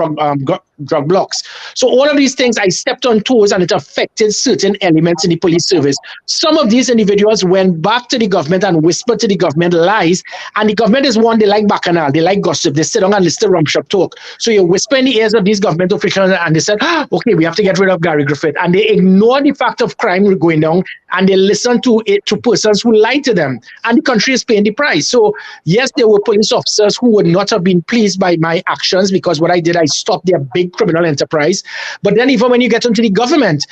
drug blocks. So all of these things, I stepped on toes, and it affected certain elements in the police service. Some of these individuals went back to the government and whispered to the government lies, and the government is one, they like bacchanal, they like gossip, they sit down and listen to rumshop talk. So you whisper in the ears of these government officials, and they said, okay, we have to get rid of Gary Griffith, and they ignore the fact of crime going down, and they listen to persons who lie to them, and the country is paying the price. So yes, there were police officers who would not have been pleased by my actions, because what I did, I stopped their big criminal enterprise. But then even when you get into the government,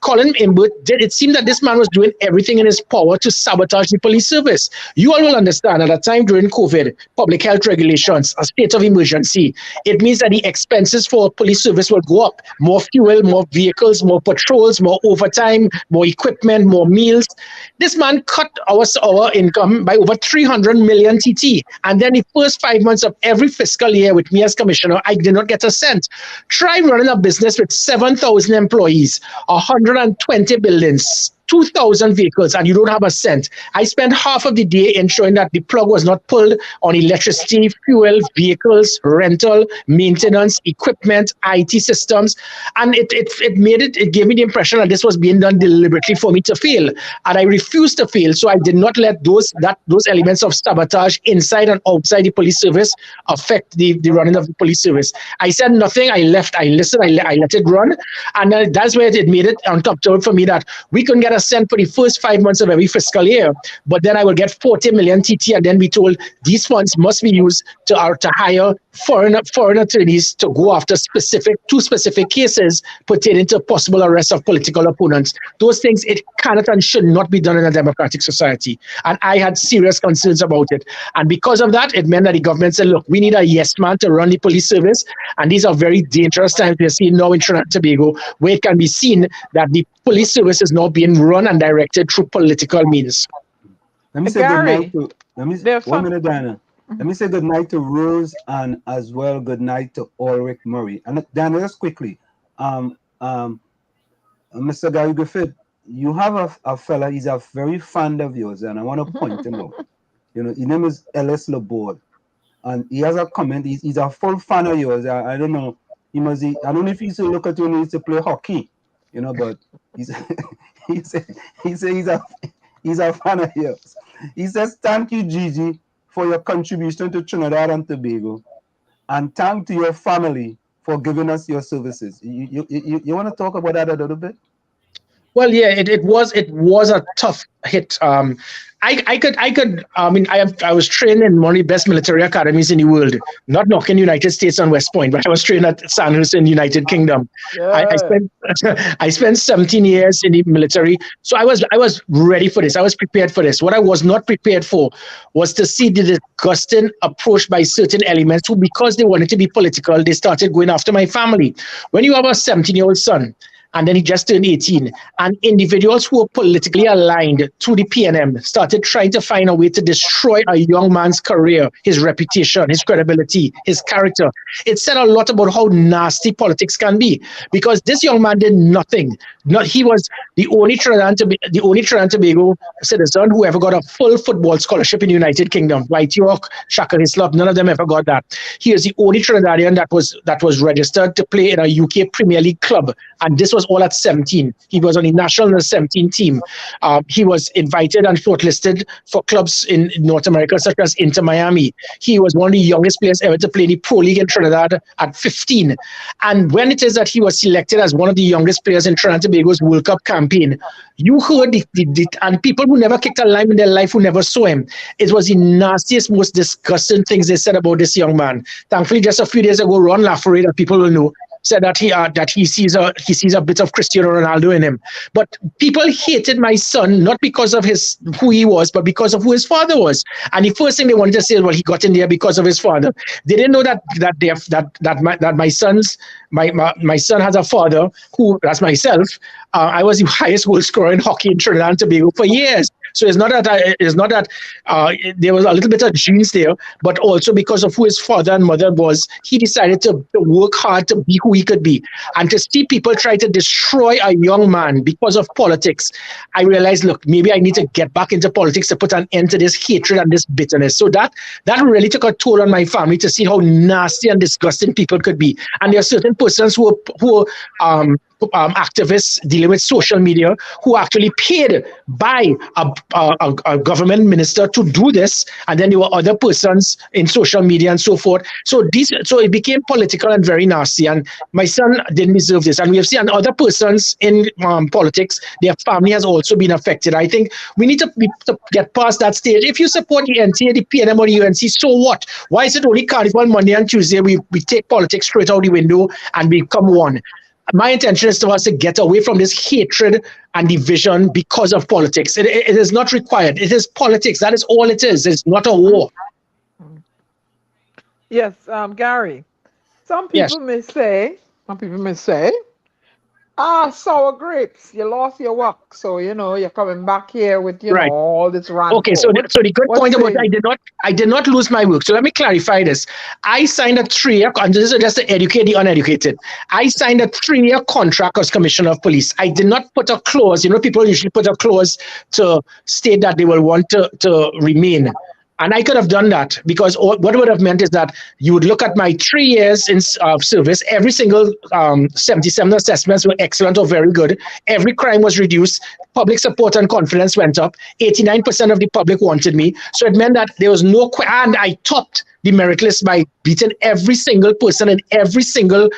Colin Imbert it seemed that this man was doing everything in his power to sabotage the police service. You all will understand, at a time during COVID, public health regulations, a state of emergency, it means that the expenses for police service will go up. More fuel, more vehicles, more patrols, more overtime, more equipment, more meals. This man cut our income by over 300 million TT. And then the first 5 months of every fiscal year with me as commissioner, I did not get a cent. Try running a business with 7,000 employees, 120 buildings, 2,000 vehicles, and you don't have a cent. I spent half of the day ensuring that the plug was not pulled on electricity, fuel, vehicles, rental, maintenance, equipment, IT systems, and it gave me the impression that this was being done deliberately for me to fail, and I refused to fail. So I did not let those elements of sabotage inside and outside the police service affect the running of the police service. I said nothing. I left. I listened. I let it run, and that's where it made it uncomfortable for me that we couldn't get a cent for the first 5 months of every fiscal year, but then I will get 40 million TT, and then be told these funds must be used to hire foreign attorneys to go after two specific cases pertaining to possible arrest of political opponents. Those things, it cannot and should not be done in a democratic society. And I had serious concerns about it. And because of that, it meant that the government said, look, we need a yes man to run the police service. And these are very dangerous times we're seeing now in Trinidad and Tobago, where it can be seen that the police service is now being run and directed through political means. Let me say good night to, one minute, Diana. Let me say good night to Rose, and as well good night to Ulrich Murray. And Diana, just quickly, Mr. Gary Griffith, you have a fella, he's a very fond of yours, and I want to point him out. You know, his name is Ellis Laborde, and he has a comment. He's a full fan of yours. I don't know. I don't know if he used to look at you when he used to play hockey, you know, but he's a fan of yours. He says, thank you, Gigi, for your contribution to Trinidad and Tobago, and thank to your family for giving us your services. You want to talk about that a little bit? Well, yeah, it was a tough hit. I was trained in one of the best military academies in the world. Not knocking United States and West Point, but I was trained at Sandhurst in United Kingdom. I Yeah. spent I spent 17 years in the military, so I was ready for this. I was prepared for this. What I was not prepared for was to see the disgusting approach by certain elements who, because they wanted to be political, they started going after my family. When you have a 17-year-old son, and then he just turned 18. And individuals who were politically aligned to the PNM started trying to find a way to destroy a young man's career, his reputation, his credibility, his character. It said a lot about how nasty politics can be, because this young man did nothing. He was the only Trinidad and Tobago citizen who ever got a full football scholarship in the United Kingdom. White York, Shaka Hislop, none of them ever got that. He is the only Trinidadian that was registered to play in a UK Premier League club, and this was all at 17. He was on the national under 17 team. He was invited and shortlisted for clubs in North America, such as Inter Miami. He was one of the youngest players ever to play the Pro League in Trinidad at 15. And when it is that he was selected as one of the youngest players in Trinidad and Tobago's World Cup campaign, you heard and people who never kicked a lime in their life, who never saw him, it was the nastiest, most disgusting things they said about this young man. Thankfully, just a few days ago, Ron Lafferty, that people will know, said that he sees a bit of Cristiano Ronaldo in him. But people hated my son not because of who he was, but because of who his father was. And the first thing they wanted to say is, well, he got in there because of his father. They didn't know that my son has a father who, that's myself. I was the highest goal scorer in hockey in Trinidad and Tobago for years. So it's not that there was a little bit of genes there, but also because of who his father and mother was, he decided to work hard to be who he could be. And to see people try to destroy a young man because of politics, I realized, look, maybe I need to get back into politics to put an end to this hatred and this bitterness. So that really took a toll on my family, to see how nasty and disgusting people could be. And there are certain persons who activists dealing with social media who actually paid by a government minister to do this, and then there were other persons in social media and so forth. So it became political and very nasty, and my son didn't deserve this. And we have seen other persons in politics, their family has also been affected. I think we need to get past that stage. If you support the NTA, the PNM or the UNC, so what? Why is it only Carnival Monday and Tuesday we take politics straight out the window and become one? My intention is for us to get away from this hatred and division because of politics. It is not required. It is politics. That is all it is. It's not a war. Yes, Gary. Some people may say, sour grapes, you lost your work, so you're coming back here with all this rant. Okay, so the good point about I did not lose my work. So let me clarify this. I signed a 3-year, and this is just to educate the uneducated. I signed a 3-year contract as Commissioner of Police. I did not put a clause. People usually put a clause to state that they will want to remain. And I could have done that, because what would have meant is that you would look at my 3 years of service. Every single 77 assessments were excellent or very good. Every crime was reduced. Public support and confidence went up. 89% of the public wanted me. So it meant that there was no and I topped the merit list by beating every single person in every single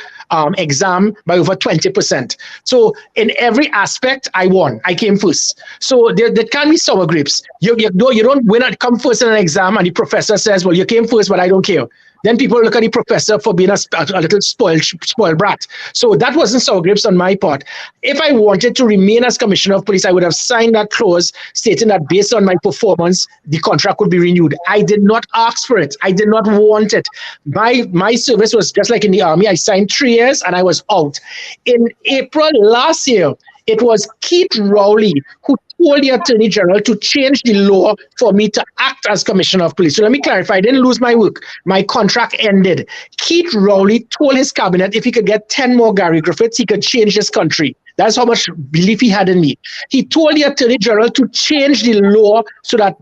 exam by over 20%. So in every aspect, I won. I came first. So there can be sour grapes. You don't win and come first in an exam, and the professor says, well, you came first, but I don't care. Then people look at the professor for being a little spoiled brat. So that wasn't sour grapes on my part. If I wanted to remain as Commissioner of Police, I would have signed that clause stating that based on my performance, the contract would be renewed. I did not ask for it. I did not want it. My service was just like in the Army. I signed 3 years and I was out. In April last year, it was Keith Rowley who told the Attorney General to change the law for me to act as Commissioner of Police. So let me clarify, I didn't lose my work. My contract ended. Keith Rowley told his cabinet if he could get 10 more Gary Griffiths, he could change this country. That's how much belief he had in me. He told the Attorney General to change the law so that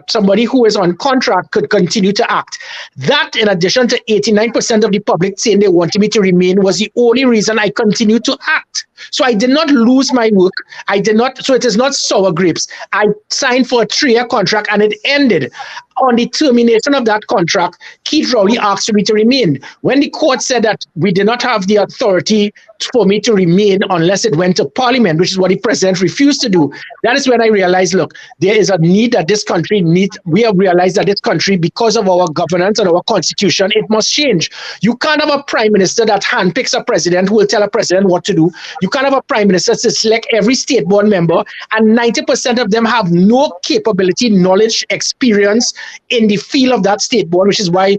somebody who is on contract could continue to act. That, in addition to 89% of the public saying they wanted me to remain, was the only reason I continued to act. So I did not lose my work. I did not. So it is not sour grapes. I signed for a 3-year contract and it ended. On the termination of that contract, Keith Rowley asked me to remain. When the court said that we did not have the authority for me to remain unless it went to Parliament, which is what the president refused to do, that is when I realized, look, there is a need that this country needs. We have realized that this country, because of our governance and our constitution, it must change. You can't have a prime minister that handpicks a president who will tell a president what to do. You can't have a prime minister to select every state board member, and 90% of them have no capability, knowledge, experience in the field of that state board, which is why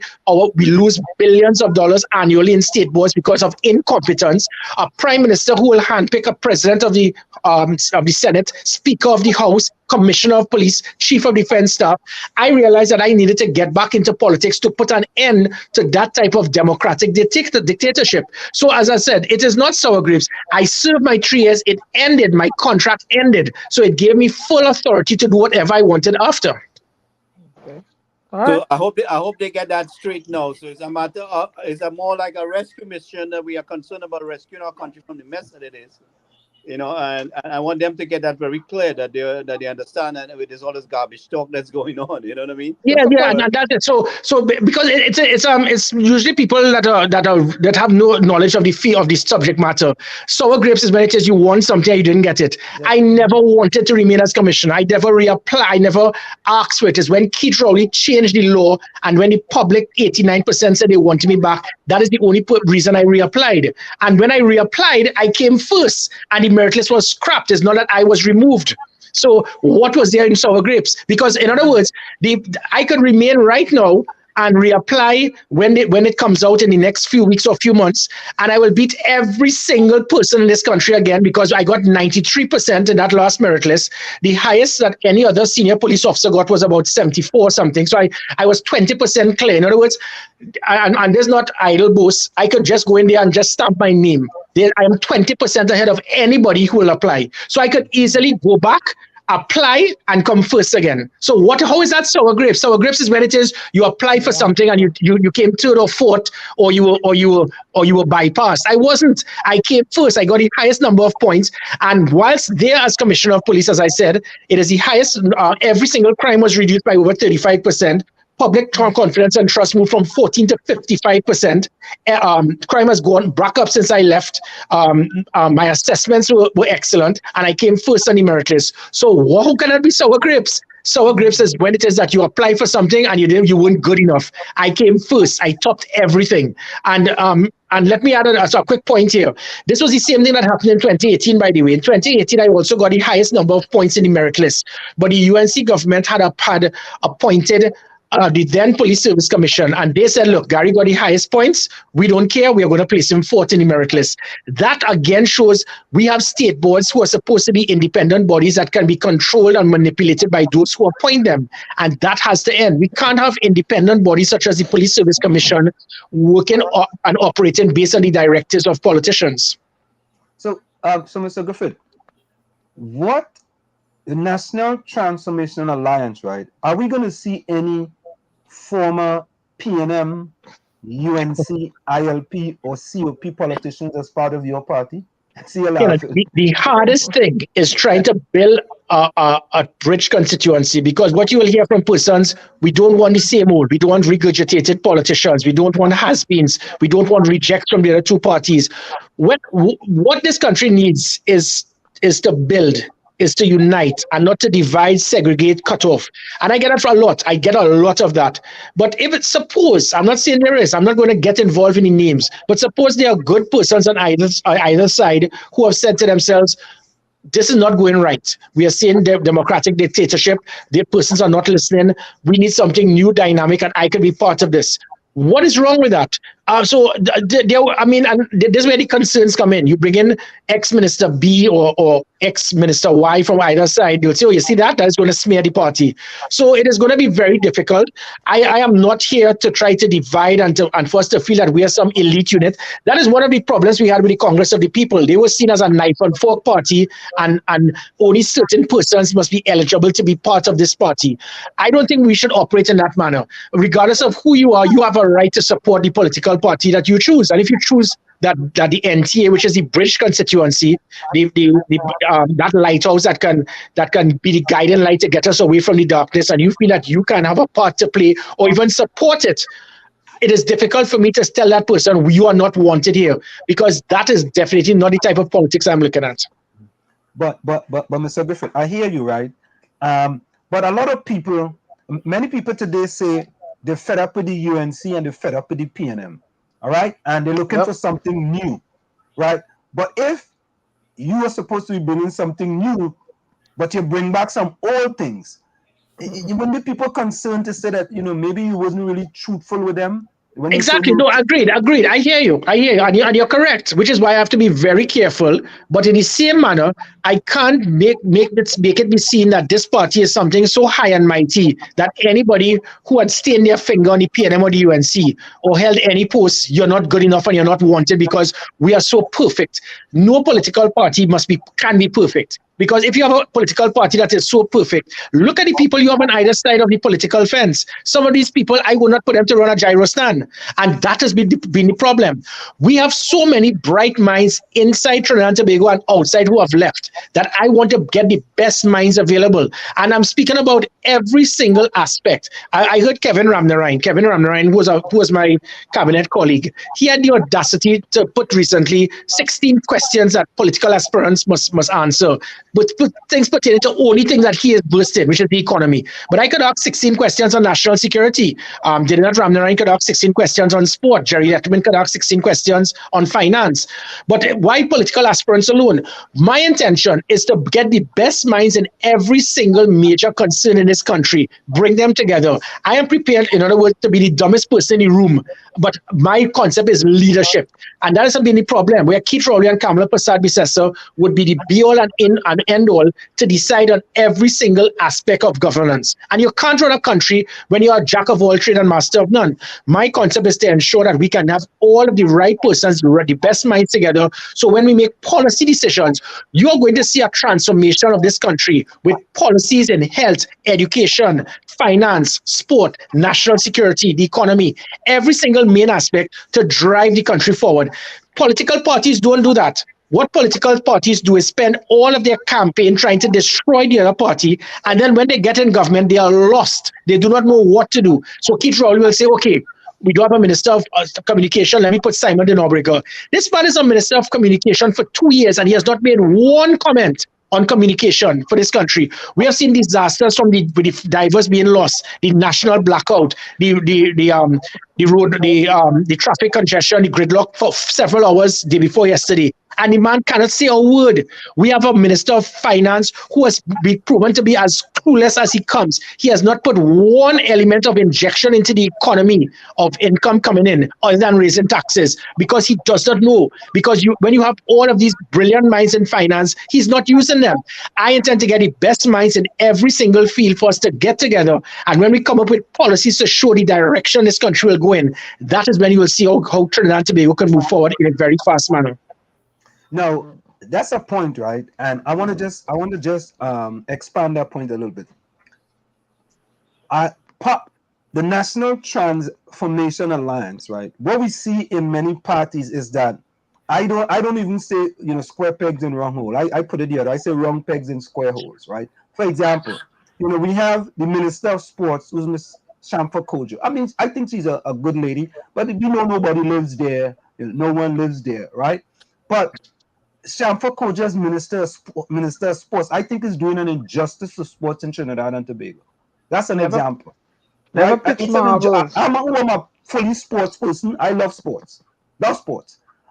we lose billions of dollars annually in state boards because of incompetence. A prime minister who will handpick a president of the Senate, speaker of the House, commissioner of police, chief of defense staff. I realized that I needed to get back into politics to put an end to that type of democratic dictatorship. So as I said, it is not sour grapes. I served my 3 years. It ended. My contract ended. So it gave me full authority to do whatever I wanted after. So I hope they get that straight now. So it's a matter of, it's a more like a rescue mission that we are concerned about rescuing our country from the mess that it is. You know, and I want them to get that very clear, that they understand, and with all this garbage talk that's going on. You know what I mean? Yeah, and that's it. So because it's usually people that have no knowledge of the fee of the subject matter. Sour grapes is when it is you want something and you didn't get it. Yeah. I never wanted to remain as commissioner. I never reapply. I never asked for it. It's when Keith Rowley changed the law, and when the public 89% said they wanted me back, that is the only reason I reapplied. And when I reapplied, I came first, and the merit list was scrapped. It's not that I was removed. So what was there in sour grapes? Because in other words, I could remain right now and reapply when it comes out in the next few weeks or few months, and I will beat every single person in this country again because I got 93% in that last merit list. The highest that any other senior police officer got was about 74 something. So I was 20% clear. In other words, and there's not idle boast. I could just go in there and just stamp my name. I am 20% ahead of anybody who will apply. So I could easily go back, apply, and come first again. So how is that sour grapes? Sour grapes is when it is you apply for something and you came third or fourth, or you were bypassed. I wasn't. I came first. I got the highest number of points. And whilst there as commissioner of police, as I said, it is the highest. Every single crime was reduced by over 35%. Public confidence and trust moved from 14 to 55%. Crime has gone back up since I left. My assessments were excellent, and I came first on the merit list. So how can that be sour grapes? Sour grapes is when it is that you apply for something and you weren't good enough. I came first. I topped everything. And let me add a quick point here. This was the same thing that happened in 2018, by the way. In 2018, I also got the highest number of points in the merit list. But the UNC government had appointed the then Police Service Commission, and they said, look, Gary got the highest points. We don't care. We are going to place him fourth in the merit list. That again shows we have state boards who are supposed to be independent bodies that can be controlled and manipulated by those who appoint them. And that has to end. We can't have independent bodies such as the Police Service Commission working and operating based on the directives of politicians. So Mr. Griffith, what the National Transformation Alliance, right? Are we going to see any former PNM, UNC, ILP, or COP politicians as part of your party? The hardest thing is trying to build a rich constituency, because what you will hear from persons, we don't want the same old, we don't want regurgitated politicians, we don't want has-beens, we don't want rejects from the other two parties. What this country needs is to build, is to unite, and not to divide, segregate, cut off. And I get that for a lot. I get a lot of that. But if it's suppose, I'm not saying there is, I'm not going to get involved in the names, but suppose there are good persons on either side who have said to themselves, this is not going right. We are seeing democratic dictatorship. The persons are not listening. We need something new, dynamic, and I can be part of this. What is wrong with that? This is where the concerns come in. You bring in ex-minister B or ex-minister Y from either side. You'll say, oh, you see that? That is going to smear the party. So it is going to be very difficult. I am not here to try to divide and for us to feel that we are some elite unit. That is one of the problems we had with the Congress of the People. They were seen as a knife and fork party, and only certain persons must be eligible to be part of this party. I don't think we should operate in that manner. Regardless of who you are, you have a right to support the political political party that you choose. And if you choose that the NTA, which is the British constituency, that lighthouse that can be the guiding light to get us away from the darkness, and you feel that you can have a part to play or even support it, it is difficult for me to tell that person you are not wanted here, because that is definitely not the type of politics I'm looking at. But Mr. Griffith, I hear you, right? But a lot of people, many people today say they're fed up with the UNC and they're fed up with the PNM, all right? And they're looking for something new, right? But if you are supposed to be bringing something new, but you bring back some old things, wouldn't be people concerned to say that, maybe you wasn't really truthful with them? Exactly. No, agreed. I hear you. And you're correct, which is why I have to be very careful. But in the same manner, I can't make it be seen that this party is something so high and mighty that anybody who had stained their finger on the PNM or the UNC or held any post, you're not good enough and you're not wanted because we are so perfect. No political party can be perfect. Because if you have a political party that is so perfect, look at the people you have on either side of the political fence. Some of these people, I would not put them to run a gyro stand. And that has been the problem. We have so many bright minds inside Trinidad and Tobago and outside who have left that I want to get the best minds available. And I'm speaking about every single aspect. I heard Kevin Ramnarine, who was my cabinet colleague. He had the audacity to put recently 16 questions that political aspirants must answer. But things pertaining to only things that he is versed in, which is the economy. But I could ask 16 questions on national security. Dinat Ramnarine could ask 16 questions on sport. Jerry Letterman could ask 16 questions on finance. But why political aspirants alone? My intention is to get the best minds in every single major concern in this country, bring them together. I am prepared, in other words, to be the dumbest person in the room. But my concept is leadership. And that has been the problem, where Keith Rowley and Kamala Prasad-Bissessar would be the be-all and end all to decide on every single aspect of governance. And you can't run a country when you're a jack of all trades and master of none. My concept is to ensure that we can have all of the right persons, the best minds together. So when we make policy decisions, you're going to see a transformation of this country with policies in health, education, finance, sport, national security, the economy, every single main aspect to drive the country forward. Political parties don't do that. What political parties do is spend all of their campaign trying to destroy the other party, and then when they get in government, they are lost. They do not know what to do. So Keith Rowley will say, okay, we do have a minister of communication. Let me put Simon de Nobrega. This man is a minister of communication for 2 years, and he has not made one comment on communication for this country. We have seen disasters from the divers being lost, the national blackout, the road, the traffic congestion, the gridlock for several hours the day before yesterday. And the man cannot say a word. We have a minister of finance who has been proven to be as clueless as he comes. He has not put one element of injection into the economy of income coming in other than raising taxes, because he does not know. Because when you have all of these brilliant minds in finance, he's not using them. I intend to get the best minds in every single field for us to get together. And when we come up with policies to show the direction this country will go in, that is when you will see how Trinidad and Tobago can move forward in a very fast manner. Now, that's a point, right? And I want to just expand that point a little bit. The National Transformation Alliance, right? What we see in many parties is that I don't even say square pegs in round hole. I put it the other. I say round pegs in square holes, right? For example, we have the Minister of Sports, who's Ms. Shamfa Kojo. I mean, I think she's a good lady, but nobody lives there. No one lives there, right? But Shamfa Kojo as Minister of Sports, I think is doing an injustice to sports in Trinidad and Tobago. That's an example. Right? I'm a fully sports person. I love sports.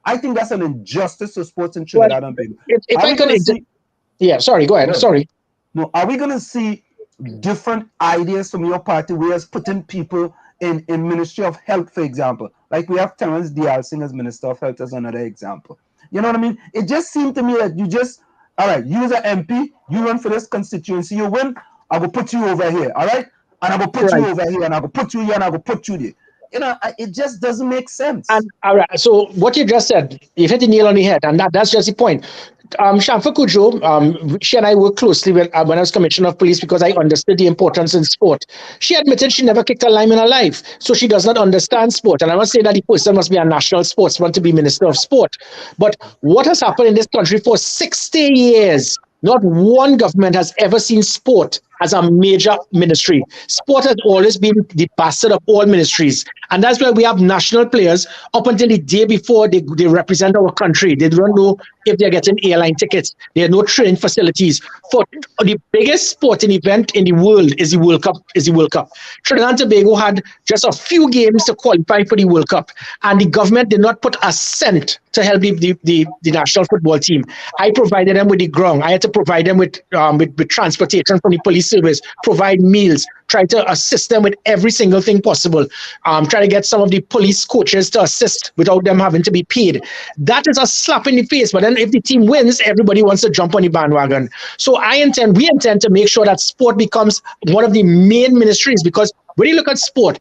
I think that's an injustice to sports in Trinidad and Tobago. Sorry, go ahead. Sorry. No, are we going to see different ideas from your party, whereas putting people in Ministry of Health, for example? Like we have Terence Dial Singh as Minister of Health as another example. You know what I mean? It just seemed to me that all right, you as an MP, you run for this constituency, you win, I will put you over here, all right? And I will put you over here, and I will put you here, and I will put you there. It just doesn't make sense. And all right, so what you just said, you hit the nail on the head, and that's just the point. Shamfa Kudjo, she and I worked closely when I was commissioner of police because I understood the importance in sport. She admitted she never kicked a lime in her life, so she does not understand sport. And I must say that the person must be a national sportsman to be minister of sport. But what has happened in this country for 60 years? Not one government has ever seen sport as a major ministry. Sport has always been the bastard of all ministries. And that's why we have national players up until the day before they represent our country. They don't know if they're getting airline tickets. There are no training facilities. For the biggest sporting event in the world is the World Cup. Trinidad and Tobago had just a few games to qualify for the World Cup. And the government did not put a cent to help the national football team. I provided them with the ground. I had to provide them with transportation from the police service, provide meals, try to assist them with every single thing possible. Try to get some of the police coaches to assist without them having to be paid. That is a slap in the face. But then if the team wins, everybody wants to jump on the bandwagon. So we intend to make sure that sport becomes one of the main ministries, because when you look at sport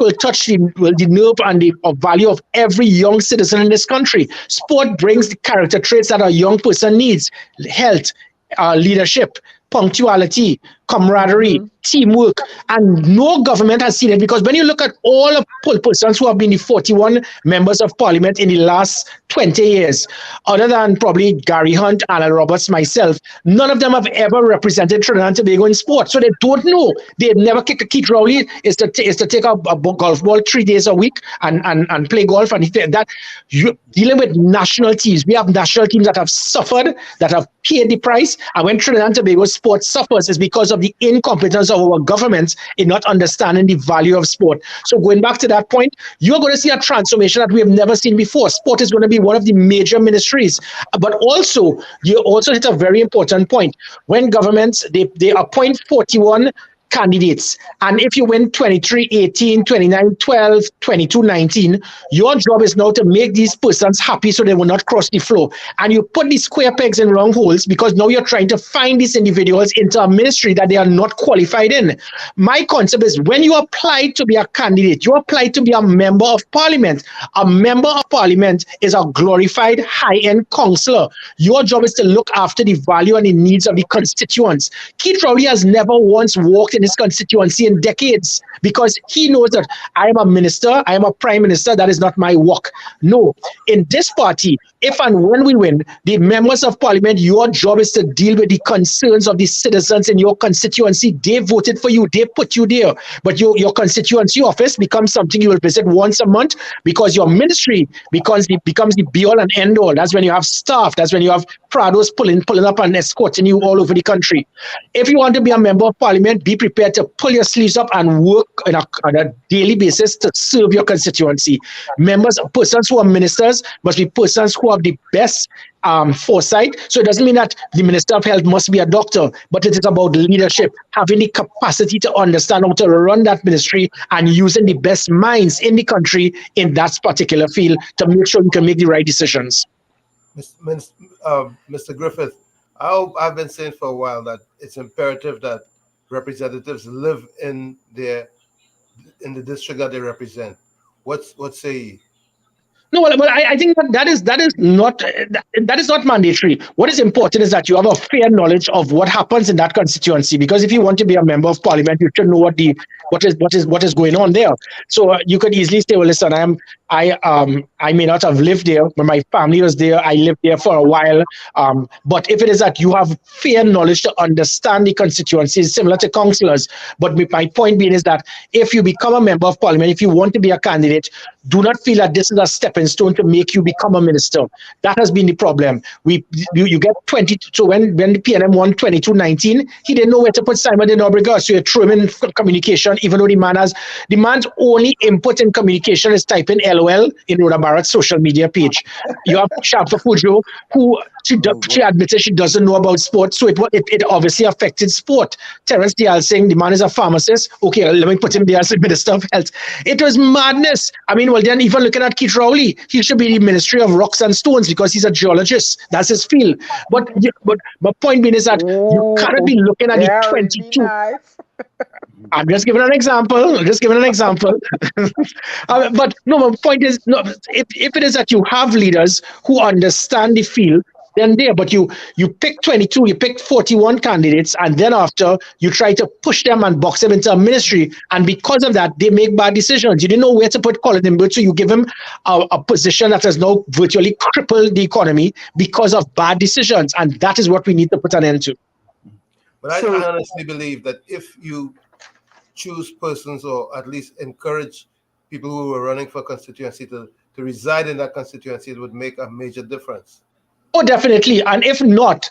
will touch the nerve and the value of every young citizen in this country. Sport brings the character traits that a young person needs: health, leadership, punctuality, camaraderie, teamwork, and no government has seen it, because when you look at all of persons who have been the 41 members of parliament in the last 20 years, other than probably Gary Hunt, Alan Roberts, myself, none of them have ever represented Trinidad and Tobago in sport. So they don't know. They've never kicked a Keith Rowley is to take a golf ball 3 days a week and play golf. And that you're dealing with national teams. We have national teams that have suffered, that have paid the price. And when Trinidad and Tobago sport suffers, is because of the incompetence of our governments in not understanding the value of sport. So going back to that point, you're going to see a transformation that we have never seen before. Sport is going to be one of the major ministries. But also, you also hit a very important point. When governments, they appoint 41 candidates, and if you win 23, 18, 29, 12, 22, 19, your job is now to make these persons happy so they will not cross the floor. And you put these square pegs in round holes, because now you're trying to find these individuals into a ministry that they are not qualified in. My concept is, when you apply to be a candidate, you apply to be a member of parliament. A member of parliament is a glorified high-end councillor. Your job is to look after the value and the needs of the constituents. Keith Rowley has never once walked in his constituency in decades, because he knows that I am a minister, I am a prime minister, that is not my work. No, in this party, if and when we win, the members of parliament, your job is to deal with the concerns of the citizens in your constituency. They voted for you, they put you there, but your constituency office becomes something you will visit once a month, because your ministry becomes the be-all and end-all. That's when you have staff, that's when you have Prados pulling up and escorting you all over the country. If you want to be a member of parliament, be prepared to pull your sleeves up and work on a daily basis to serve your constituency. Persons who are ministers must be persons who have the best foresight. So it doesn't mean that the Minister of Health must be a doctor, but it is about leadership, having the capacity to understand how to run that ministry and using the best minds in the country in that particular field to make sure you can make the right decisions. Mr. Griffith, I've been saying for a while that it's imperative that representatives live in the district that they represent. What say you? No, well, I think that is not mandatory. What is important is that you have a fair knowledge of what happens in that constituency. Because if you want to be a member of parliament, you should know what is going on there. So you could easily say, well, listen, I may not have lived there, but my family was there. I lived there for a while. But if it is that you have fair knowledge to understand the constituency, similar to councillors. But my point being is that if you become a member of parliament, if you want to be a candidate, do not feel that this is a stepping stone to make you become a minister. That has been the problem. You get 20. So when the PNM won 22-19, he didn't know where to put Simon de Nobrega, so you threw him in communication, even though the man's only input in communication is typing LOL in Rhoda Barrett's social media page. You have Shamfa Kudjo, who she admitted she doesn't know about sport, so it obviously affected sport. Terence Dial saying the man is a pharmacist. Okay, let me put him there as the Minister of Health. It was madness. I mean, well, then even looking at Keith Rowley, he should be the Ministry of Rocks and Stones because he's a geologist. That's his field. But point being is that you cannot be looking at the 22. I'm just giving an example. But no, my point is, no, if it is that you have leaders who understand the field, then there. But you pick 22, you pick 41 candidates, and then after you try to push them and box them into a ministry, and because of that, they make bad decisions. You didn't know where to put Colin Imbert, so you give him a position that has now virtually crippled the economy because of bad decisions, and that is what we need to put an end to. But I honestly believe that if you choose persons or at least encourage people who are running for constituency to reside in that constituency, it would make a major difference. Oh, definitely. And if not,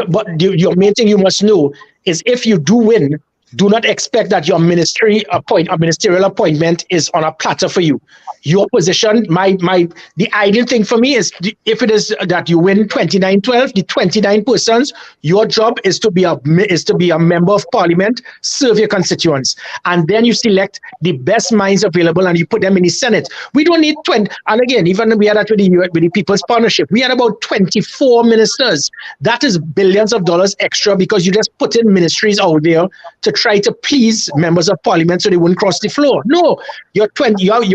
but your main thing you must know is if you do win, do not expect that your ministerial appointment is on a platter for you. Your position, the ideal thing for me is if it is that you win 29-12, the 29 persons, your job is to be a member of parliament, serve your constituents, and then you select the best minds available and you put them in the Senate. We don't need 20. And again, even we had that with the People's Partnership, we had about 24 ministers. That is billions of dollars extra because you just put in ministries out there to try to please members of parliament so they wouldn't cross the floor. No, you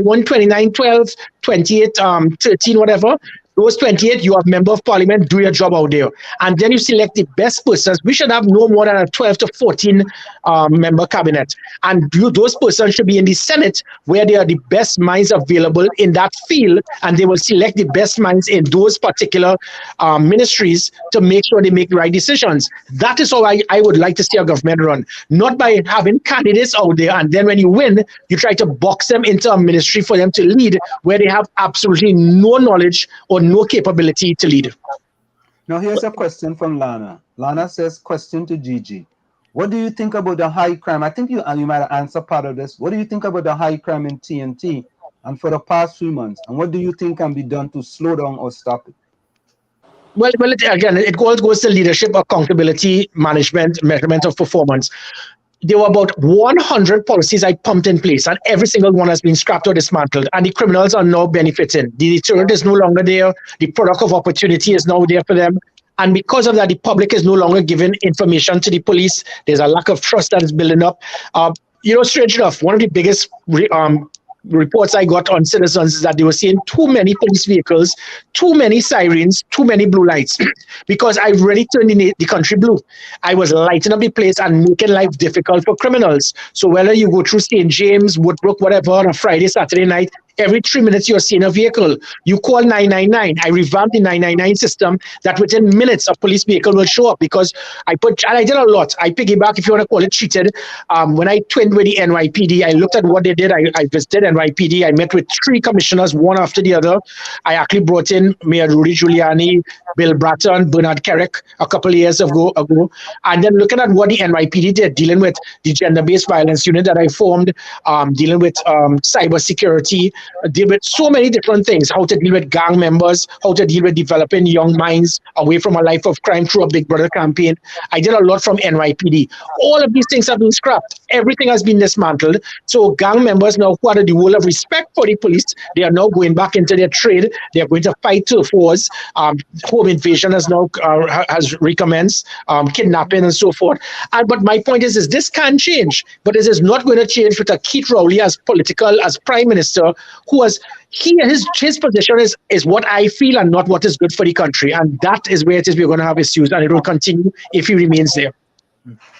won 29-12, 28-13, whatever. Those 28, you have member of parliament, do your job out there. And then you select the best persons. We should have no more than a 12 to 14 member cabinet. And those persons should be in the Senate where they are the best minds available in that field. And they will select the best minds in those particular ministries to make sure they make the right decisions. That is how I would like to see a government run. Not by having candidates out there. And then when you win, you try to box them into a ministry for them to lead where they have absolutely no knowledge or no capability to lead. Now here's a question from Lana. Lana says, question to Gigi. What do you think about the high crime? I think you might answer part of this. What do you think about the high crime in TNT and for the past 3 months? And what do you think can be done to slow down or stop it? Well, it all goes to leadership, accountability, management, measurement of performance. There were about 100 policies I pumped in place, and every single one has been scrapped or dismantled, and the criminals are now benefiting. The deterrent is no longer there. The product of opportunity is now there for them. And because of that, the public is no longer giving information to the police. There's a lack of trust that is building up. Strange enough, one of the biggest reports I got on citizens is that they were seeing too many police vehicles, too many sirens, too many blue lights, because I really turned the country blue. I was lighting up the place and making life difficult for criminals. So whether you go through St. James, Woodbrook, whatever, on a Friday, Saturday night, every 3 minutes you're seeing a vehicle. You call 999. I revamped the 999 system that within minutes a police vehicle will show up because I did a lot. I piggyback, if you want to call it cheated. When I twinned with the NYPD, I looked at what they did. I visited NYPD. I met with 3 commissioners, one after the other. I actually brought in Mayor Rudy Giuliani, Bill Bratton, Bernard Kerrick a couple of years ago. And then looking at what the NYPD did, dealing with the gender-based violence unit that I formed, dealing with cybersecurity, deal with so many different things, how to deal with gang members, how to deal with developing young minds away from a life of crime through a Big Brother campaign. I did a lot from NYPD. All of these things have been scrapped. Everything has been dismantled. So gang members now who had the whole of respect for the police, they are now going back into their trade. They are going to fight turf wars. Home invasion has now has recommenced, kidnapping and so forth. But my point is this can change, but this is not going to change with a Keith Rowley as prime minister, who has his position is what I feel and not what is good for the country, and that is where it is we're going to have issues, and it will continue if he remains there.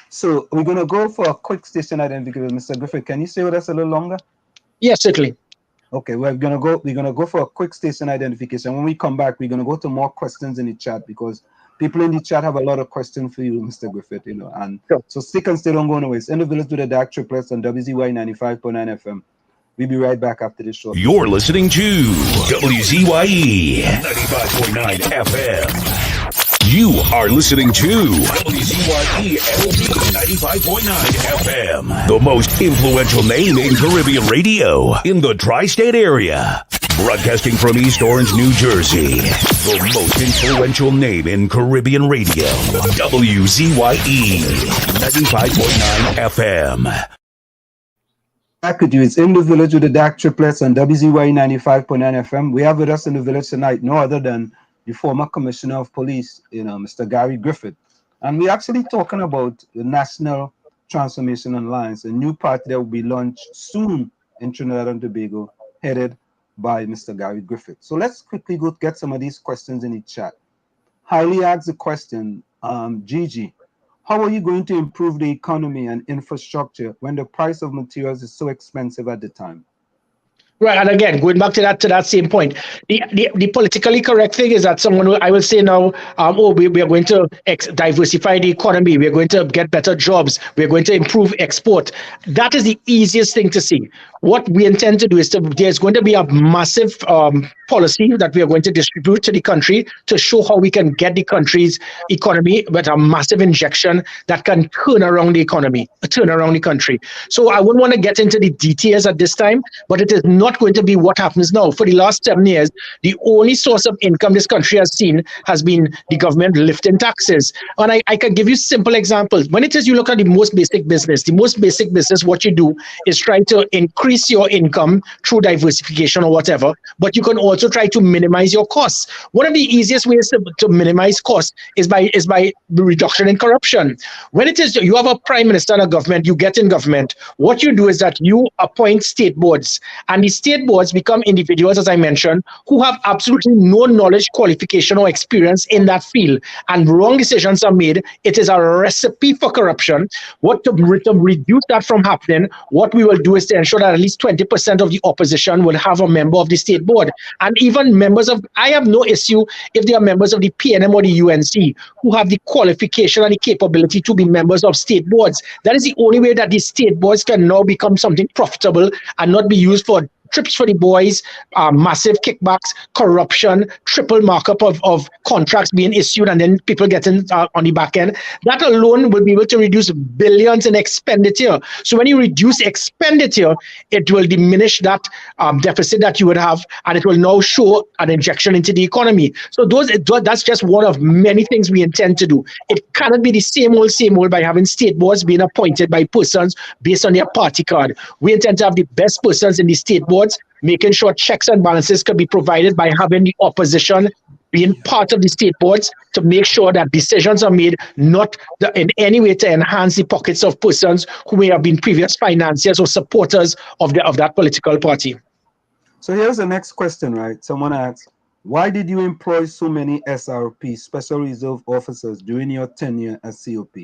So we're going to go for a quick station identification. Mr. Griffith, can you stay with us a little longer? Yes, certainly. Okay, we're gonna go for a quick station identification. When we come back, we're gonna go to more questions in the chat because people in the chat have a lot of questions for you, Mr. Griffith. And sure. So stick and stay, don't go nowhere. It's in the village with the DAG Triplets on WZYE 95.9 FM. We'll be right back after this show. You're listening to WZYE 95.9 FM. You are listening to WZYE LP 95.9 FM, the most influential name in Caribbean radio in the tri-state area. Broadcasting from East Orange, New Jersey, the most influential name in Caribbean radio, WZYE 95.9 FM. Back with you. It's in the village with the DAG Triplets on WZYE 95.9 FM. We have with us in the village tonight no other than the former Commissioner of Police, Mr. Gary Griffith. And we're actually talking about the national Transformation Alliance, a new party that will be launched soon in Trinidad and Tobago, headed by Mr. Gary Griffith. So let's quickly go get some of these questions in the chat. Highly asks the question, Gigi, how are you going to improve the economy and infrastructure when the price of materials is so expensive at the time? Right, and again, going back to that same point, the politically correct thing is that I will say now, we are going to diversify the economy, we are going to get better jobs, we are going to improve export. That is the easiest thing to see. What we intend to do is there's going to be a massive policy that we are going to distribute to the country to show how we can get the country's economy with a massive injection that can turn around the economy, turn around the country. So I wouldn't want to get into the details at this time, but it is not going to be what happens now. For the last 7 years, the only source of income this country has seen has been the government lifting taxes. And I can give you simple examples. When it is you look at the most basic business, what you do is try to increase your income through diversification or whatever, but you can also try to minimize your costs. One of the easiest ways to minimize costs is by the reduction in corruption. When it is you have a prime minister and a government, you get in government, what you do is that you appoint state boards, and the state boards become individuals, as I mentioned, who have absolutely no knowledge, qualification, or experience in that field, and wrong decisions are made. It is a recipe for corruption. To reduce that from happening, what we will do is to ensure that at least 20% of the opposition will have a member of the state board, and even members of, I have no issue if they are members of the PNM or the UNC who have the qualification and the capability to be members of state boards. That is the only way that these state boards can now become something profitable and not be used for trips for the boys, massive kickbacks, corruption, triple markup of contracts being issued, and then people getting on the back end. That alone will be able to reduce billions in expenditure. So when you reduce expenditure, it will diminish that deficit that you would have, and it will now show an injection into the economy. So that's just one of many things we intend to do. It cannot be the same old by having state boards being appointed by persons based on their party card. We intend to have the best persons in the state boards, making sure checks and balances can be provided by having the opposition being part of the state boards to make sure that decisions are made not in any way to enhance the pockets of persons who may have been previous financiers or supporters of that political party. So here's the next question, right? Someone asks, why did you employ so many SRP, Special Reserve Officers, during your tenure as COP?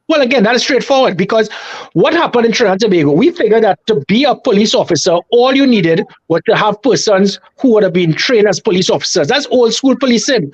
Well, again, that is straightforward, because what happened in Trinidad and Tobago, we figured that to be a police officer, all you needed was to have persons who would have been trained as police officers. That's old school policing.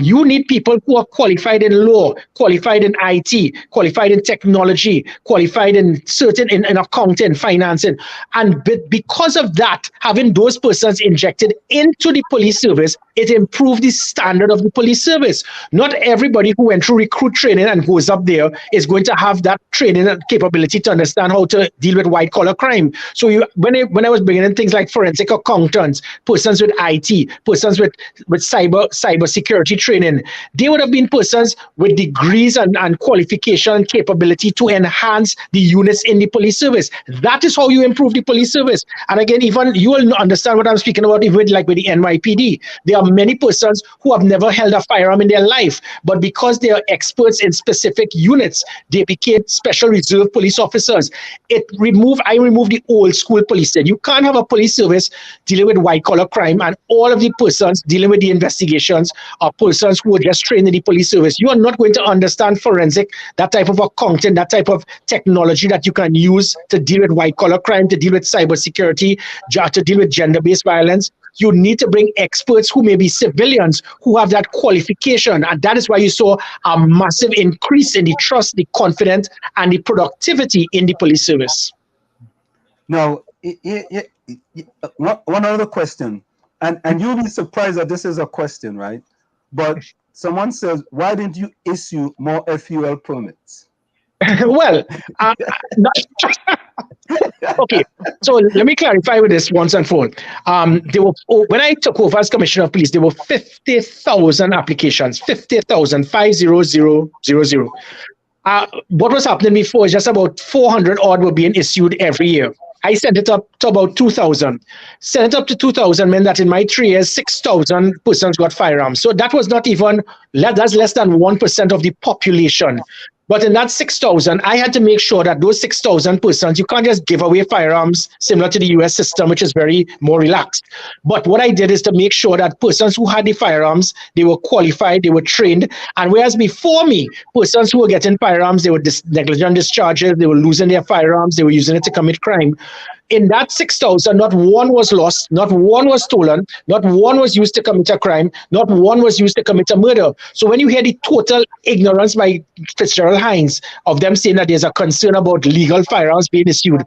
You need people who are qualified in law, qualified in IT, qualified in technology, qualified in in accounting, financing. And because of that, having those persons injected into the police service, it improved the standard of the police service. Not everybody who went through recruit training and goes up there is going to have that training and capability to understand how to deal with white collar crime. So when I was bringing in things like forensic accountants, persons with IT, persons with cyber security training, they would have been persons with degrees and qualification and capability to enhance the units in the police service. That is how you improve the police service. And again, even you will understand what I'm speaking about, even like with the NYPD. There are many persons who have never held a firearm in their life, but because they are experts in specific units, they became special reserve police officers. I removed the old school policing. You can't have a police service dealing with white collar crime and all of the persons dealing with the investigations are persons who are just trained in the police service. You are not going to understand forensic, that type of accounting, that type of technology that you can use to deal with white collar crime, to deal with cybersecurity, to deal with gender-based violence. You need to bring experts who may be civilians who have that qualification. And that is why you saw a massive increase in the trust, the confidence, and the productivity in the police service. Now, one other question, and you'll be surprised that this is a question, right? But someone says, why didn't you issue more FUL permits? Well, okay, so let me clarify with this once and for all. When I took over as Commissioner of Police, there were 50,000 applications, 50,000. What was happening before is just about 400 odd were being issued every year. I sent it up to about 2,000. Sent it up to 2,000 meant that in my 3 years, 6,000 persons got firearms. So that was not even, that's less than 1% of the population. But in that 6,000, I had to make sure that those 6,000 persons, you can't just give away firearms similar to the US system, which is very more relaxed. But what I did is to make sure that persons who had the firearms, they were qualified, they were trained. And whereas before me, persons who were getting firearms, they were negligent discharges, they were losing their firearms, they were using it to commit crime. In that 6,000, not one was lost, not one was stolen, not one was used to commit a crime, not one was used to commit a murder. So when you hear the total ignorance by Fitzgerald Hines of them saying that there's a concern about legal firearms being issued,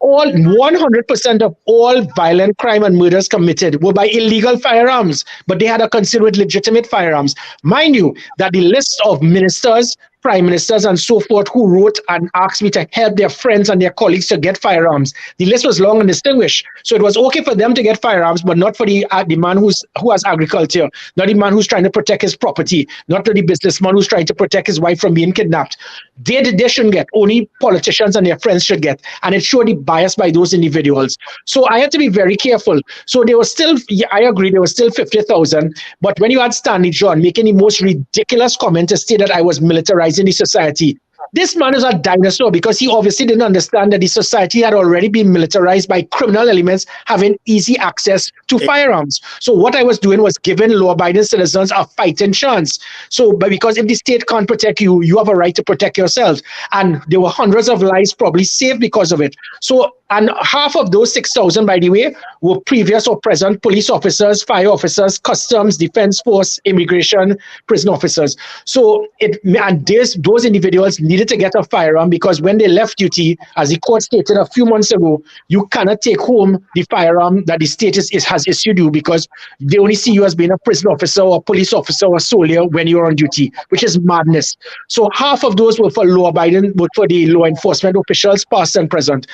all 100% of all violent crime and murders committed were by illegal firearms, but they had a concern with legitimate firearms. Mind you, that the list of ministers, prime ministers, and so forth who wrote and asked me to help their friends and their colleagues to get firearms, the list was long and distinguished. So it was okay for them to get firearms, but not for the man who has agriculture, not the man who's trying to protect his property, not for the businessman who's trying to protect his wife from being kidnapped. They shouldn't get. Only politicians and their friends should get. And it showed the bias by those individuals. So I had to be very careful. So there was still, I agree, there was still 50,000. But when you had Stanley John making the most ridiculous comment to say that I was militarizing the society, this man is a dinosaur because he obviously didn't understand that the society had already been militarized by criminal elements having easy access to firearms. So what I was doing was giving law-abiding citizens a fighting chance. So, but because if the state can't protect you, you have a right to protect yourself. And there were hundreds of lives probably saved because of it. So, and half of those 6,000, by the way, were previous or present police officers, fire officers, customs, defense force, immigration, prison officers. So, those individuals needed to get a firearm because when they left duty, as the court stated a few months ago, you cannot take home the firearm that the state has issued you because they only see you as being a prison officer or police officer or soldier when you're on duty, which is madness. So half of those were for law-abiding, but for the law enforcement officials, past and present.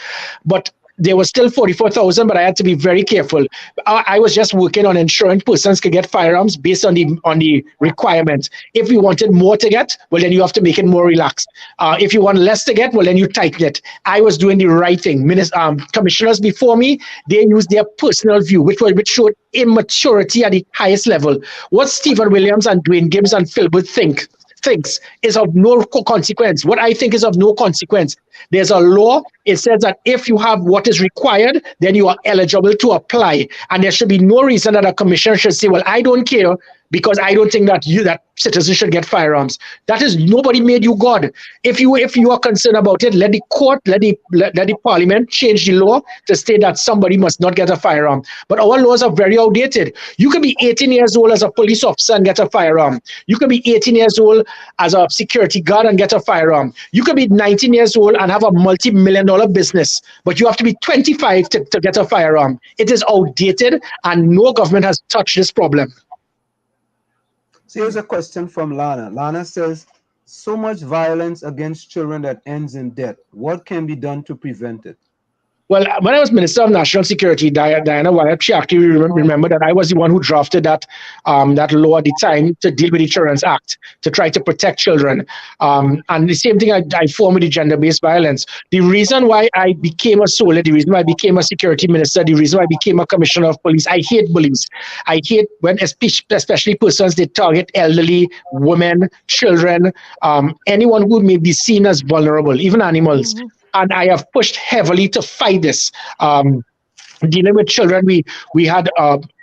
But there was still 44,000, but I had to be very careful. I was just working on ensuring persons could get firearms based on the requirement. If you wanted more to get, well, then you have to make it more relaxed. If you want less to get, well, then you tighten it. I was doing the right thing. Commissioners before me, they used their personal view, which showed immaturity at the highest level. What Stephen Williams and Dwayne Gibbs and Philbert thinks is of no consequence. What I think is of no consequence. There's a law. It says that if you have what is required, then you are eligible to apply. And there should be no reason that a commissioner should say, well, I don't care because I don't think that citizens should get firearms. That is, nobody made you God. If you are concerned about it, let the court, let the parliament change the law to state that somebody must not get a firearm. But our laws are very outdated. You can be 18 years old as a police officer and get a firearm. You can be 18 years old as a security guard and get a firearm. You can be 19 years old and have a multi-million-dollar business, but you have to be 25 to get a firearm. It is outdated and no government has touched this problem. So here's a question from Lana. Lana says, so much violence against children that ends in death. What can be done to prevent it? Well, when I was Minister of National Security, Diana Wyatt, she actually remembered that I was the one who drafted that law at the time to deal with the Children's Act, to try to protect children. And the same thing I formed with the gender-based violence. The reason why I became a soldier, the reason why I became a security minister, the reason why I became a commissioner of police, I hate bullies. I hate when especially persons, they target elderly, women, children, anyone who may be seen as vulnerable, even animals. Mm-hmm. And I have pushed heavily to fight this. Dealing with children, we had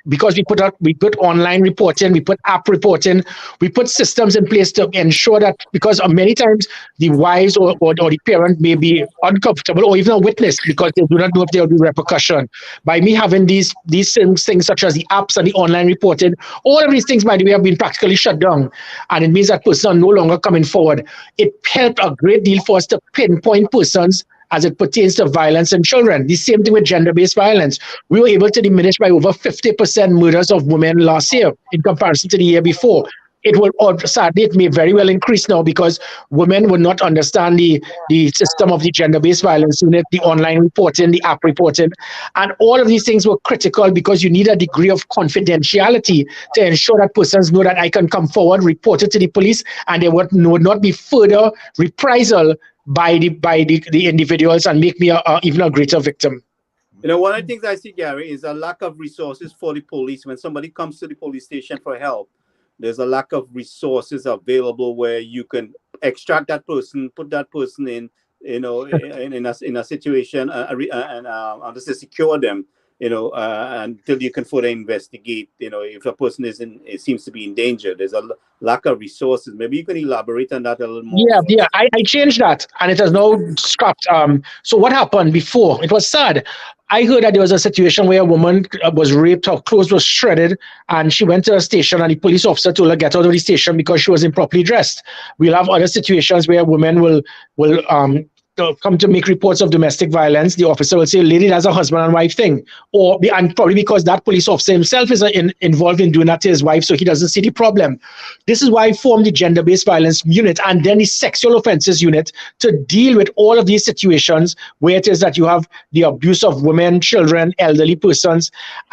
because we put online reporting, we put app reporting, we put systems in place to ensure that, because many times the wives or the parent may be uncomfortable or even a witness because they do not know if there will be repercussion. By me having these things such as the apps and the online reporting, all of these things, by the way, have been practically shut down. And it means that persons are no longer coming forward. It helped a great deal for us to pinpoint persons as it pertains to violence in children. The same thing with gender-based violence. We were able to diminish by over 50% murders of women last year in comparison to the year before. Sadly, it may very well increase now because women would not understand the system of the gender-based violence unit, the online reporting, the app reporting. And all of these things were critical because you need a degree of confidentiality to ensure that persons know that I can come forward, report it to the police, and there would not be further reprisal by the individuals and make me even a greater victim. You know, one of the things I see, Gary, is a lack of resources for the police. When somebody comes to the police station for help, there's a lack of resources available where you can extract that person, put that person in, in a situation, and just secure them, until you can further investigate, if a person it seems to be in danger. There's a lack of resources. Maybe you can elaborate on that a little more. Yeah. I changed that, and it has now scrapped. So what happened before? It was sad. I heard that there was a situation where a woman was raped, her clothes were shredded, and she went to a station, and the police officer told her get out of the station because she was improperly dressed. We'll have other situations where women will come to make reports of domestic violence. The officer will say, lady, that's a husband and wife thing. And probably because that police officer himself is involved in doing that to his wife, so he doesn't see the problem. This is why I formed the gender-based violence unit and then the sexual offenses unit to deal with all of these situations where it is that you have the abuse of women, children, elderly persons,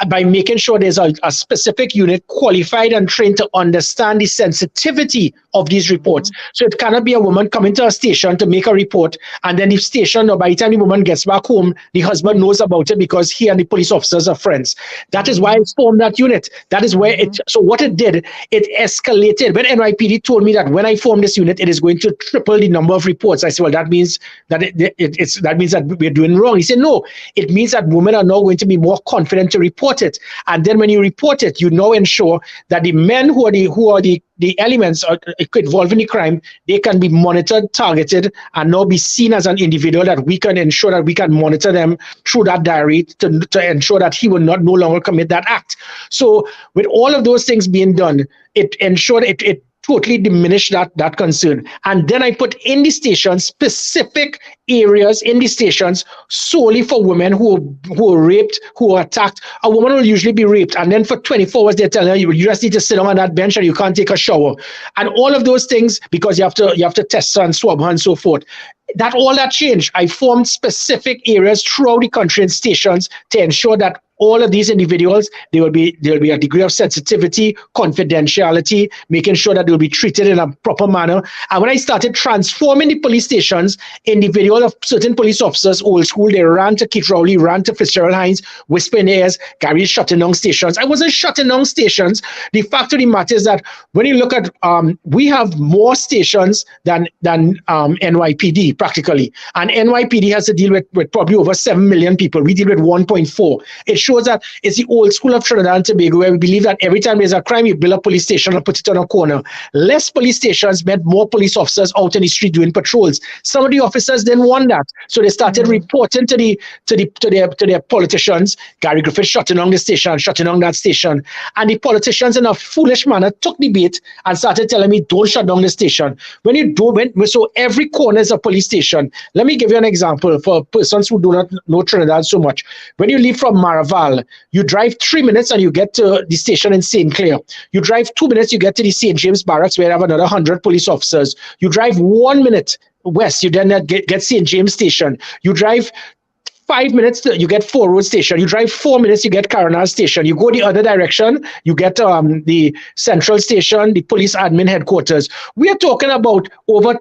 by making sure there's a specific unit qualified and trained to understand the sensitivity of these reports. So it cannot be a woman coming to a station to make a report, and then the station, or by the time the woman gets back home, the husband knows about it because he and the police officers are friends. That is why I formed that unit. That is where so what it did, it escalated. When NYPD told me that when I form this unit, it is going to triple the number of reports, I said, well, that means that that means that we're doing wrong. He said, no, it means that women are now going to be more confident to report it. And then when you report it, you now ensure that the men who are the elements involved in the crime, they can be monitored, targeted, and now be seen as an individual that we can ensure that we can monitor them through that diary to ensure that he will no longer commit that act. So with all of those things being done, it ensured it totally diminished that concern. And then I put in the stations specific areas in the stations solely for women who are raped, who are attacked. A woman will usually be raped, and then for 24 hours they're telling her you just need to sit down on that bench and you can't take a shower. And all of those things, because you have to test her and swab her and so forth. All that changed. I formed specific areas throughout the country and stations to ensure that all of these individuals, there will be a degree of sensitivity, confidentiality, making sure that they will be treated in a proper manner. And when I started transforming the police stations, individual of certain police officers, old school, they ran to Keith Rowley, ran to Fitzgerald Hines, whisper in their ears, Gary is shutting down stations. I wasn't shutting down stations. The fact of the matter is that when you look at, we have more stations than NYPD practically. And NYPD has to deal with probably over 7 million people. We deal with 1.4. It shows that it's the old school of Trinidad and Tobago, where we believe that every time there's a crime, you build a police station and put it on a corner. Less police stations meant more police officers out in the street doing patrols. Some of the officers didn't want that, so they started reporting to their politicians. Gary Griffith shutting down the station, shutting down that station, and the politicians in a foolish manner took the bait and started telling me, "Don't shut down the station." When you do, so every corner is a police station. Let me give you an example for persons who do not know Trinidad so much. When you leave from Maraval, you drive 3 minutes and you get to the station in St. Clair. You drive 2 minutes, you get to the St. James Barracks, where you have another 100 police officers. You drive 1 minute west, you then get St. James Station. You drive 5 minutes, you get Four Road Station. You drive 4 minutes, you get Caranar Station. You go the other direction, you get the Central Station, the police admin headquarters. We are talking about over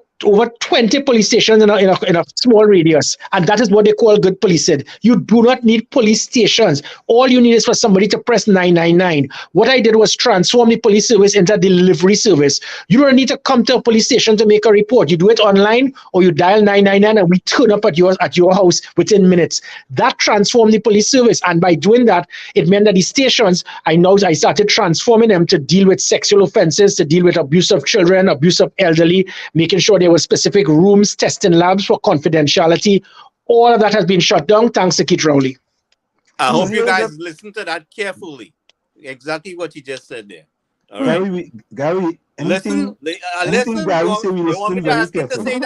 20 police stations in a small radius, and that is what they call good policing. You do not need police stations. All you need is for somebody to press 999. What I did was transform the police service into a delivery service. You don't need to come to a police station to make a report. You do it online, or you dial 999 and we turn up at your house within minutes. That transformed the police service, and by doing that, it meant that the stations, I started transforming them to deal with sexual offenses, to deal with abuse of children, abuse of elderly, making sure there were specific rooms, testing labs for confidentiality. All of that has been shut down thanks to Keith Rowley. I hope you guys listen to that carefully. Exactly what you just said there. All right, Gary, listen. Gary say we you want me listen to very ask him to carefully. say it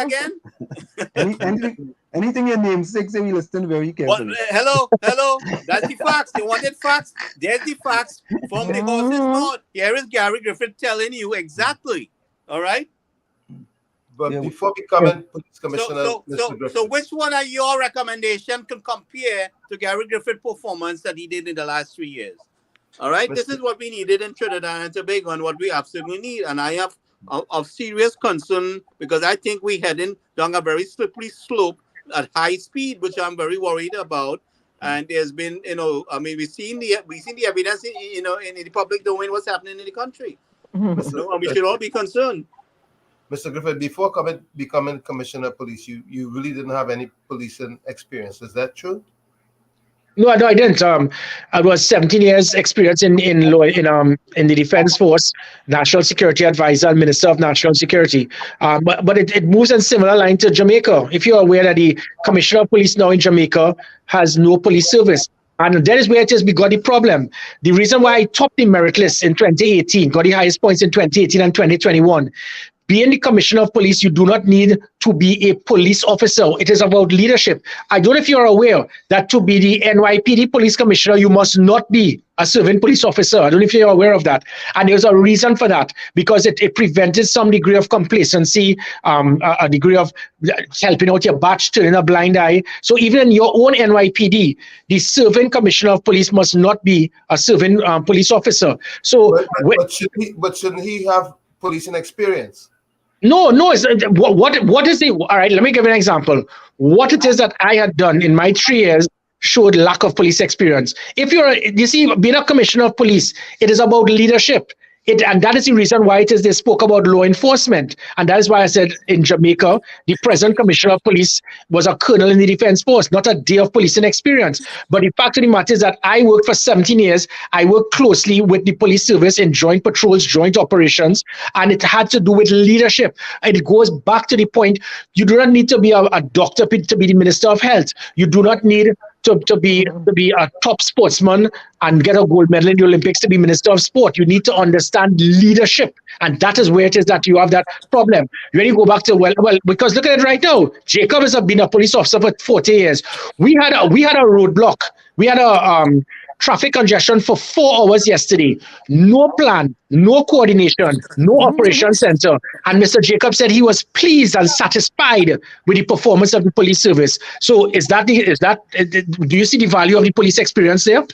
again? Anything your namesake say we listen very carefully. Hello. That's the facts. They wanted facts. There's the facts from the horse's mouth. Here is Gary Griffith telling you exactly. All right. But before we comment, Police Commissioner, Mr. Griffith. So which one of your recommendations can compare to Gary Griffith's performance that he did in the last 3 years? All right, this is what we needed in Trinidad and Tobago, and what we absolutely need. And I have of serious concern, because I think we're heading down a very slippery slope at high speed, which I'm very worried about. And there's been, we've seen the evidence, in the public domain, what's happening in the country. And we should all be concerned. Mr. Griffith, before becoming Commissioner of Police, you really didn't have any policing experience. Is that true? No, I didn't. I was 17 years experience in the Defense Force, National Security Advisor, and Minister of National Security. But it moves in similar line to Jamaica. If you're aware that the Commissioner of Police now in Jamaica has no police service. And that is where it is we got the problem. The reason why I topped the merit list in 2018, got the highest points in 2018 and 2021. Being the Commissioner of Police, you do not need to be a police officer. It is about leadership. I don't know if you're aware that to be the NYPD Police Commissioner, you must not be a serving police officer. I don't know if you're aware of that. And there's a reason for that, because it prevented some degree of complacency, a degree of helping out your batch, turning a blind eye. So even in your own NYPD, the serving Commissioner of Police must not be a serving police officer. So, but shouldn't he have policing experience? No. What is the? All right, let me give you an example. What it is that I had done in my 3 years showed lack of police experience. If you see, being a commissioner of police, it is about leadership. And that is the reason why it is they spoke about law enforcement. And that is why I said in Jamaica, the present commissioner of police was a colonel in the Defense Force, not a day of policing experience. But the fact of the matter is that I worked for 17 years. I worked closely with the police service in joint patrols, joint operations, and it had to do with leadership. And it goes back to the point, you do not need to be a doctor to be the Minister of Health. You do not need to be a top sportsman and get a gold medal in the Olympics to be Minister of Sport. You need to understand leadership. And that is where it is that you have that problem. When you go back to, well, because look at it right now. Jacob has been a police officer for 40 years. We had a roadblock. We had a traffic congestion for 4 hours yesterday. No plan, no coordination, no operation center. And Mr. Jacob said he was pleased and satisfied with the performance of the police service. So do you see the value of the police experience there?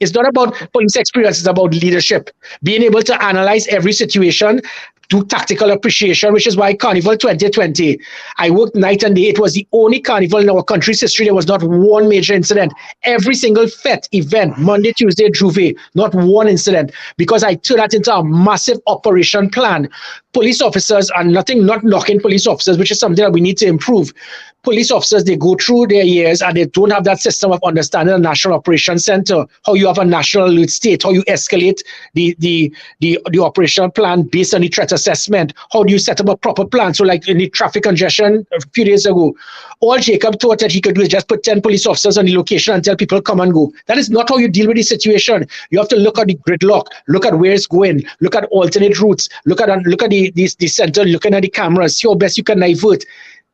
It's not about police experience, it's about leadership. Being able to analyze every situation, do tactical appreciation, which is why Carnival 2020, I worked night and day. It was the only carnival in our country's history. There was not one major incident. Every single fete event, Monday, Tuesday, Juve, not one incident, because I turned that into a massive operation plan. Police officers are not knocking police officers, which is something that we need to improve. Police officers, they go through their years and they don't have that system of understanding a national operations center, how you have a national alert state, how you escalate the operational plan based on the threat assessment, how do you set up a proper plan. So like in the traffic congestion a few days ago, all Jacob thought that he could do is just put 10 police officers on the location and tell people come and go. That is not how you deal with the situation. You have to look at the gridlock, look at where it's going, look at alternate routes, look at the center, looking at the cameras, see how best you can divert.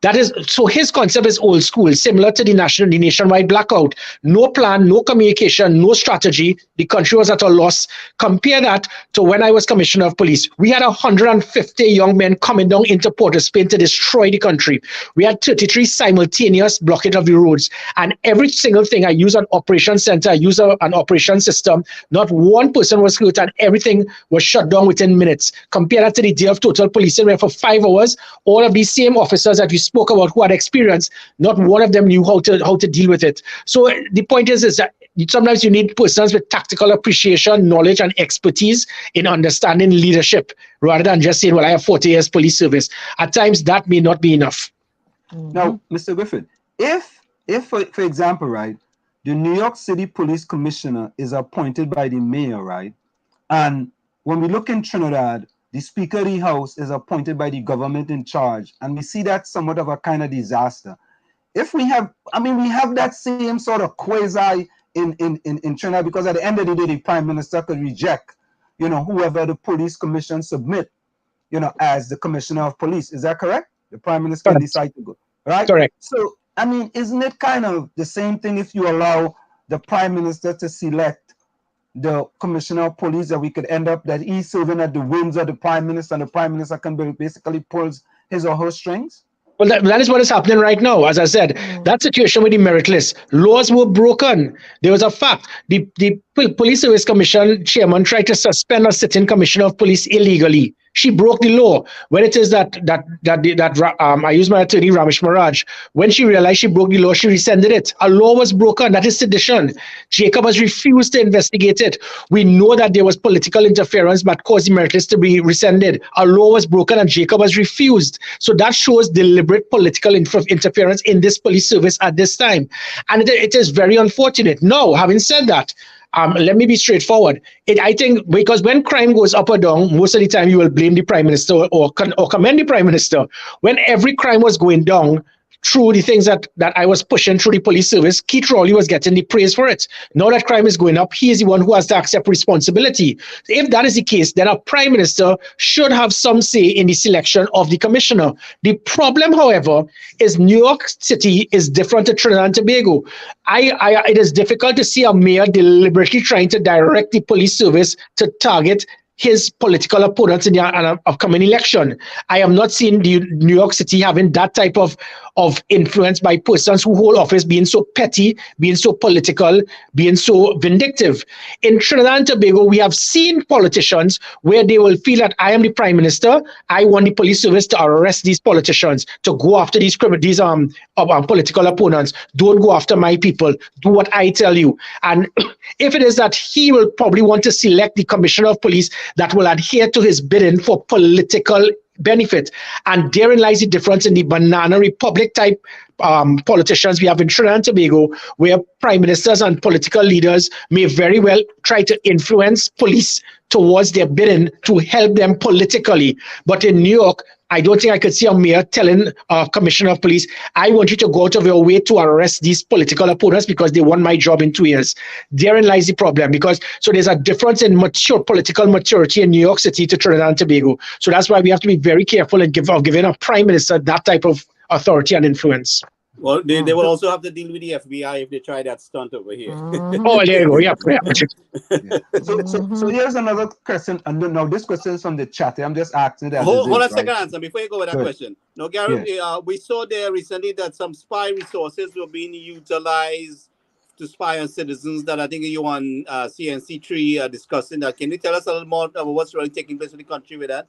That is, so his concept is old school, similar to the nationwide blackout. No plan, no communication, no strategy. The country was at a loss. Compare that to when I was Commissioner of Police. We had 150 young men coming down into Port-au-Spain to destroy the country. We had 33 simultaneous blockade of the roads. And every single thing, I used an operation center, I used an operation system. Not one person was hurt and everything was shut down within minutes. Compare that to the day of total policing, where for 5 hours, all of these same officers that you spoke about who had experience, not one of them knew how to deal with it. So the point is that sometimes you need persons with tactical appreciation, knowledge, and expertise in understanding leadership, rather than just saying, well, I have 40 years police service. At times, that may not be enough. Now, Mr. Griffith, if for example, right, the New York City Police Commissioner is appointed by the mayor, right, and when we look in Trinidad, the Speaker of the House is appointed by the government in charge, and we see that somewhat of a kind of disaster. If we have, we have that same sort of quasi in Trinidad, because at the end of the day, the Prime Minister could reject, whoever the police commission submit, as the Commissioner of Police. Is that correct? The Prime Minister can decide to go, right? Correct. So, isn't it kind of the same thing if you allow the Prime Minister to select the Commissioner of Police, that we could end up that he's serving at the whims of the Prime Minister, and the Prime Minister can basically pulls his or her strings? Well, that is what is happening right now. As I said, that situation with the merit list, laws were broken. There was a fact. The Police Service Commission chairman tried to suspend a sitting commissioner of police illegally. She broke the law. When it is that I use my attorney Ramesh Maharaj, when she realized she broke the law, she rescinded it. A law was broken. That is sedition. Jacob has refused to investigate it. We know that there was political interference that caused the merit list to be rescinded. A law was broken and Jacob has refused. So that shows deliberate political interference in this police service at this time. And it is very unfortunate. Now, having said that, let me be straightforward. I think because when crime goes up or down, most of the time you will blame the prime minister or commend the prime minister. When every crime was going down, through the things that I was pushing through the police service, Keith Rowley was getting the praise for it. Now that crime is going up, he is the one who has to accept responsibility. If that is the case, then a prime minister should have some say in the selection of the commissioner. The problem, however, is New York City is different to Trinidad and Tobago. It is difficult to see a mayor deliberately trying to direct the police service to target his political opponents in the upcoming election. I am not seeing the New York City having that type of influence by persons who hold office being so petty, being so political, being so vindictive. In Trinidad and Tobago, we have seen politicians where they will feel that I am the prime minister, I want the police service to arrest these politicians, to go after these political opponents. Don't go after my people. Do what I tell you. And if it is that he will probably want to select the commissioner of police that will adhere to his bidding for political benefit. And therein lies the difference in the banana republic type politicians we have in Trinidad and Tobago, where prime ministers and political leaders may very well try to influence police towards their bidding to help them politically. But in New York, I don't think I could see a mayor telling a commissioner of police, I want you to go out of your way to arrest these political opponents because they want my job in 2 years. Therein lies the problem, because so there's a difference in political maturity in New York City to Trinidad and Tobago. So that's why we have to be very careful of giving a prime minister that type of authority and influence. Well, they will also have to deal with the FBI if they try that stunt over here. Oh, there you go. Yeah. So here's another question. And now this question is from the chat. I'm just asking that. Hold on a second, answer before you go with that question. Now, Gary, we saw there recently that some spy resources were being utilized to spy on citizens. That I think you on CNC3 discussing that. Can you tell us a little more about what's really taking place in the country with that?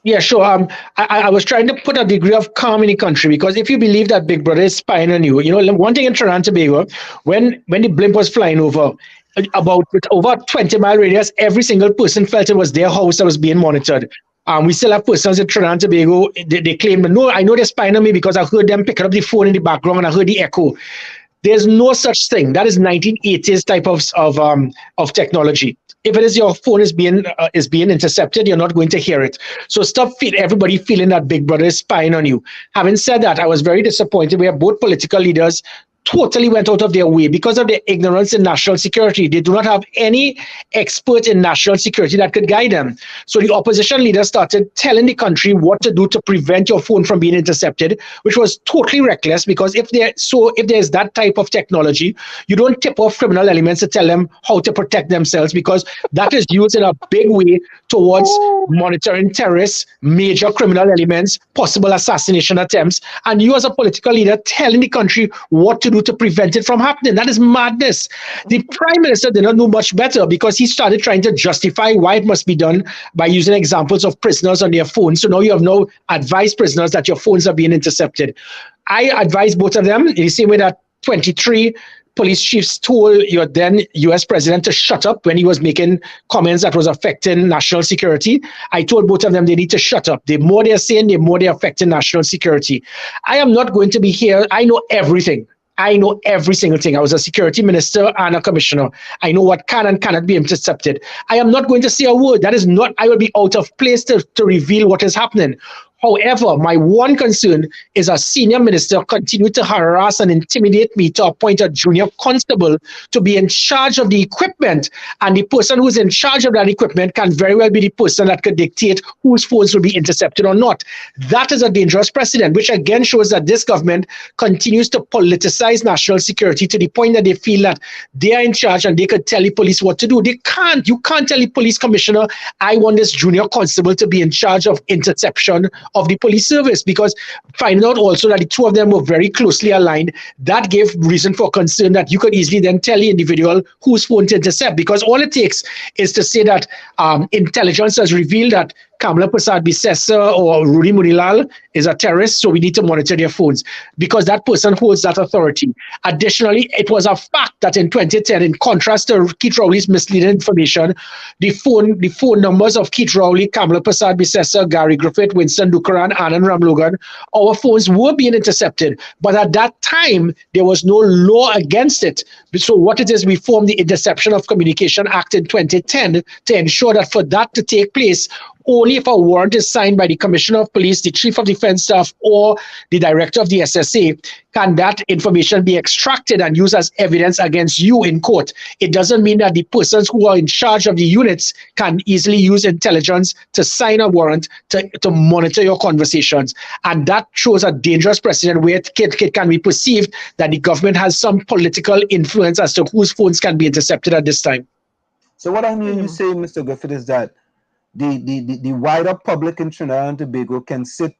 Yeah, sure. I was trying to put a degree of calm in the country, because if you believe that Big Brother is spying on you, one thing in Trinidad and Tobago, when the blimp was flying over, with over 20-mile radius, every single person felt it was their house that was being monitored. We still have persons in Trinidad and Tobago, they claim, no, I know they're spying on me because I heard them picking up the phone in the background and I heard the echo. There's no such thing. That is 1980s type of technology. If it is your phone is being intercepted, you're not going to hear it. So stop everybody feeling that Big Brother is spying on you. Having said that, I was very disappointed where both political leaders totally went out of their way because of their ignorance in national security. They do not have any expert in national security that could guide them. So the opposition leaders started telling the country what to do to prevent your phone from being intercepted, which was totally reckless, because if there's that type of technology, you don't tip off criminal elements to tell them how to protect themselves, because that is used in a big way towards monitoring terrorists, major criminal elements, possible assassination attempts, and you as a political leader telling the country what to do to prevent it from happening. That is madness. The prime minister did not know much better, because he started trying to justify why it must be done by using examples of prisoners on their phones. So now you have no advised prisoners that your phones are being intercepted. I advise both of them in the same way that 23 police chiefs told your then US president to shut up when he was making comments that was affecting national security. I told both of them they need to shut up. The more they're saying, the more they're affecting national security. I am not going to be here. I know everything. I know every single thing. I was a security minister and a commissioner. I know what can and cannot be intercepted. I am not going to say a word. That is not, I will be out of place to reveal what is happening. However, my one concern is a senior minister continued to harass and intimidate me to appoint a junior constable to be in charge of the equipment. And the person who's in charge of that equipment can very well be the person that could dictate whose phones will be intercepted or not. That is a dangerous precedent, which again shows that this government continues to politicize national security to the point that they feel that they are in charge and they could tell the police what to do. They can't. You can't tell the police commissioner, I want this junior constable to be in charge of interception of the police service, because finding out also that the two of them were very closely aligned, that gave reason for concern that you could easily then tell the individual whose phone to intercept, because all it takes is to say that intelligence has revealed that Kamala Prasad Bisesa or Rudy Munilal is a terrorist, so we need to monitor their phones, because that person holds that authority. Additionally, it was a fact that in 2010, in contrast to Keith Rowley's misleading information, the phone numbers of Keith Rowley, Kamala Prasad Bisesa, Gary Griffith, Winston Dukaran, Anand Ramlogan, our phones were being intercepted. But at that time, there was no law against it. So what it is, we formed the Interception of Communication Act in 2010 to ensure that for that to take place, only if a warrant is signed by the Commissioner of Police, the Chief of Defense Staff, or the Director of the SSA, can that information be extracted and used as evidence against you in court. It doesn't mean that the persons who are in charge of the units can easily use intelligence to sign a warrant to monitor your conversations. And that shows a dangerous precedent where it can be perceived that the government has some political influence as to whose phones can be intercepted at this time. So what I mean you say, Mr. Griffith, is that the wider public in Trinidad and Tobago can sit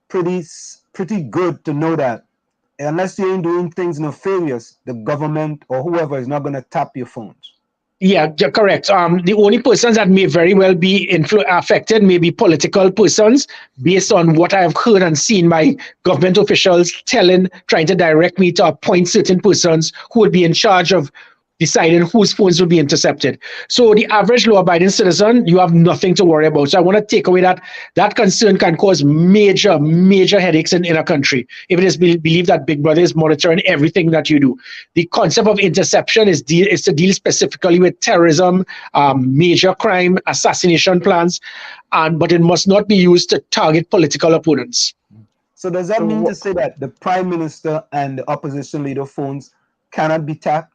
pretty good to know that unless you ain't doing things nefarious, the government or whoever is not going to tap your phones. Yeah, you're correct. The only persons that may very well be affected may be political persons, based on what I have heard and seen by government officials trying to direct me to appoint certain persons who will be in charge of deciding whose phones will be intercepted. So the average law-abiding citizen, you have nothing to worry about. So I want to take away that concern can cause major headaches in a country if it is believed that Big Brother is monitoring everything that you do. The concept of interception is to deal specifically with terrorism, major crime, assassination plans, but it must not be used to target political opponents. So does that mean to say that the Prime Minister and the opposition leader phones cannot be tapped?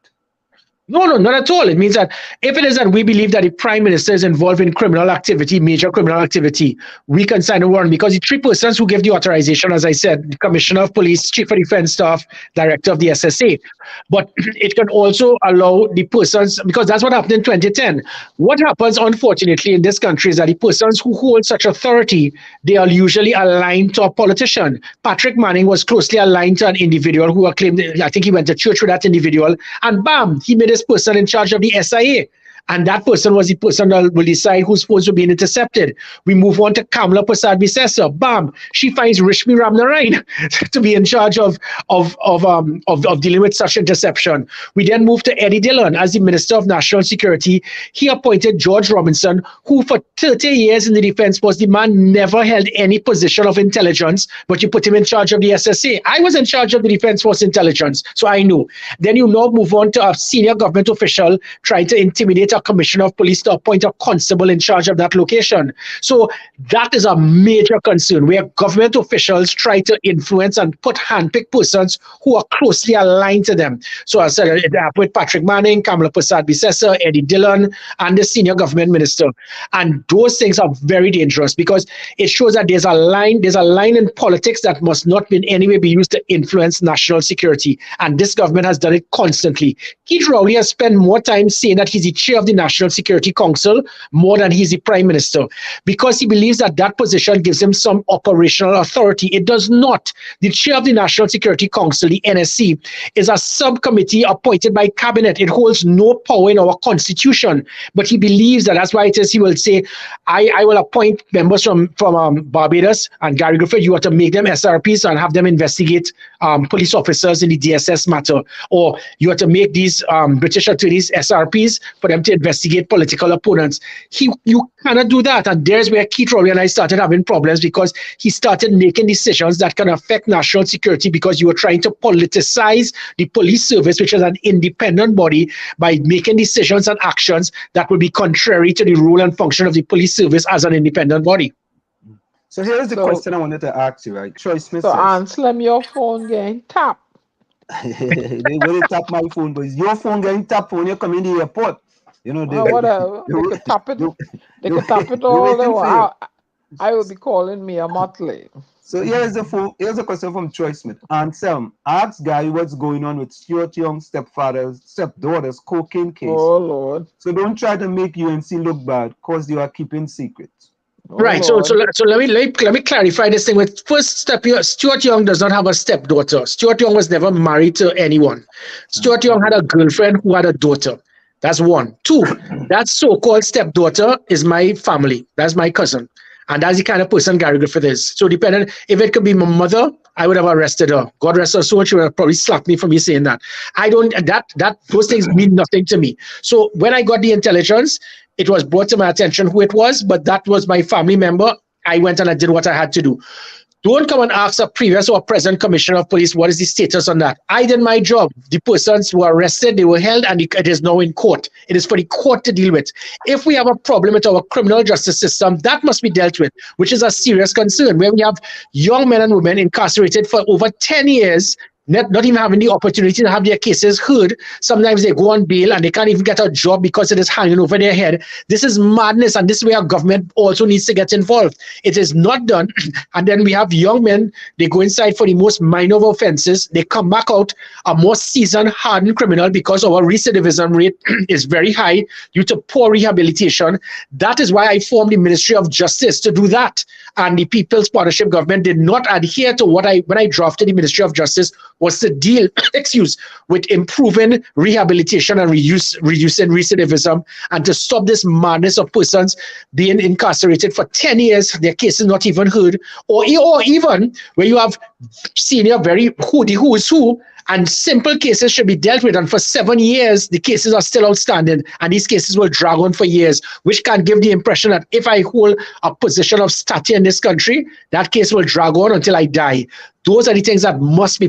No, not at all. It means that if it is that we believe that the Prime Minister is involved in criminal activity, major criminal activity, we can sign a warrant, because the three persons who gave the authorization, as I said, the Commissioner of Police, Chief of Defense Staff, Director of the SSA. But it can also allow the persons, because that's what happened in 2010. What happens, unfortunately, in this country is that the persons who hold such authority, they are usually aligned to a politician. Patrick Manning was closely aligned to an individual who claimed, I think he went to church with that individual, and bam, he made person in charge of the SIA. And that person was the person that will decide whose phones were being intercepted. We move on to Kamala Prasad Bisesa. Bam! She finds Rishmi Ramnarayan to be in charge of dealing with such interception. We then move to Eddie Dillon as the Minister of National Security. He appointed George Robinson, who for 30 years in the Defense Force, the man never held any position of intelligence, but you put him in charge of the SSA. I was in charge of the Defense Force intelligence, so I know. Then you now move on to a senior government official trying to intimidate a Commissioner of Police to appoint a constable in charge of that location. So that is a major concern, where government officials try to influence and put handpicked persons who are closely aligned to them. So I said it happened with Patrick Manning, Kamala Prasad Bisesa, Eddie Dillon, and the senior government minister. And those things are very dangerous, because it shows that there's a line in politics that must not in any way be used to influence national security. And this government has done it constantly. Keith Rowley has spent more time saying that he's the chair of the National Security Council more than he's the Prime Minister, because he believes that position gives him some operational authority. It does not. The chair of the National Security Council, the NSC, is a subcommittee appointed by cabinet. It holds no power in our constitution, but he believes that's why it is he will say, I will appoint members from Barbados and Gary Griffith. You have to make them SRPs and have them investigate police officers in the DSS matter, or you have to make these British attorneys SRPs for them to investigate political opponents. You cannot do that. And there's where Keith Rowley and I started having problems, because he started making decisions that can affect national security, because you are trying to politicize the police service, which is an independent body, by making decisions and actions that will be contrary to the role and function of the police service as an independent body. So here's the question I wanted to ask you, right? Troy Smith so says, Anselm, your phone getting tapped. they will tap my phone, but is your phone getting tapped when you come in the airport? You know, whatever. They could tap it. They could tap it all they want. I will be calling me a motley. So here's a question from Troy Smith. Anselm, ask Guy what's going on with Stuart Young's stepdaughter's cocaine case. Oh Lord. So don't try to make UNC look bad, because you are keeping secrets. Right. So let me clarify this thing with first step. Stuart Young does not have a stepdaughter. Stuart Young was never married to anyone. Stuart Young had a girlfriend who had a daughter. That's one. Two, that so-called stepdaughter is my family. That's my cousin. And that's the kind of person Gary Griffith is. So depending, if it could be my mother, I would have arrested her. God rest her soul, she would have probably slapped me for me saying that. I don't, those things mean nothing to me. So when I got the intelligence, it was brought to my attention who it was, but that was my family member. I went and I did what I had to do. Don't come and ask a previous or present commissioner of police what is the status on that. I did my job. The persons were arrested, they were held, and it is now in court. It is for the court to deal with. If we have a problem with our criminal justice system, that must be dealt with, which is a serious concern, where we have young men and women incarcerated for over 10 years, not even having the opportunity to have their cases heard. Sometimes they go on bail and they can't even get a job because it is hanging over their head. This is madness, and this is where our government also needs to get involved. It is not done. And then we have young men, they go inside for the most minor of offenses. They come back out a more seasoned, hardened criminal because our recidivism rate is very high due to poor rehabilitation. That is why I formed the Ministry of Justice to do that. And the People's Partnership government did not adhere to what when I drafted the Ministry of Justice was to deal, with improving rehabilitation and reducing recidivism, and to stop this madness of persons being incarcerated for 10 years, their cases not even heard, or even where you have senior very who's who, and simple cases should be dealt with. And for 7 years, the cases are still outstanding, and these cases will drag on for years, which can give the impression that if I hold a position of stature in this country, that case will drag on until I die. Those are the things that we must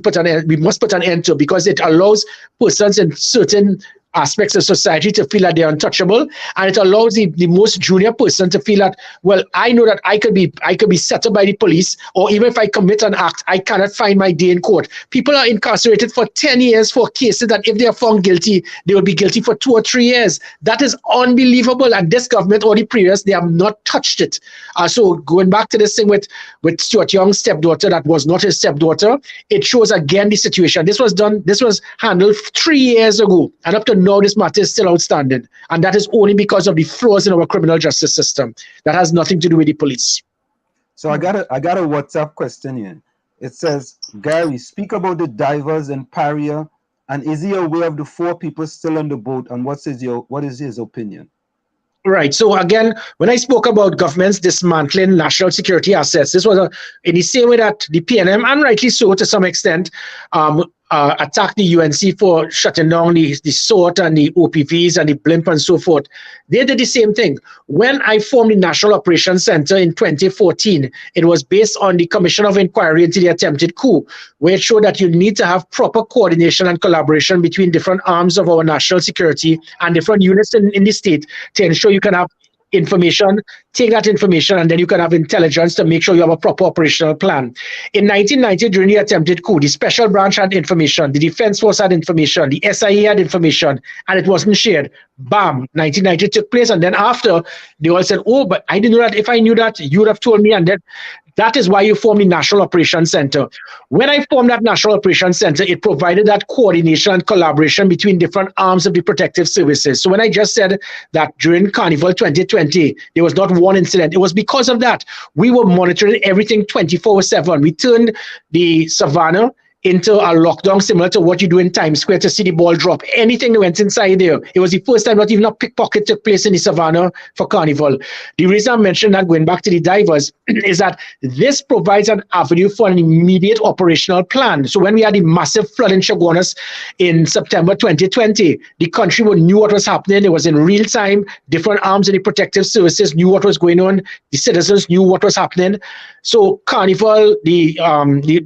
put an end to, because it allows persons in certain aspects of society to feel that they're untouchable, and it allows the most junior person to feel that, well, I know that I could be set up by the police, or even if I commit an act, I cannot find my day in court. People are incarcerated for 10 years for cases that if they are found guilty, they will be guilty for 2 or 3 years. That is unbelievable, and this government or the previous, they have not touched it. So going back to this thing with Stuart Young's stepdaughter, that was not his stepdaughter, it shows again the situation. This was handled 3 years ago, and up to now this matter is still outstanding, and that is only because of the flaws in our criminal justice system. That has nothing to do with the police. So I got a WhatsApp question here. It says, Gary, speak about the divers in Paria, and is he aware of the 4 people still on the boat, and what is his opinion? Right. So again, when I spoke about governments dismantling national security assets, this was in the same way that the PNM, and rightly so to some extent, attacked the UNC for shutting down the SORT and the OPVs and the blimp and so forth. They did the same thing. When I formed the National Operations Center in 2014, it was based on the Commission of Inquiry into the attempted coup, where it showed that you need to have proper coordination and collaboration between different arms of our national security and different units in the state to ensure you can have information, take that information, and then you can have intelligence to make sure you have a proper operational plan. In 1990, during the attempted coup, the special branch had information, the Defense Force had information, the SIA had information, and it wasn't shared. Bam, 1990 took place, and then after, they all said, oh, but I didn't know that. If I knew that, you would have told me, and then that is why you formed the National Operations Center. When I formed that National Operations Center, it provided that coordination and collaboration between different arms of the protective services. So when I just said that during Carnival 2020, there was not one incident, it was because of that. We were monitoring everything 24/7. We turned the Savannah into a lockdown similar to what you do in Times Square to see the ball drop. Anything that went inside there. It was the first time not even a pickpocket took place in the Savannah for Carnival. The reason I mentioned that, going back to the divers, is that this provides an avenue for an immediate operational plan. So when we had the massive flood in Chaguanas in September 2020, the country knew what was happening. It was in real time. Different arms in the protective services knew what was going on. The citizens knew what was happening. So Carnival, the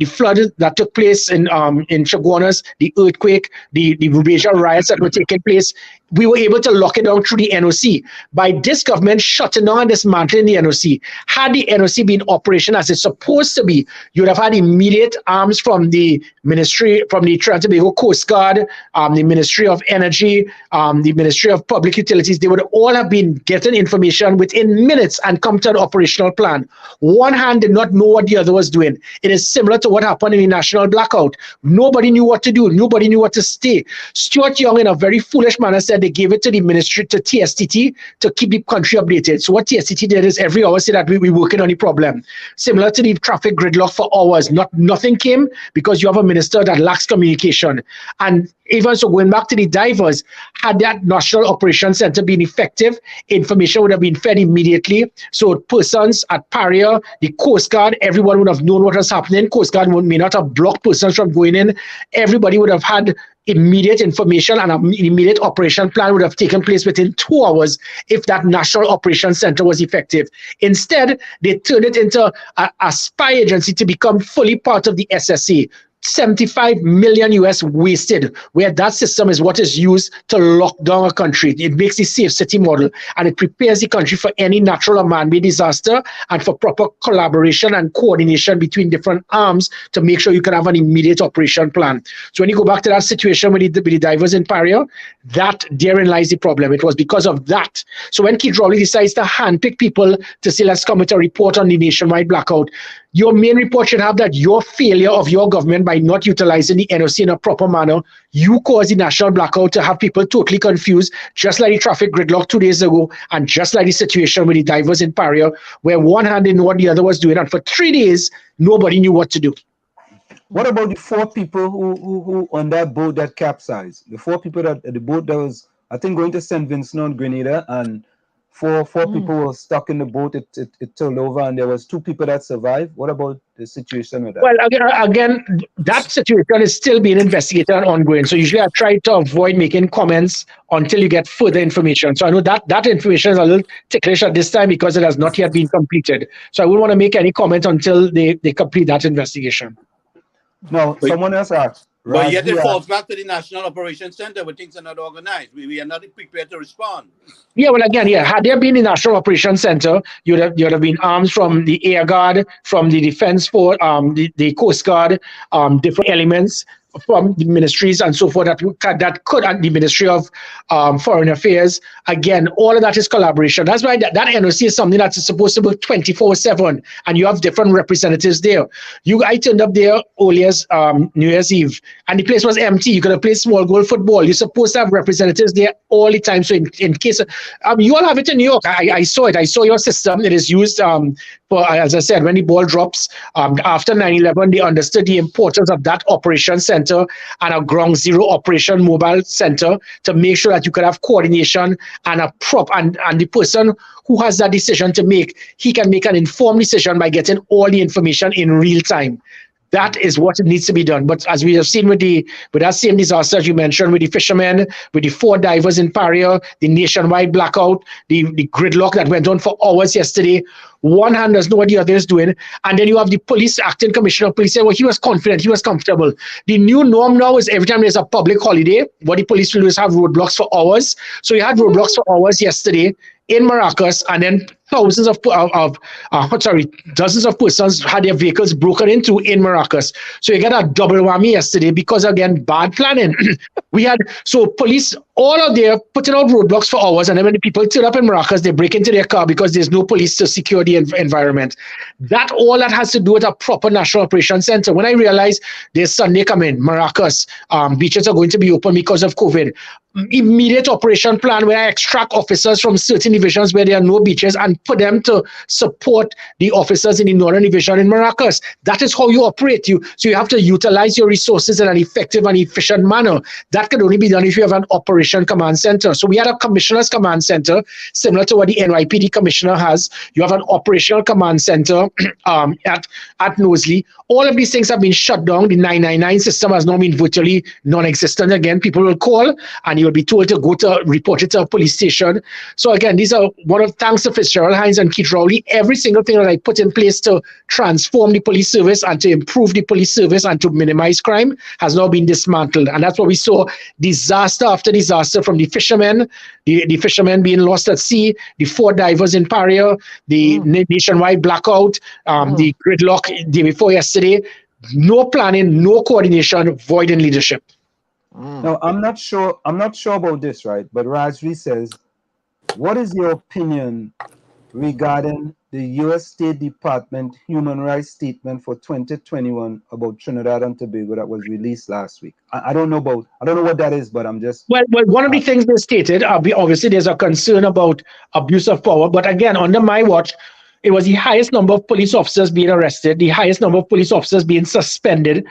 flood that took place in Chaguanas, the earthquake, the Rhodesia riots that were taking place, we were able to lock it down through the NOC. By this government shutting down and dismantling the NOC, had the NOC been in operation as it's supposed to be, you would have had immediate arms from the Ministry, from the Trinidad and Tobago Coast Guard, the Ministry of Energy, the Ministry of Public Utilities. They would all have been getting information within minutes and come to an operational plan. One hand did not know what the other was doing. It is similar to what happened in the national blackout. blackout. Nobody knew what to do. Nobody knew what to say. Stuart Young, in a very foolish manner, said they gave it to the ministry, to TSTT, to keep the country updated. So what TSTT did is every hour say that we're working on the problem. Similar to the traffic gridlock for hours. Nothing came because you have a minister that lacks communication. And even so, going back to the divers, had that National Operations Center been effective, information would have been fed immediately. So persons at Paria, the Coast Guard, everyone would have known what was happening. Coast Guard may not have blocked persons from going in. Everybody would have had immediate information, and an immediate operation plan would have taken place within 2 hours if that National Operations Center was effective. Instead, they turned it into a spy agency to become fully part of the SSA. 75 million US wasted, where that system is what is used to lock down a country. It makes the safe city model, and it prepares the country for any natural or man-made disaster, and for proper collaboration and coordination between different arms to make sure you can have an immediate operation plan. So when you go back to that situation with the divers in Paria, that therein lies the problem. It was because of that. So when Keith Rowley decides to handpick people to say, let's come with a report on the nationwide blackout, your main report should have that your failure of your government by not utilizing the NOC in a proper manner, you caused the national blackout to have people totally confused, just like the traffic gridlock 2 days ago, and just like the situation with the divers in Paria, where one hand didn't know what the other was doing, and for 3 days, nobody knew what to do. What about the 4 people who on that boat that capsized? The 4 people that the boat that was, I think, going to St. Vincent on Grenada, and four people were stuck in the boat. It turned over, and there was 2 people that survived. What about the situation with that? Well, again, that situation is still being investigated and ongoing. So usually I try to avoid making comments until you get further information. So I know that information is a little ticklish at this time because it has not yet been completed. So I wouldn't want to make any comment until they complete that investigation. No, someone else asked. But yet it falls back to the National Operations Center where things are not organized. We are not prepared to respond. Yeah, well, again, had there been the National Operations Center, you'd have been arms from the Air Guard, from the Defense Force, the Coast Guard, different elements from the ministries and so forth that could, and the Ministry of Foreign Affairs. Again, all of that is collaboration. That's why that NOC is something that's supposed to work 24/7, and you have different representatives there. I turned up there earlier New Year's Eve, and the place was empty. You could have played small goal football. You're supposed to have representatives there all the time. So in case, you all have it in New York. I saw it. I saw your system. It is used for, as I said, when the ball drops. After 9/11, they understood the importance of that operation center and a ground zero operation mobile center to make sure that you could have coordination and and the person who has that decision to make, he can make an informed decision by getting all the information in real time. That is what needs to be done. But as we have seen with that same disaster you mentioned, with the fishermen, with the 4 divers in Paria, the nationwide blackout, the gridlock that went on for hours yesterday, one hand doesn't know what the other is doing. And then you have the police, acting commissioner of police saying, well, he was confident, he was comfortable. The new norm now is every time there's a public holiday, what the police will do is have roadblocks for hours. So you had roadblocks for hours yesterday in Maracas, and then dozens of persons had their vehicles broken into in Maracas. So you got a double whammy yesterday because, again, bad planning. So police all out there putting out roadblocks for hours, and then when the people turn up in Maracas, they break into their car because there's no police to secure the environment. All that has to do with a proper National Operations Center. When I realized there's Sunday coming, Maracas, beaches are going to be open because of COVID. Immediate operation plan where I extract officers from certain divisions where there are no beaches and put them to support the officers in the Northern Division in Maracas. That is how you operate. So you have to utilize your resources in an effective and efficient manner. That can only be done if you have an operation command center. So we had a commissioner's command center, similar to what the NYPD commissioner has. You have an operational command center at Knowsley. All of these things have been shut down. The 999 system has now been virtually non-existent again. People will call and you'll be told to go to report it to a police station. So again, these are thanks to Fitzgerald Hines and Keith Rowley, every single thing that I put in place to transform the police service and to improve the police service and to minimize crime has now been dismantled. And that's what we saw, disaster after disaster, from the fishermen, the fishermen being lost at sea, the 4 divers in Paria, the nationwide blackout, the gridlock the day before yesterday. No planning, no coordination, void in leadership. Now, I'm not sure about this, right? But Rajvi says, what is your opinion regarding the U.S. State Department Human Rights Statement for 2021 about Trinidad and Tobago that was released last week. I don't know what that is, but I'm just... Well, one of the things they stated, obviously there's a concern about abuse of power, but again, under my watch, it was the highest number of police officers being arrested, the highest number of police officers being suspended,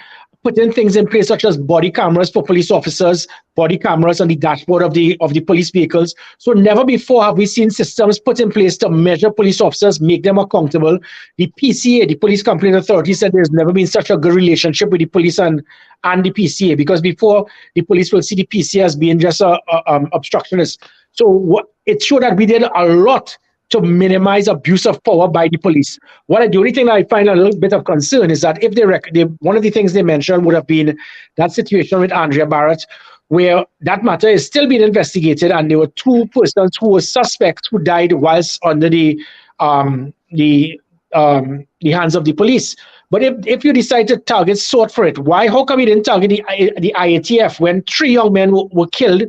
putting things in place such as body cameras for police officers, body cameras on the dashboard of the police vehicles. So never before have we seen systems put in place to measure police officers, make them accountable. The PCA, the Police Complaint Authority, said there's never been such a good relationship with the police and the PCA, because before the police will see the PCA as being just a obstructionist. So it showed that we did a lot to minimize abuse of power by the police. The only thing that I find a little bit of concern is that if one of the things they mentioned would have been that situation with Andrea Barrett, where that matter is still being investigated, and there were 2 persons who were suspects who died whilst under the hands of the police. But if you decide to target SWORD for it, how come you didn't target the IATF when 3 young men were killed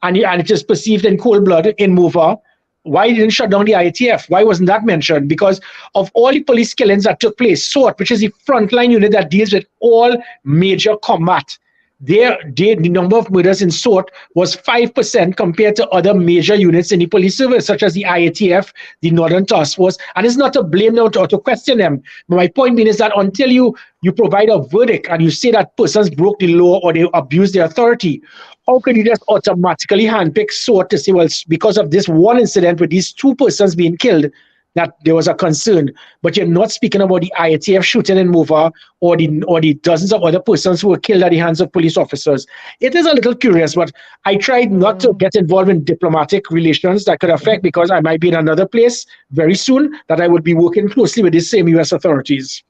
and it is perceived in cold blood in Mova? Why you didn't shut down the IATF? Why wasn't that mentioned? Because of all the police killings that took place, SWORD, which is the frontline unit that deals with all major combat, the number of murders in SWORD was 5% compared to other major units in the police service, such as the IATF, the Northern Task Force. And it's not to blame them or to question them. But my point being is that until you provide a verdict and you say that persons broke the law or they abused their authority, how can you just automatically handpick SWORD to say, well, because of this one incident with these 2 persons being killed, that there was a concern, but you're not speaking about the IATF shooting in Mova or the dozens of other persons who were killed at the hands of police officers. It is a little curious, but I tried not to get involved in diplomatic relations that could affect, because I might be in another place very soon that I would be working closely with the same U.S. authorities.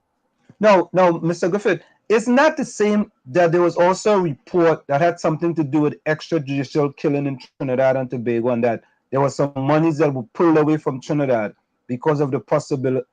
No, Mr. Griffith, isn't that the same that there was also a report that had something to do with extrajudicial killing in Trinidad and Tobago, and that there was some monies that were pulled away from Trinidad because of the possibility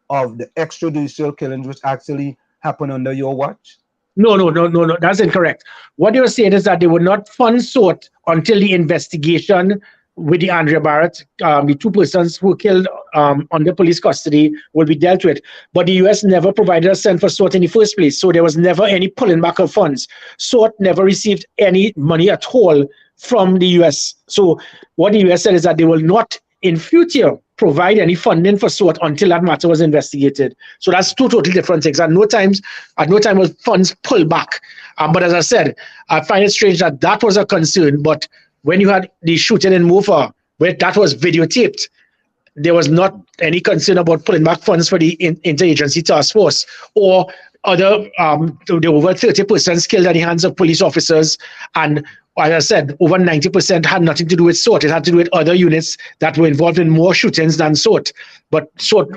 of the extrajudicial killings which actually happened under your watch? No, that's incorrect. What they were saying is that they would not fund SWORD until the investigation with the Andrea Barrett, the 2 persons who were killed under police custody, will be dealt with. But the U.S. never provided a cent for SWORD in the first place, so there was never any pulling back of funds. SWORD never received any money at all from the U.S. So what the U.S. said is that they will not, in future, provide any funding for SWORD until that matter was investigated. So that's 2 totally different things. At no time will funds pull back. But as I said, I find it strange that was a concern. But when you had the shooting in Mova, where that was videotaped, there was not any concern about pulling back funds for the interagency task force or other. There were over 30 persons killed at the hands of police officers, and as I said, over 90% had nothing to do with SWORD. It had to do with other units that were involved in more shootings than SWORD. But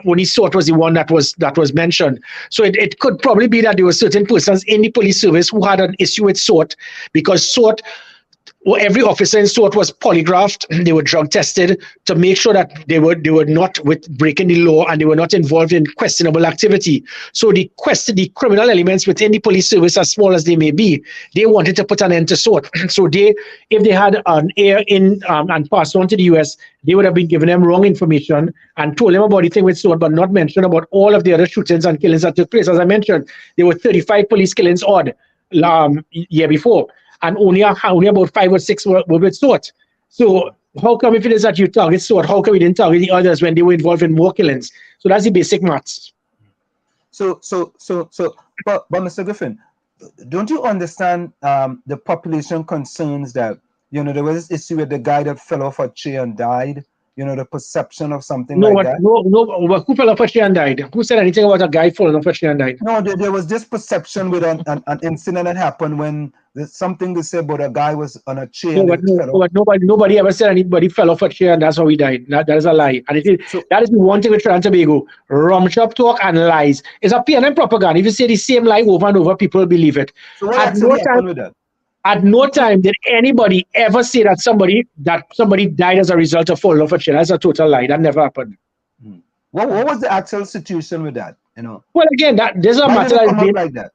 only SWORD was the one that was mentioned. So it could probably be that there were certain persons in the police service who had an issue with SWORD, because SWORD, every officer in SWORD was polygraphed. They were drug tested to make sure that they were not with breaking the law and they were not involved in questionable activity. So the criminal elements within the police service, as small as they may be, they wanted to put an end to SWORD. So if they had an air in and passed on to the US, they would have been giving them wrong information and told them about the thing with SWORD, but not mentioned about all of the other shootings and killings that took place. As I mentioned, there were 35 police killings odd year before, and only about 5 or 6 were with SWORD. So how come if it is that you target SWORD, how come you didn't target the others when they were involved in more killings? So that's the basic maths. But Mr. Griffin, don't you understand the population concerns that, there was this issue with the guy that fell off a chair and died, the perception of something like that? No, who fell off a chair and died? Who said anything about a guy falling off a chair and died? No, there was this perception with an incident that happened when there's something to say about a guy was on a chair. But nobody ever said anybody fell off a chair and that's how he died. That is a lie. And that is the one thing with Trinidad and Tobago. Rum shop talk and lies. It's a PNM propaganda. If you say the same lie over and over, people will believe it. So what actually happened with that? At no time did anybody ever say that somebody died as a result of falling off a chair. That's a total lie. That never happened. What was the actual situation with that? Well, again, there's a matter like that.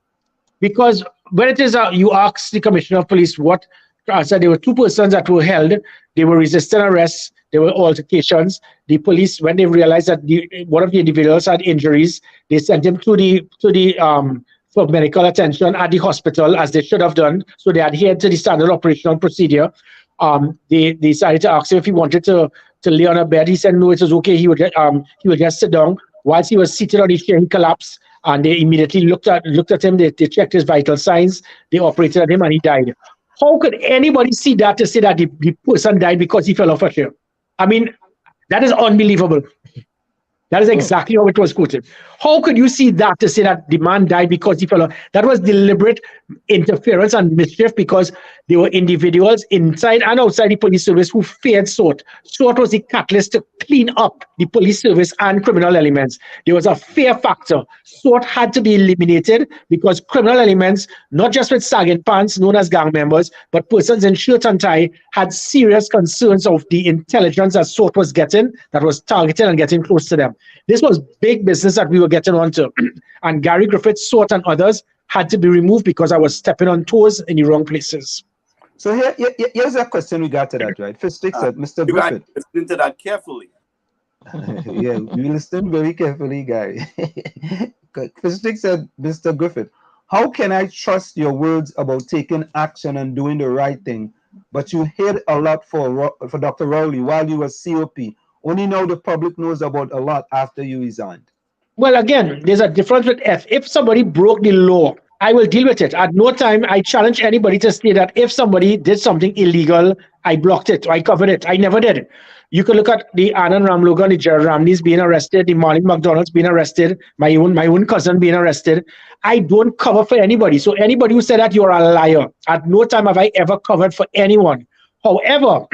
Because when it is you ask the commissioner of police what I said, there were 2 persons that were held. They were resisting arrest. There were altercations. The police, when they realized that one of the individuals had injuries, they sent him to the for medical attention at the hospital, as they should have done. So they adhered to the standard operational procedure. They decided to ask him if he wanted to lay on a bed. He said no, it was okay. He would just sit down. Whilst he was seated on his chair, he collapsed, and they immediately looked at him. They checked his vital signs. They operated on him, and he died. How could anybody see that to say that the person died because he fell off a chair? I mean, that is unbelievable. That is exactly how it was quoted. How could you see that to say that the man died because he fell off? That was deliberate interference and mischief, because there were individuals inside and outside the police service who feared SORT. SORT was the catalyst to clean up the police service and criminal elements. There was a fear factor. SORT had to be eliminated because criminal elements, not just with sagging pants known as gang members, but persons in shirt and tie, had serious concerns of the intelligence that SORT was getting, that was targeted and getting close to them. This was big business that we were getting onto. And Gary Griffith, SORT, and others had to be removed because I was stepping on toes in the wrong places. So here's a question we got to that, right? First said, Mr. Griffith. Listen to that carefully. Yeah, we listened very carefully, Gary. First said, Mr. Griffith, how can I trust your words about taking action and doing the right thing, but you hid a lot for Dr. Rowley while you were COP? Only now the public knows about a lot after you resigned. Well, again, there's a difference with if somebody broke the law, I will deal with it. At no time I challenge anybody to say that if somebody did something illegal, I blocked it, or I covered it. I never did. You can look at the Anand Ramlogan, the Gerald Ramneys being arrested, the Marlon McDonald's being arrested, my own cousin being arrested. I don't cover for anybody. So anybody who said that, you're a liar. At no time have I ever covered for anyone. However,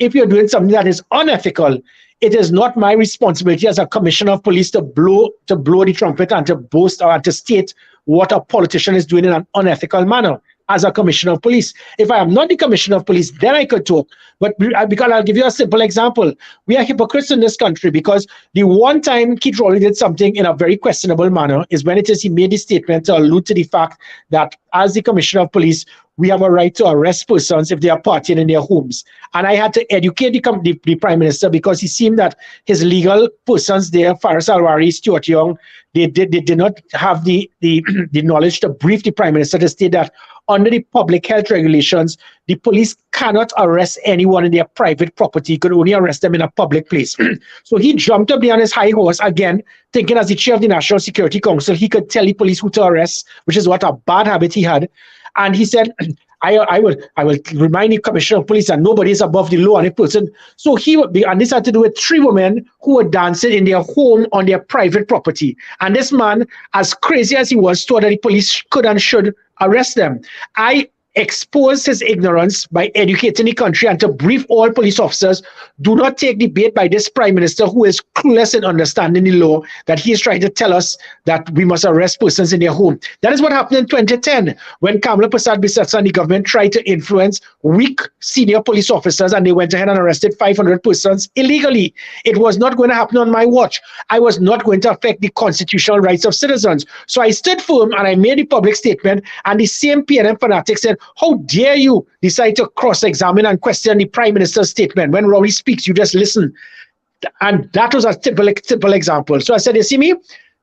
if you're doing something that is unethical, it is not my responsibility as a commissioner of police to blow the trumpet and to boast or to state what a politician is doing in an unethical manner as a commissioner of police. If I am not the commissioner of police, then I could talk. But because I'll give you a simple example. We are hypocrites in this country, because the one time Keith Rowley did something in a very questionable manner is when he made the statement to allude to the fact that as the commissioner of police, we have a right to arrest persons if they are partying in their homes. And I had to educate the Prime Minister, because he seemed that his legal persons there, Faris Alwari, Stuart Young, they did not have the knowledge to brief the Prime Minister to state that under the public health regulations, the police cannot arrest anyone in their private property. You could only arrest them in a public place. So he jumped up there on his high horse again, thinking as the chair of the National Security Council, he could tell the police who to arrest, which is what a bad habit he had. And he said, I will remind the commissioner of police that nobody is above the law, and a person. So he would be, and this had to do with 3 women who were dancing in their home on their private property. And this man, as crazy as he was, thought that the police could and should arrest them. I exposed his ignorance by educating the country and to brief all police officers. Do not take the bait by this Prime Minister, who is clueless in understanding the law, that he is trying to tell us that we must arrest persons in their home. That is what happened in 2010 when Kamala Prasad Bisatsa and the government tried to influence weak senior police officers, and they went ahead and arrested 500 persons illegally. It was not going to happen on my watch. I was not going to affect the constitutional rights of citizens. So I stood firm and I made a public statement, and the same PNM fanatics said, how dare you decide to cross-examine and question the Prime Minister's statement? When Rowley speaks, you just listen. And that was a simple example. So I said, you see me?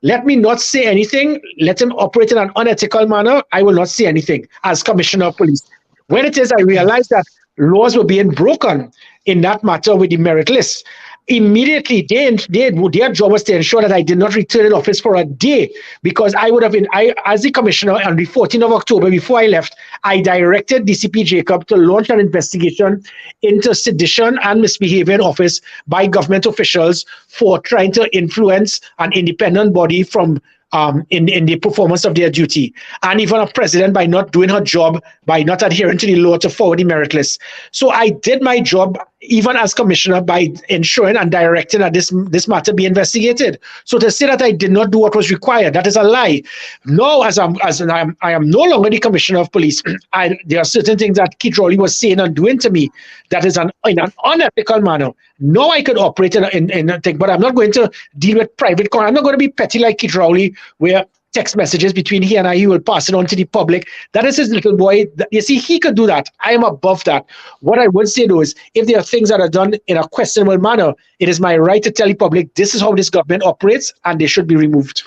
Let me not say anything. Let him operate in an unethical manner. I will not say anything as Commissioner of Police. When it is, I realized that laws were being broken in that matter with the merit list. Immediately, their job was to ensure that I did not return in office for a day, because I would have been, as the commissioner on the 14th of October, before I left, I directed DCP Jacob to launch an investigation into sedition and misbehavior in office by government officials for trying to influence an independent body from in the performance of their duty, and even a president by not doing her job, by not adhering to the law to forward the merit list. So I did my job, even as commissioner, by ensuring and directing that this matter be investigated. So to say that I did not do what was required, that is a lie. No, I am no longer the commissioner of police. There are certain things that Keith Rowley was saying and doing to me that is in an unethical manner. No, I could operate in a thing, but I'm not going to deal with private. I'm not going to be petty like Keith Rowley, where text messages between he and I. He will pass it on to the public. That is his little boy. You see, he could do that. I am above that. What I would say though is, if there are things that are done in a questionable manner, it is my right to tell the public this is how this government operates, and they should be removed.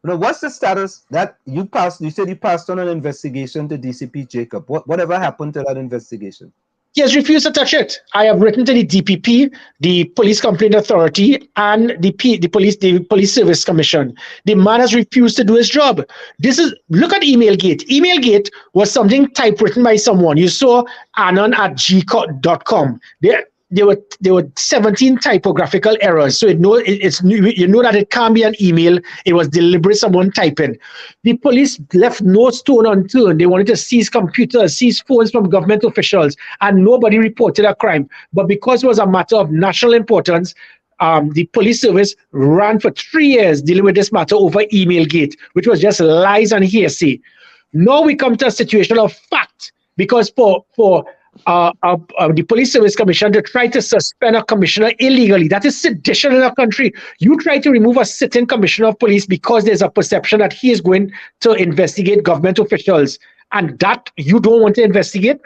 Now, what's the status that you passed? You said you passed on an investigation to DCP Jacob. Whatever happened to that investigation? He has refused to touch it. I have written to the DPP, the Police Complaint Authority, and the Police Service Commission. The man has refused to do his job. Look at Emailgate. Emailgate was something typewritten by someone. You saw anon@gcot.com. There were 17 typographical errors. So you know that it can't be an email. It was deliberate, someone typing. The police left no stone unturned. They wanted to seize computers, seize phones from government officials, and nobody reported a crime. But because it was a matter of national importance, the police service ran for 3 years dealing with this matter over Emailgate, which was just lies and hearsay. Now we come to a situation of fact, because for the Police Service Commission to try to suspend a commissioner illegally, that is sedition in our country. You try to remove a sitting commissioner of police because there's a perception that he is going to investigate government officials, and that you don't want to investigate.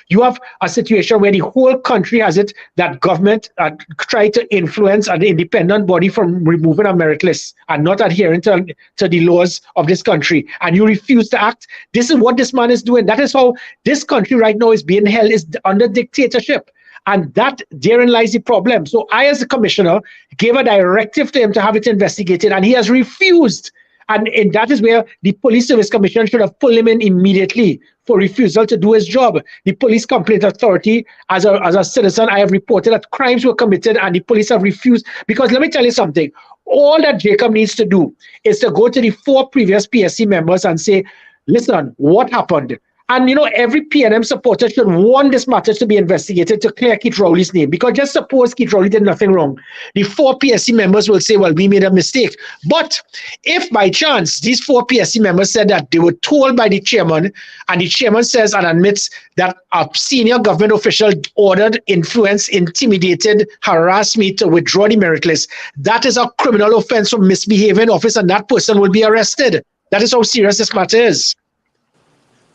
You have a situation where the whole country has it, that government try to influence an independent body from removing a merit list and not adhering to the laws of this country, and you refuse to act. This is what this man is doing. That is how this country right now is being held, is under dictatorship. And that, therein lies the problem. So I, as a commissioner, gave a directive to him to have it investigated, and he has refused. And that is where the Police Service Commission should have pulled him in immediately for refusal to do his job. The Police Complaint Authority, as a citizen, I have reported that crimes were committed and the police have refused. Because let me tell you something, all that Jacob needs to do is to go to the 4 previous PSC members and say, listen, what happened? And, you know, every PNM supporter should want this matter to be investigated to clear Keith Rowley's name. Because just suppose Keith Rowley did nothing wrong. The 4 PSC members will say, well, we made a mistake. But if by chance these 4 PSC members said that they were told by the chairman, and the chairman says and admits that a senior government official ordered, influenced, intimidated, harassed me to withdraw the merit list, that is a criminal offense for misbehaving in office, and that person will be arrested. That is how serious this matter is.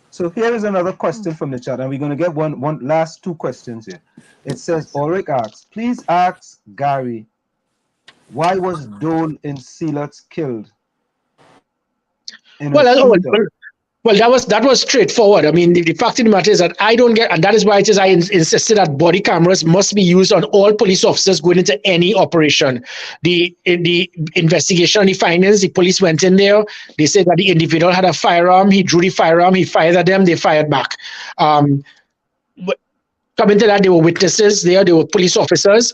So here is another question from the chat, and we're going to get one last 2 questions here. It says, Ulrich asks, please ask Gary, why was Dole in Sealots killed? Well, that was straightforward. I mean, the fact of the matter is that I don't get, and that is why it is I insisted that body cameras must be used on all police officers going into any operation. The investigation, the findings, the police went in there. They said that the individual had a firearm. He drew the firearm. He fired at them. They fired back. Coming to that, there were witnesses there. There were police officers.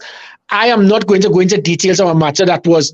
I am not going to go into details of a matter that was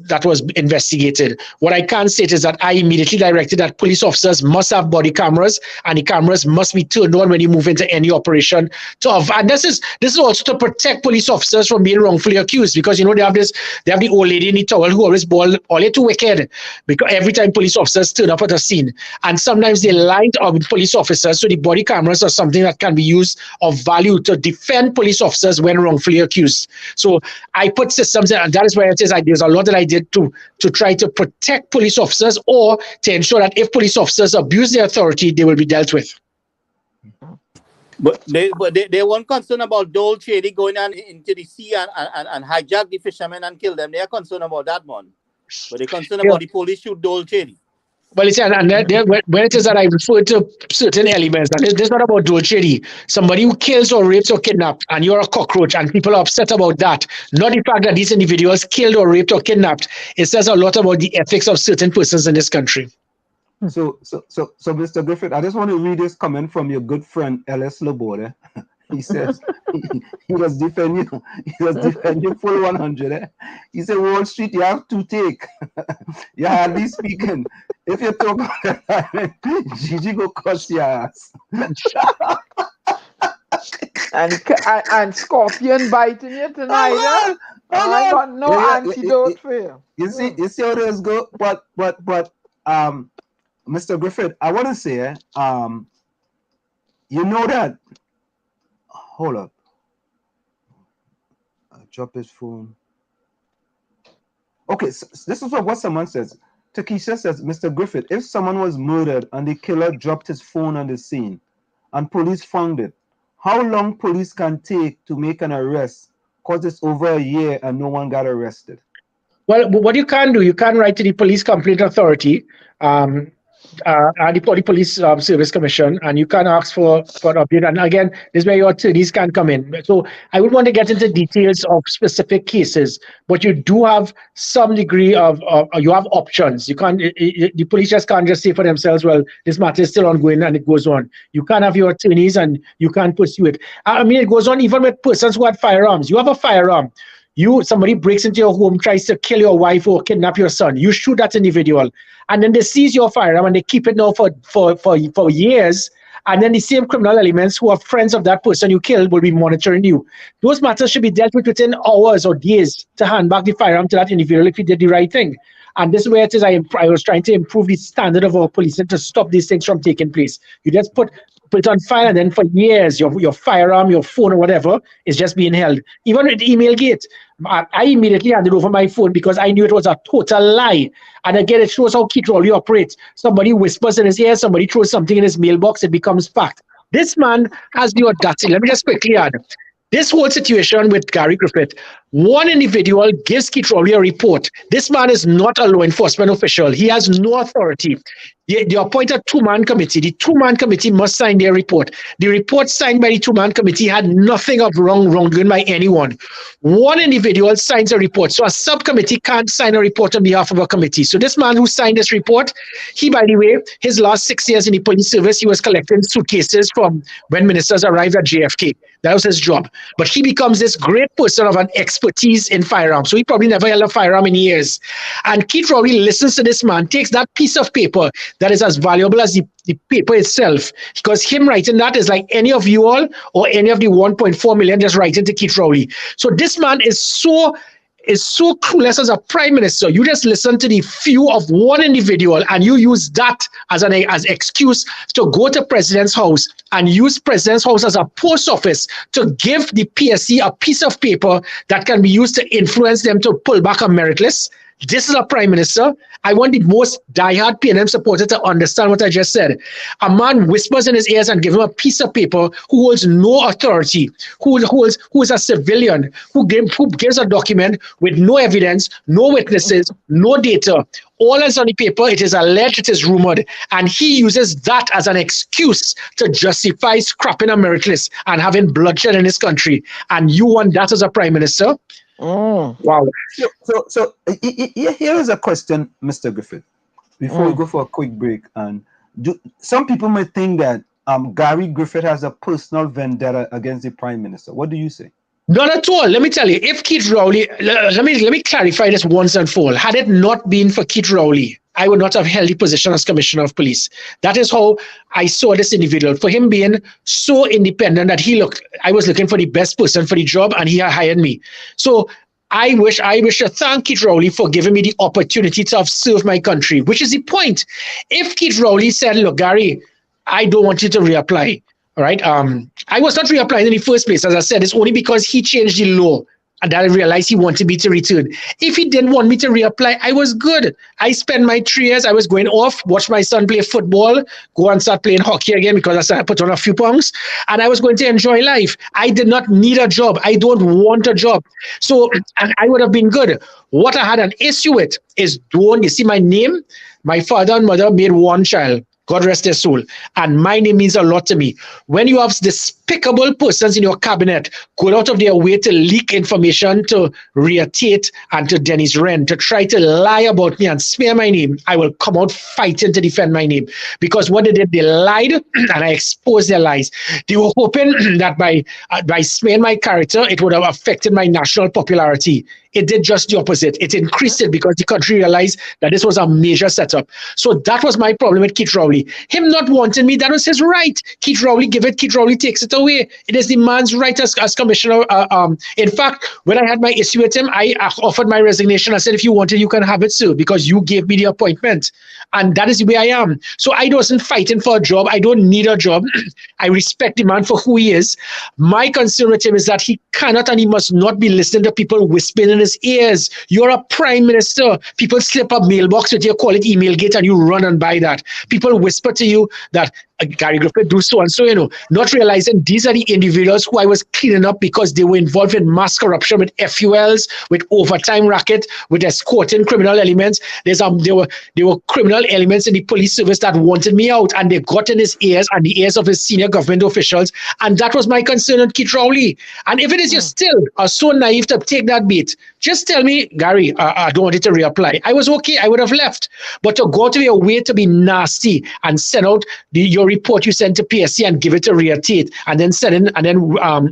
investigated. What I can say is that I immediately directed that police officers must have body cameras, and the cameras must be turned on when you move into any operation. And this is also to protect police officers from being wrongfully accused, because you know they have the old lady in the towel who always ball all too wicked, because every time police officers turn up at a scene, and sometimes they lie on police officers. So the body cameras are something that can be used of value to defend police officers when wrongfully accused. So I put systems in, and that is why it is there's a lot that I did to try to protect police officers, or to ensure that if police officers abuse their authority, they will be dealt with. But they weren't concerned about Dole Cheney going into the sea and hijack the fishermen and kill them. They are concerned about that one. But they're concerned about the police shoot Dole Cheney. Well, it's when it is that I refer to certain elements, and it's not about Dole Cheney. Somebody who kills or rapes or kidnaps, and you're a cockroach, and people are upset about that. Not the fact that these individuals killed or raped or kidnapped. It says a lot about the ethics of certain persons in this country. So, Mr. Griffith, I just want to read this comment from your good friend Ellis Laborde. He says he was defending full 100. He said, Wall Street, you have to take. You're hardly speaking. If you talk about that, Gigi go cuss your ass. and scorpion biting you tonight. I got no antidote for you. You see how this go? But Mr. Griffith, I want to say, you know that. Hold up. I'll drop his phone. Okay, so this is what someone says. Takesha says, Mr. Griffith, if someone was murdered and the killer dropped his phone on the scene and police found it, how long police can take to make an arrest? Because it's over a year and no one got arrested. Well, what you can do, you can write to the police complaint authority, and the police service commission, and you can ask for an update. And again, this is where your attorneys can come in. So I would want to get into details of specific cases, but you do have some degree of you have options. You can't, the police just can't just say for themselves, well, this matter is still ongoing and it goes on. You can have your attorneys and you can pursue it. I mean, it goes on even with persons who had firearms. You have a firearm. Somebody breaks into your home, tries to kill your wife or kidnap your son. You shoot that individual, and then they seize your firearm and they keep it now for years. And then the same criminal elements who are friends of that person you killed will be monitoring you. Those matters should be dealt with within hours or days to hand back the firearm to that individual if he did the right thing. And this is where it is I was trying to improve the standard of our police and to stop these things from taking place. You just put it on file, and then for years, your firearm, your phone, or whatever is just being held. Even with email gate, I immediately handed over my phone because I knew it was a total lie. And again, it shows how Keith Rowley operates. Somebody whispers in his ear, somebody throws something in his mailbox, it becomes fact. This man has the audacity. Let me just quickly add. This whole situation with Gary Griffith, one individual gives Keith Rowley a report. This man is not a law enforcement official. He has no authority. They appoint a two-man committee. The two-man committee must sign their report. The report signed by the two-man committee had nothing of wrongdoing by anyone. One individual signs a report. So a subcommittee can't sign a report on behalf of a committee. So this man who signed this report, he, by the way, his last 6 years in the police service, he was collecting suitcases from when ministers arrived at JFK. That was his job. But he becomes this great person of an expertise in firearms. So he probably never held a firearm in years. And Keith Rowley listens to this man, takes that piece of paper that is as valuable as the paper itself, because him writing that is like any of you all or any of the 1.4 million just writing to Keith Rowley. So this man is so clueless as a prime minister. You just listen to the view of one individual and you use that as excuse to go to president's house and use president's house as a post office to give the PSC a piece of paper that can be used to influence them to pull back a merit list. This is a prime minister. I want the most diehard PNM supporter to understand what I just said. A man whispers in his ears and gives him a piece of paper who holds no authority, who is a civilian, who gives a document with no evidence, no witnesses, no data. All is on the paper. It is alleged, it is rumored. And he uses that as an excuse to justify scrapping a merit list and having bloodshed in his country. And you want that as a prime minister? Oh. Wow. So here is a question, Mr. Griffith, before we go for a quick break. And some people may think that Gary Griffith has a personal vendetta against the Prime Minister. What do you say? Not at all. Let me tell you, if Keith Rowley, let me clarify this once and for all. Had it not been for Keith Rowley, I would not have held the position as Commissioner of Police. That is how I saw this individual. For him being so independent that I was looking for the best person for the job and he hired me. So I wish to thank Keith Rowley for giving me the opportunity to have served my country, which is the point. If Keith Rowley said, look, Gary, I don't want you to reapply. All right. I was not reapplying in the first place. As I said, it's only because he changed the law and that I realized he wanted me to return. If he didn't want me to reapply, I was good. I spent my 3 years, I was going off, watch my son play football, go and start playing hockey again because I started put on a few pounds, and I was going to enjoy life. I did not need a job. I don't want a job. So I would have been good. What I had an issue with is you see my name? My father and mother made one child. God rest their soul. And my name means a lot to me. When you have despicable persons in your cabinet going out of their way to leak information to Rhea Tate and to Dennis Wren, to try to lie about me and smear my name, I will come out fighting to defend my name. Because what they did, they lied and I exposed their lies. They were hoping that by smearing my character, it would have affected my national popularity. It did just the opposite. It increased it because the country realized that this was a major setup. So that was my problem with Keith Rowley. Him not wanting me, that was his right. Keith Rowley give it, Keith Rowley takes it away. It is the man's right as commissioner. In fact, when I had my issue with him, I offered my resignation. I said, if you want it, you can have it, sir, because you gave me the appointment. And that is the way I am. So I wasn't fighting for a job. I don't need a job. I respect the man for who he is. My concern with him is that he cannot and he must not be listening to people whispering in his ears. You're a prime minister. People slip a mailbox with you, call it email gate, and you run and buy that. People whisper to you that Gary Griffith do so and so, not realizing these are the individuals who I was cleaning up because they were involved in mass corruption with FULs, with overtime racket, with escorting criminal elements. There were criminal elements in the police service that wanted me out, and they got in his ears and the ears of his senior government officials, and that was my concern on Keith Rowley. And if it is you still are so naive to take that bait, just tell me, Gary, I don't want you to reapply. I was okay, I would have left. But to go to your way to be nasty and send out your report you sent to PSC and give it to Rhea Tate, and then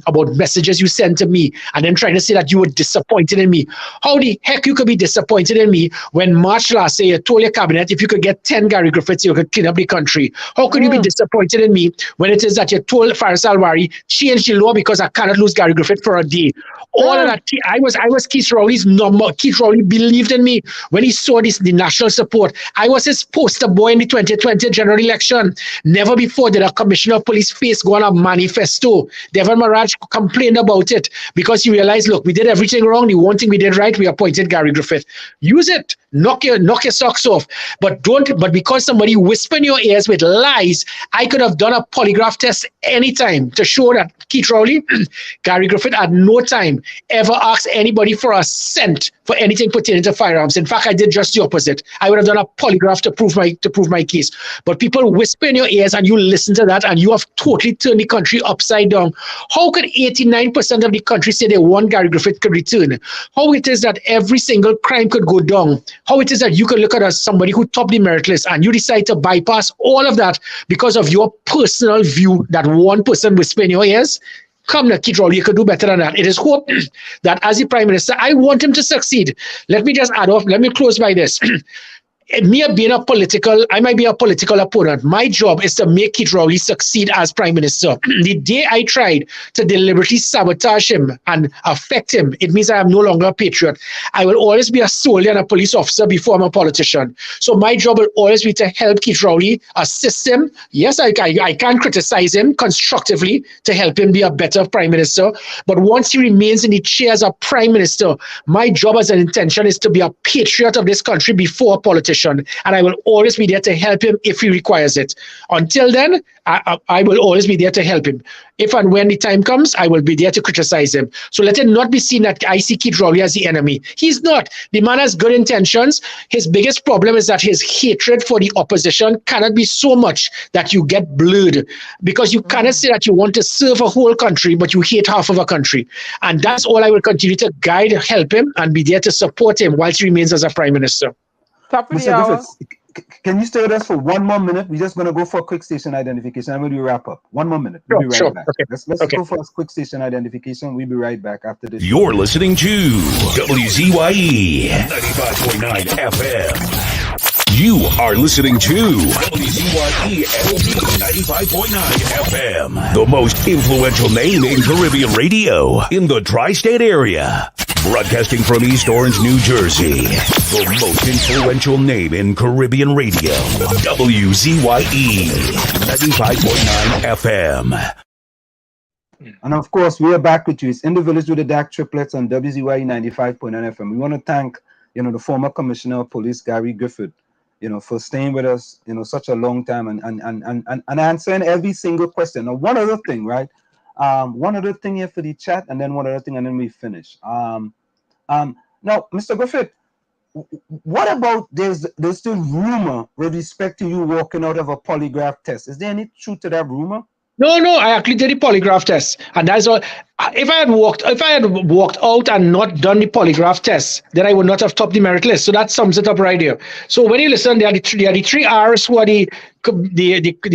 about messages you sent to me, and then trying to say that you were disappointed in me. How the heck you could be disappointed in me when March last year you told your cabinet if you could get 10 Gary Griffiths, you could clean up the country? How could you be disappointed in me when it is that you told Faris Alwari, change the law because I cannot lose Gary Griffith for a day? All of that, I was Keith Rowley's number. Keith Rowley believed in me when he saw the national support. I was his poster boy in the 2020 general election. Never before did a commissioner of police face go on a manifesto. Devon Maraj complained about it because he realized, look, we did everything wrong. The one thing we did right, we appointed Gary Griffith. Use it. Knock your socks off. But because somebody whispered in your ears with lies, I could have done a polygraph test anytime to show that Keith Rowley, Gary Griffith at no time ever asked anybody for a cent for anything pertaining to firearms. In fact, I did just the opposite. I would have done a polygraph to prove my case. But people whisper in your ears and you listen to that and you have totally turned the country upside down. How could 89% of the country say they want Gary Griffith could return? How it is that every single crime could go down? How it is that you could look at as somebody who topped the merit list and you decide to bypass all of that because of your personal view that one person whisper in your ears? Come now, Keith Rowley, you could do better than that. It is hope that as the Prime Minister, I want him to succeed. Let me just add off, let me close by this. I might be a political opponent. My job is to make Keith Rowley succeed as Prime Minister. The day I tried to deliberately sabotage him and affect him, it means I am no longer a patriot. I will always be a soldier and a police officer before I'm a politician. So my job will always be to help Keith Rowley, assist him. Yes, I can criticize him constructively to help him be a better Prime Minister. But once he remains in the chair as a Prime Minister, my job as an intention is to be a patriot of this country before a politician. And I will always be there to help him if he requires it. Until then, I will always be there to help him. If and when the time comes, I will be there to criticize him. So let it not be seen that I see Keith Rowley as the enemy. He's not. The man has good intentions. His biggest problem is that his hatred for the opposition cannot be so much that you get blurred. Because you cannot say that you want to serve a whole country, but you hate half of a country. And that's all I will continue to guide, help him, and be there to support him whilst he remains as a Prime Minister. Top of the Mr. hour. Griffiths, can you stay with us for one more minute? We're just going to go for a quick station identification and we'll wrap up. One more minute. We'll be right back. Okay. Let's go for a quick station identification. We'll be right back after this. You're listening to WZYE 95.9 FM. You are listening to WZYE 95.9 FM, the most influential name in Caribbean radio in the tri-state area. Broadcasting from East Orange, New Jersey, the most influential name in Caribbean radio, WZYE 95.9 FM. And of course, we are back with you. It's In the Village with the DAG Triplets on WZYE 95.9 FM. We want to thank, the former Commissioner of Police, Gary Griffith, for staying with us, such a long time and answering every single question. Now, one other thing, right? One other thing here for the chat, and then one other thing, and then we finish. Now, Mr. Griffith, what about there's still rumor with respect to you walking out of a polygraph test? Is there any truth to that rumor? No, I actually did the polygraph test, and that's all. If I had walked out and not done the polygraph test, then I would not have topped the merit list. So that sums it up right there. So when you listen, there are the three R's who are the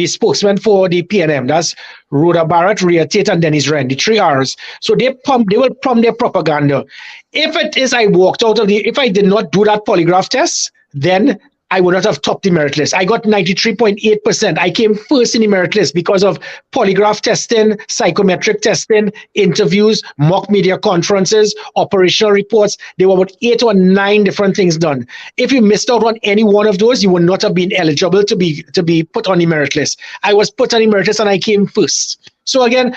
spokesman for the PNM. That's Rhoda Barrett, Rhea Tate, and Dennis Wren. The three R's. So they will pump their propaganda. If it is I walked out of if I did not do that polygraph test, then I would not have topped the merit list. I got 93.8%. I came first in the merit list because of polygraph testing, psychometric testing, interviews, mock media conferences, operational reports. There were about 8 or 9 different things done. If you missed out on any one of those, you would not have been eligible to be put on the merit list. I was put on the merit list and I came first. So again,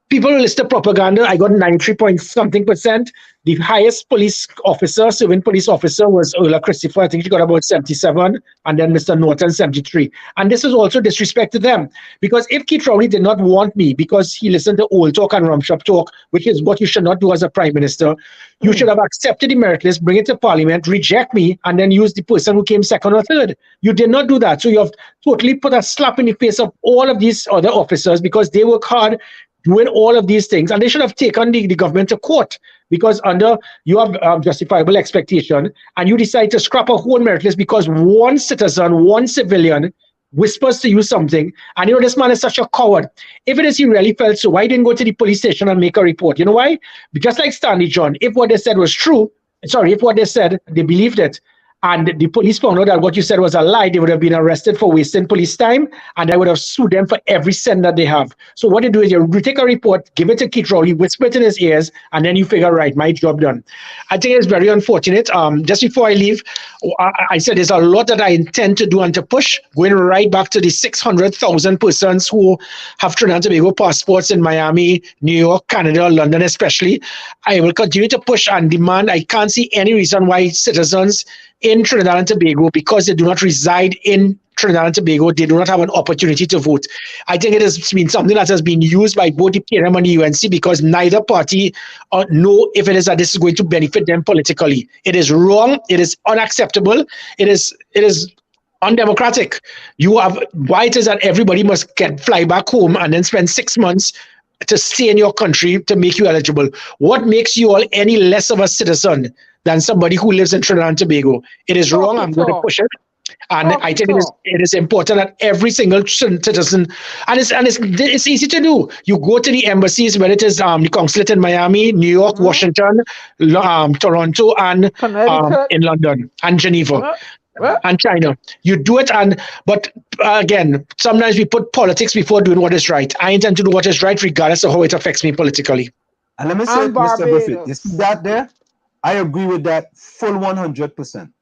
people listed propaganda. I got 93 point something percent. The highest police officer, civil police officer, was Ola Christopher. I think she got about 77, and then Mr. Norton 73. And this is also disrespect to them, because if Keith Rowley did not want me because he listened to old talk and rum shop talk, which is what you should not do as a prime minister, you should have accepted the merit list, bring it to parliament, reject me, and then use the person who came second or third. You did not do that. So you have totally put a slap in the face of all of these other officers because they work hard doing all of these things, and they should have taken the government to court, because under you have justifiable expectation, and you decide to scrap a whole merit list because one citizen, one civilian whispers to you something, and this man is such a coward. If it is he really felt so, why didn't go to the police station and make a report? You know why? Because like Stanley John, if what they said was true, if what they said, they believed it, and the police found out that what you said was a lie, they would have been arrested for wasting police time, and I would have sued them for every cent that they have. So what you do is you take a report, give it to Keith Rowley, whisper it in his ears, and then you figure, right, my job done. I think it's very unfortunate. Just before I leave, I said there's a lot that I intend to do and to push, going right back to the 600,000 persons who have Trinidad and Tobago passports in Miami, New York, Canada, London especially. I will continue to push and demand. I can't see any reason why citizens in Trinidad and Tobago, because they do not reside in Trinidad and Tobago, they do not have an opportunity to vote. I think it has been something that has been used by both the PNM and the UNC, because neither party know if it is that this is going to benefit them politically. It is wrong. It is unacceptable. It is undemocratic. Why it is that everybody must fly back home and then spend 6 months to stay in your country to make you eligible? What makes you all any less of a citizen than somebody who lives in Trinidad and Tobago? It is wrong. I'm going to push it. And I think it is important that every single citizen, and it's easy to do. You go to the embassies, whether it is the consulate in Miami, New York, Washington, Toronto, and in London, and Geneva, and China. You do it, but again, sometimes we put politics before doing what is right. I intend to do what is right, regardless of how it affects me politically. And let me say, Mr. Griffith, you see that there? I agree with that full 100%.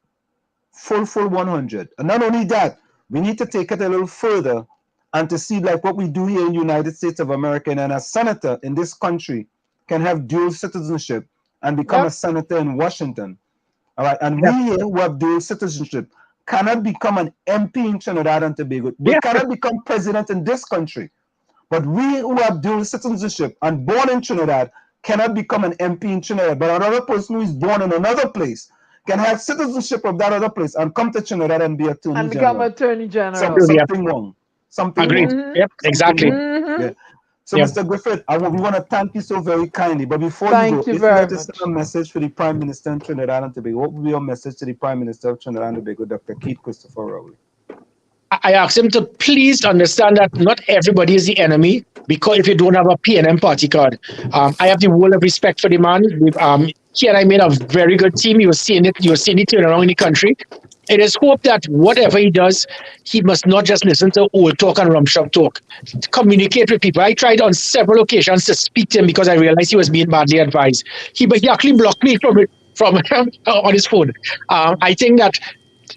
Full 100. And not only that, we need to take it a little further and to see like what we do here in the United States of America, and a senator in this country can have dual citizenship and become a senator in Washington. All right. And we here who have dual citizenship cannot become an MP in Trinidad and Tobago. We cannot become president in this country. But we who have dual citizenship and born in Trinidad cannot become an MP in Trinidad. But another person who is born in another place can have citizenship of that other place and come to Trinidad and be Attorney General. And become Attorney General. Something wrong. Something Agreed. wrong. Yep, exactly. Yeah. So, Mr. Griffith, we want to thank you so very kindly. But before you go, if you very to send a message for the Prime Minister in Trinidad and Tobago, what would be your message to the Prime Minister of Trinidad and Tobago, Dr. Keith Christopher Rowley? I asked him to please understand that not everybody is the enemy, because if you don't have a PNM party card. I have the world of respect for the man. He and I made a very good team. You were seeing it turn around in the country. It is hope that whatever he does, he must not just listen to old talk and rum shop talk. Communicate with people. I tried on several occasions to speak to him because I realized he was being badly advised. He actually blocked me from on his phone. I think that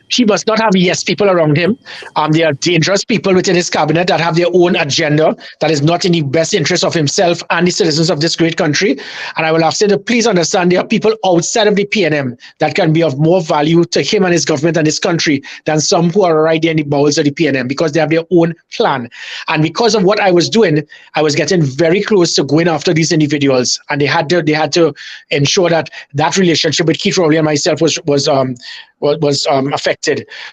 he must not have yes people around him. There are dangerous people within his cabinet that have their own agenda that is not in the best interest of himself and the citizens of this great country. And I will ask him to please understand there are people outside of the PNM that can be of more value to him and his government and his country than some who are right there in the bowels of the PNM, because they have their own plan. And because of what I was doing, I was getting very close to going after these individuals, and they had to ensure that relationship with Keith Rowley and myself was affected.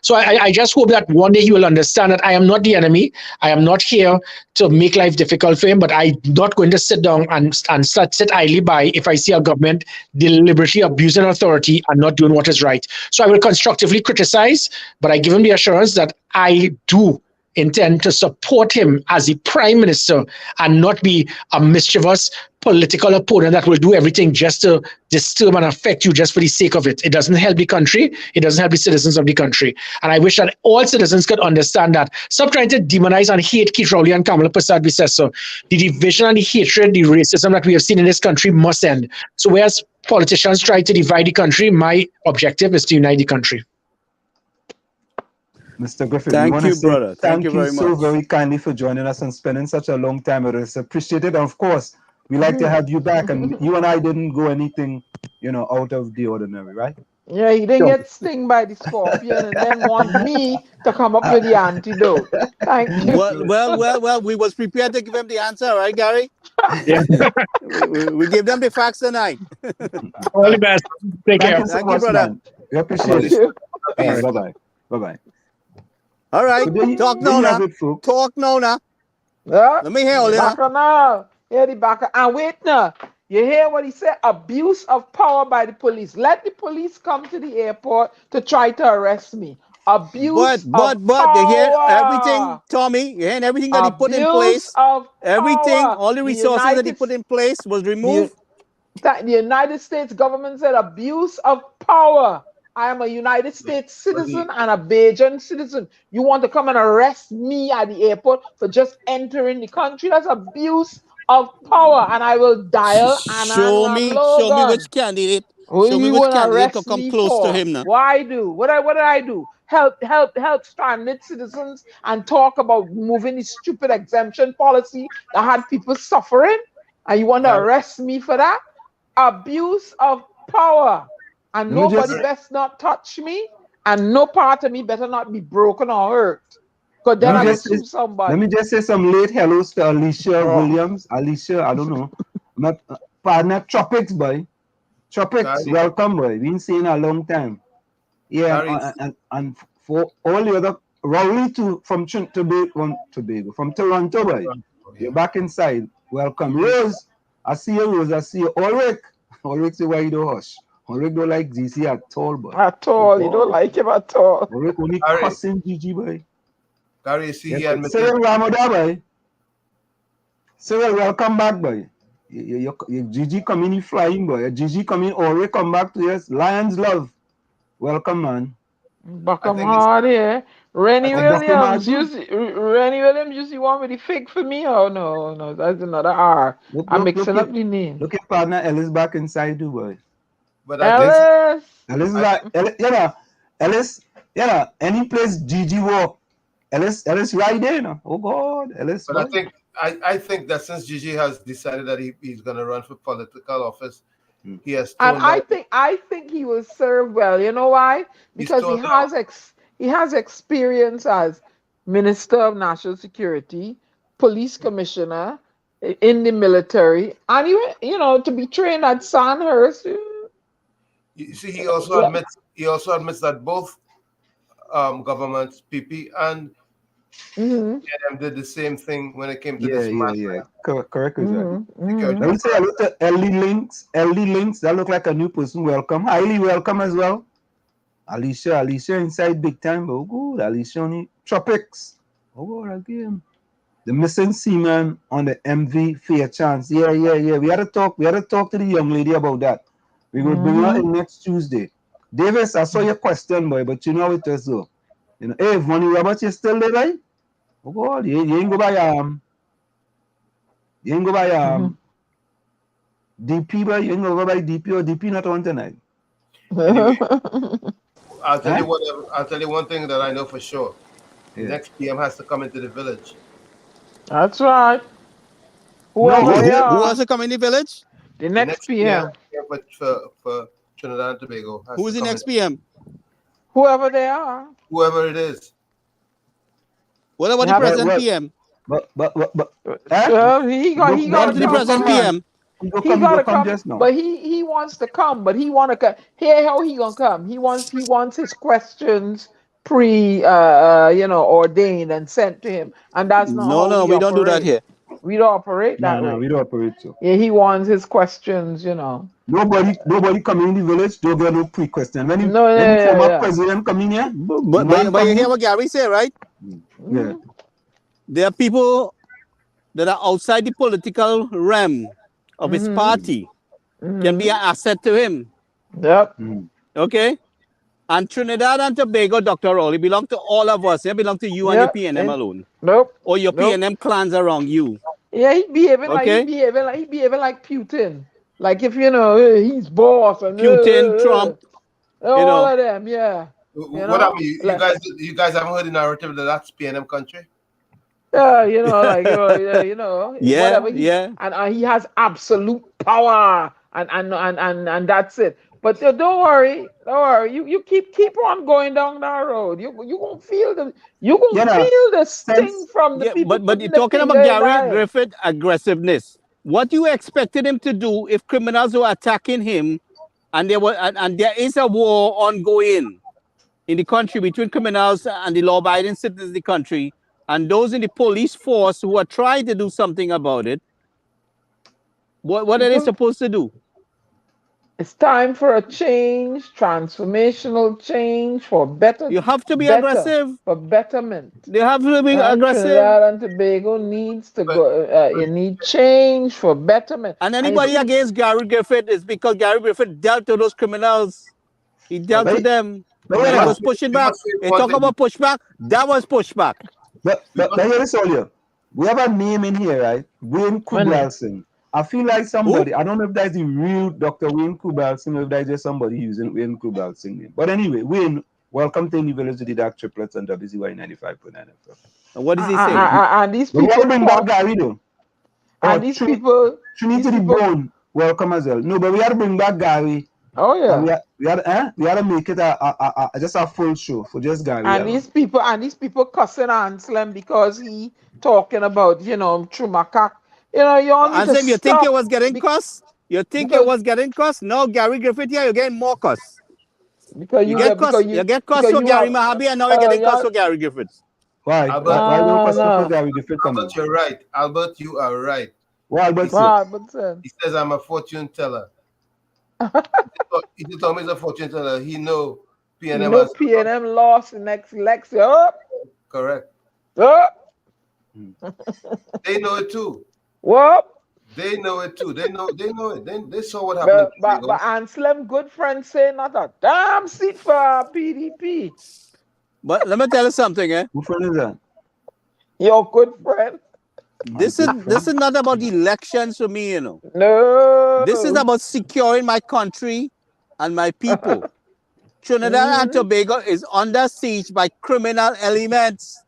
So I just hope that one day he will understand that I am not the enemy. I am not here to make life difficult for him, but I'm not going to sit down and sit idly by if I see a government deliberately abusing authority and not doing what is right. So I will constructively criticize, but I give him the assurance that I do intend to support him as the prime minister and not be a mischievous political opponent that will do everything just to disturb and affect you just for the sake of it. It doesn't help the country. It doesn't help the citizens of the country. And I wish that all citizens could understand that. Stop trying to demonize and hate Keith Rowley and Kamala Prasad-Visesa. The division and the hatred, the racism that we have seen in this country must end. So whereas politicians try to divide the country, my objective is to unite the country. Mr. Griffith, Thank you, brother. Thank you very so much. very kindly for joining us and spending such a long time with us. Appreciate it. And of course, we like to have you back. And you and I didn't go anything, out of the ordinary, right? Yeah, he didn't get stung by the scorpion and then want me to come up with the antidote. Thank you. Well, we was prepared to give him the answer, right, Gary? Yeah. we gave them the facts tonight. All the best. Take care. You so Thank you, much, brother. man. We appreciate it. Bye-bye. Bye-bye. All right, So there you talk now, have now. it, folks. Talk now, now. Yeah. Let me hear all Back that. now. Hear the back. And wait now. You hear what he said? Abuse of power by the police. Let the police come to the airport to try to arrest me. Abuse But of power. you hear everything, Tommy. You hear everything that he put in place. Of everything, power. all the resources that he put in place was removed. The United States government said abuse of power. I am a United States citizen and a Bajan citizen. You want to come and arrest me at the airport for just entering the country? That's abuse of power, and I will dial Show me which candidate. Show me which candidate to come close to him now. Why do? What did I do? Help stranded citizens and talk about moving the stupid exemption policy that had people suffering, and you want to arrest me for that? Abuse of power. And nobody best not touch me, and no part of me better not be broken or hurt. Because then I will sue somebody. Let me just say some late hellos to Alicia Williams. Alicia, I don't know. My partner, Tropics, boy. Tropics, welcome, boy. Been seeing a long time. Yeah, and for all the other, Rowley from Tobago, from Toronto, boy. You're back inside. Welcome. Rose, I see you, Rose. I see you. Ulrich, say why you don't hush. Ulrich don't like GC at all, boy. At all, you don't like him at all. Ulrich only cussing GG, boy. Gary, see he admitted. Cyril Ramoda, boy. Cyril, welcome back, boy. Your GG coming in flying, boy. Your GG coming, Ulrich come back to us. Lions love. Welcome, man. Buckham hard here. Rennie Williams, you want me to fake for me? Oh, no, that's another R. I'm mixing up the name. Look at partner Ellis back inside, too, boy. But Ellis, any place GG walk, Ellis right there, no? Oh God, Ellis. But I think that since GG has decided that he's going to run for political office, he has. And I think he will serve well. You know why? Because he has experience as Minister of National Security, police commissioner in the military, and to be trained at Sandhurst. You see, he also admits that both governments, PP and NM, did the same thing when it came to this matter. Yeah. Correct. Let me say hello to LD Links. LD Links, that look like a new person. Welcome. Highly welcome as well. Alicia inside big time. Oh good. Alicia on the Tropics. Oh God, again. The missing seaman on the MV Fair Chance. Yeah. We had to talk to the young lady about that. We will bring her in next Tuesday. Davis, I saw your question, boy, but you know it is so. Hey, Vonnie Roberts, you still there, right? Oh God, you ain't go by DP, boy. You ain't go by DP or DP not on tonight. Anyway, I'll tell you one thing that I know for sure. The next PM has to come into the village. That's right. Who has to come in the village? The next PM. For Trinidad and Tobago. Who's the next PM? Whoever they are. Whoever it is. What about the present PM? But he got the present PM. He gotta come just now. But he wants to come. But he wanna come. Here how he gonna come? He wants his questions ordained and sent to him. And that's not no, we don't do that here. We don't operate that way. No, we don't operate so. Yeah, he wants his questions, Nobody coming in the village, don't get no pre-question. When former president come in here. But you hear what Gary said, right? Yeah. there are people that are outside the political realm of his party can be an asset to him. Yep. Okay? And Trinidad and Tobago, Dr. Rowley, belong to all of us. It belong to you and your PNM alone. Nope. Or your PNM clans around you. Yeah, he behaving Okay? like Putin. Like if he's boss and Putin, Trump, all of them, yeah. What I mean, you guys haven't heard the narrative that that's PNM country? Yeah, yeah, whatever. And he has absolute power, and that's it. But don't worry. You keep on going down that road. You gonna feel the sting from the people. But you're talking about Gary Griffith aggressiveness. What you expected him to do if criminals were attacking him, and there is a war ongoing in the country between criminals and the law-abiding citizens of the country, and those in the police force who are trying to do something about it. What are they supposed to do? It's time for a change, transformational change for better. You have to be aggressive. For betterment. You have to be aggressive. Trinidad and Tobago needs to go. You need change for betterment. And anybody against Gary Griffith is because Gary Griffith dealt with those criminals. He dealt with them. He was pushing back. They talk about pushback. That was pushback. But hear this earlier. We have a name in here, right? Wayne Kubalson. I feel like somebody, I don't know if that's the real Dr. Wayne Kubalson or if that's just somebody using Wayne Kubalson name. But anyway, Wayne, welcome to the village to the DAG Triplets on WZYE 95.9 FM. What does he say? And these people. We want to bring back Gary though. And these people. Trinity the Bone, welcome as well. No, but we have to bring back Gary. Oh yeah. We had to make it just a full show for just Gary. And these people cussing Anselm because he talking about Chumaka. Anselm, you think you was getting cussed? You think you was getting cussed? No, Gary Griffith here, you're getting more cussed. Because you get cussed for Gary Mahabi, and now you're getting cussed for Gary Griffith. Why? Why don't cuss for Gary Griffith? Albert, you're right. Albert, you are right. What Albert said? He says I'm a fortune teller. He told me he's a fortune teller. He know PNM. PNM lost the next election. Correct. They know it too. What? They know it too. They know it. They saw what happened. But Anselm, good friend, say not a damn seat for PDP. But let me tell you something, Who friend is that? Your good friend. This is not about elections for me, No. This is about securing my country and my people. Trinidad and Tobago is under siege by criminal elements,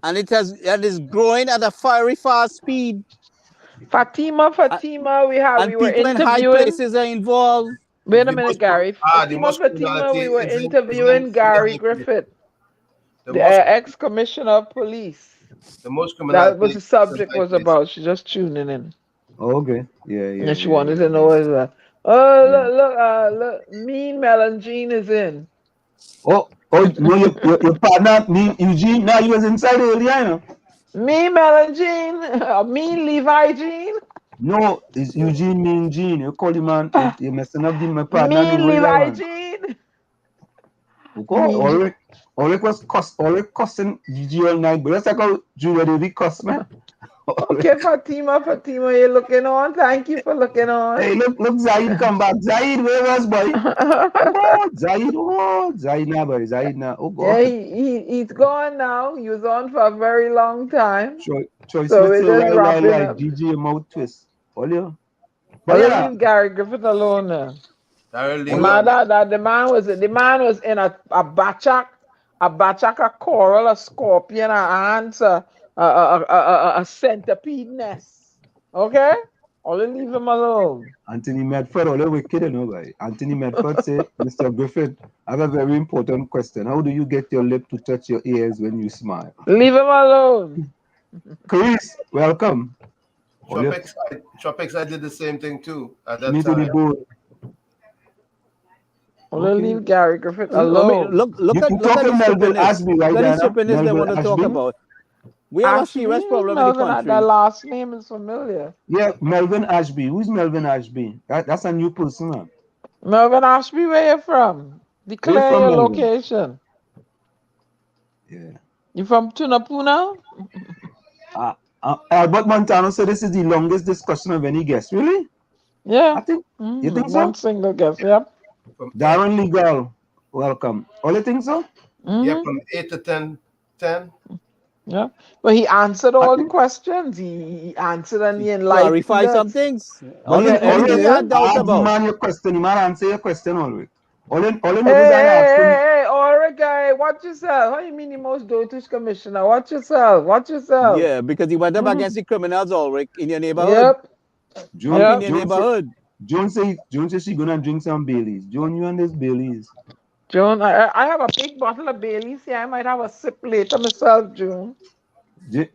and it is growing at a fiery fast speed. Fatima, we were people in high places are involved. Wait a minute, Gary. Fatima, we were interviewing Gary Griffith, the ex-commissioner of police. The most that was the subject was about. She's just tuning in. Okay. Yeah. And she wanted to know as well. Oh, look, Mean Melangine is in. Oh, no, your partner, Mean Eugene. Now you was inside earlier, Mean Melangine, Mean Levi Jean. No, it's Eugene Mean Jean. You call him man. You're messing up my partner. Mean Levi Jean. Ulrich was cussing Gigi all night, but let's talk about Julia Davy cuss, man. Okay, Fatima, you looking on? Thank you for looking on. Hey, look, Zahid come back. Zahid, where was boy? Zahid now, boy. Zahid now. Oh, God. Yeah, he's gone now. He was on for a very long time. Choice so we're just wrapping up. DJ mouth twist. All leave Gary Griffith alone now. The man was in a bachaka coral, a scorpion, a centipede nest. Okay? Only leave him alone. Anthony Medford, all the wicked, guy. Anthony Medford said, Mr. Griffith, I have a very important question. How do you get your lip to touch your ears when you smile? Leave him alone. Chris, welcome. Tropics, I did the same thing too at that time. Only leave Gary Griffith alone. Look at Melvin Ashby right now. They want to talk about. We have a serious problem in the country. That last name is familiar. Yeah, Melvin Ashby. Who's Melvin Ashby? That's a new person, man. Melvin Ashby, where you from? Declare your location. Yeah. You from Tunapuna? Albert Montano said this is the longest discussion of any guest. Really? Yeah. I think. You think One so? single guest. Yep. Darren Legal, welcome. Oh, you think so? Yeah, Mm-hmm. from 8 to 10. Yeah. But he answered I all the think. questions. He answered and he enlightened Clarify some us. things. But Yeah, he Everything always you had did. doubt ask the about. man your question. The man answer your question always. All you Hey, do is I ask him. hey, all right, guy, watch yourself. How you mean the most dotish commissioner? Watch yourself. Watch yourself. Yeah, because he went up Mm-hmm. against the criminals, Ulrich, in your neighborhood. Yep. Joan, Up in Yep. your Joan say, neighborhood. Joan says she gonna drink some Baileys. Joan, you and this Baileys. June, I have a big bottle of Bailey's here. I might have a sip later myself, June.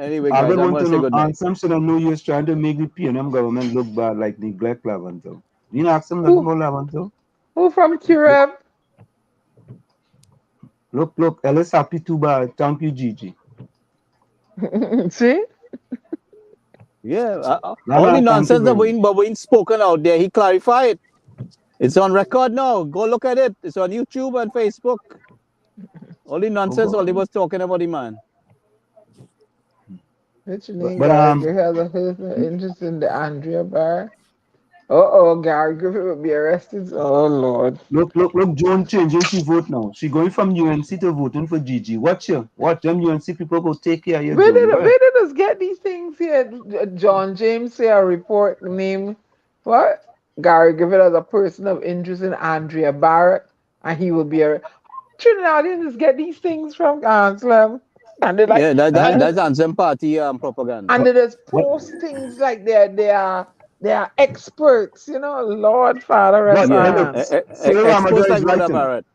Anyway, guys, Albert I'm want going to to say know, good night. and some should have know you was trying to make the PNM government look bad like neglect Lavanto. You didn't ask him nothing Who about Lavanto. who from Look, Curab? look, Ellis happy too bad. Thank you, Gigi. See? Yeah, No, all the no, thank you nonsense very that much. being spoken out there, he clarified. It's on record now. Go look at it. It's on YouTube and Facebook. All the Oh, nonsense all they God. was talking about the man. What's your But, name, but Gary? You have a interest in the Andrea Bar? Uh-oh, Gary Griffith will be arrested. Oh, Lord. look, Joan changing she vote now. She going from UNC to voting for Gigi. Watch you. Watch them UNC people go take care of you, Joan. Go ahead. Where did us get these things here? John James say a report name what? Gary Griffith as a person of interest in Andrea Barrett, and he will be a Trinidadians get these things from Anselm. And they like Yeah, Uh, that's Ansem Party propaganda. and they just what, post things like they are experts, Lord Father but hey, Yeah, look, Resan. Cyril exposed Ramadan like is right, Rhoda you know. Barrett.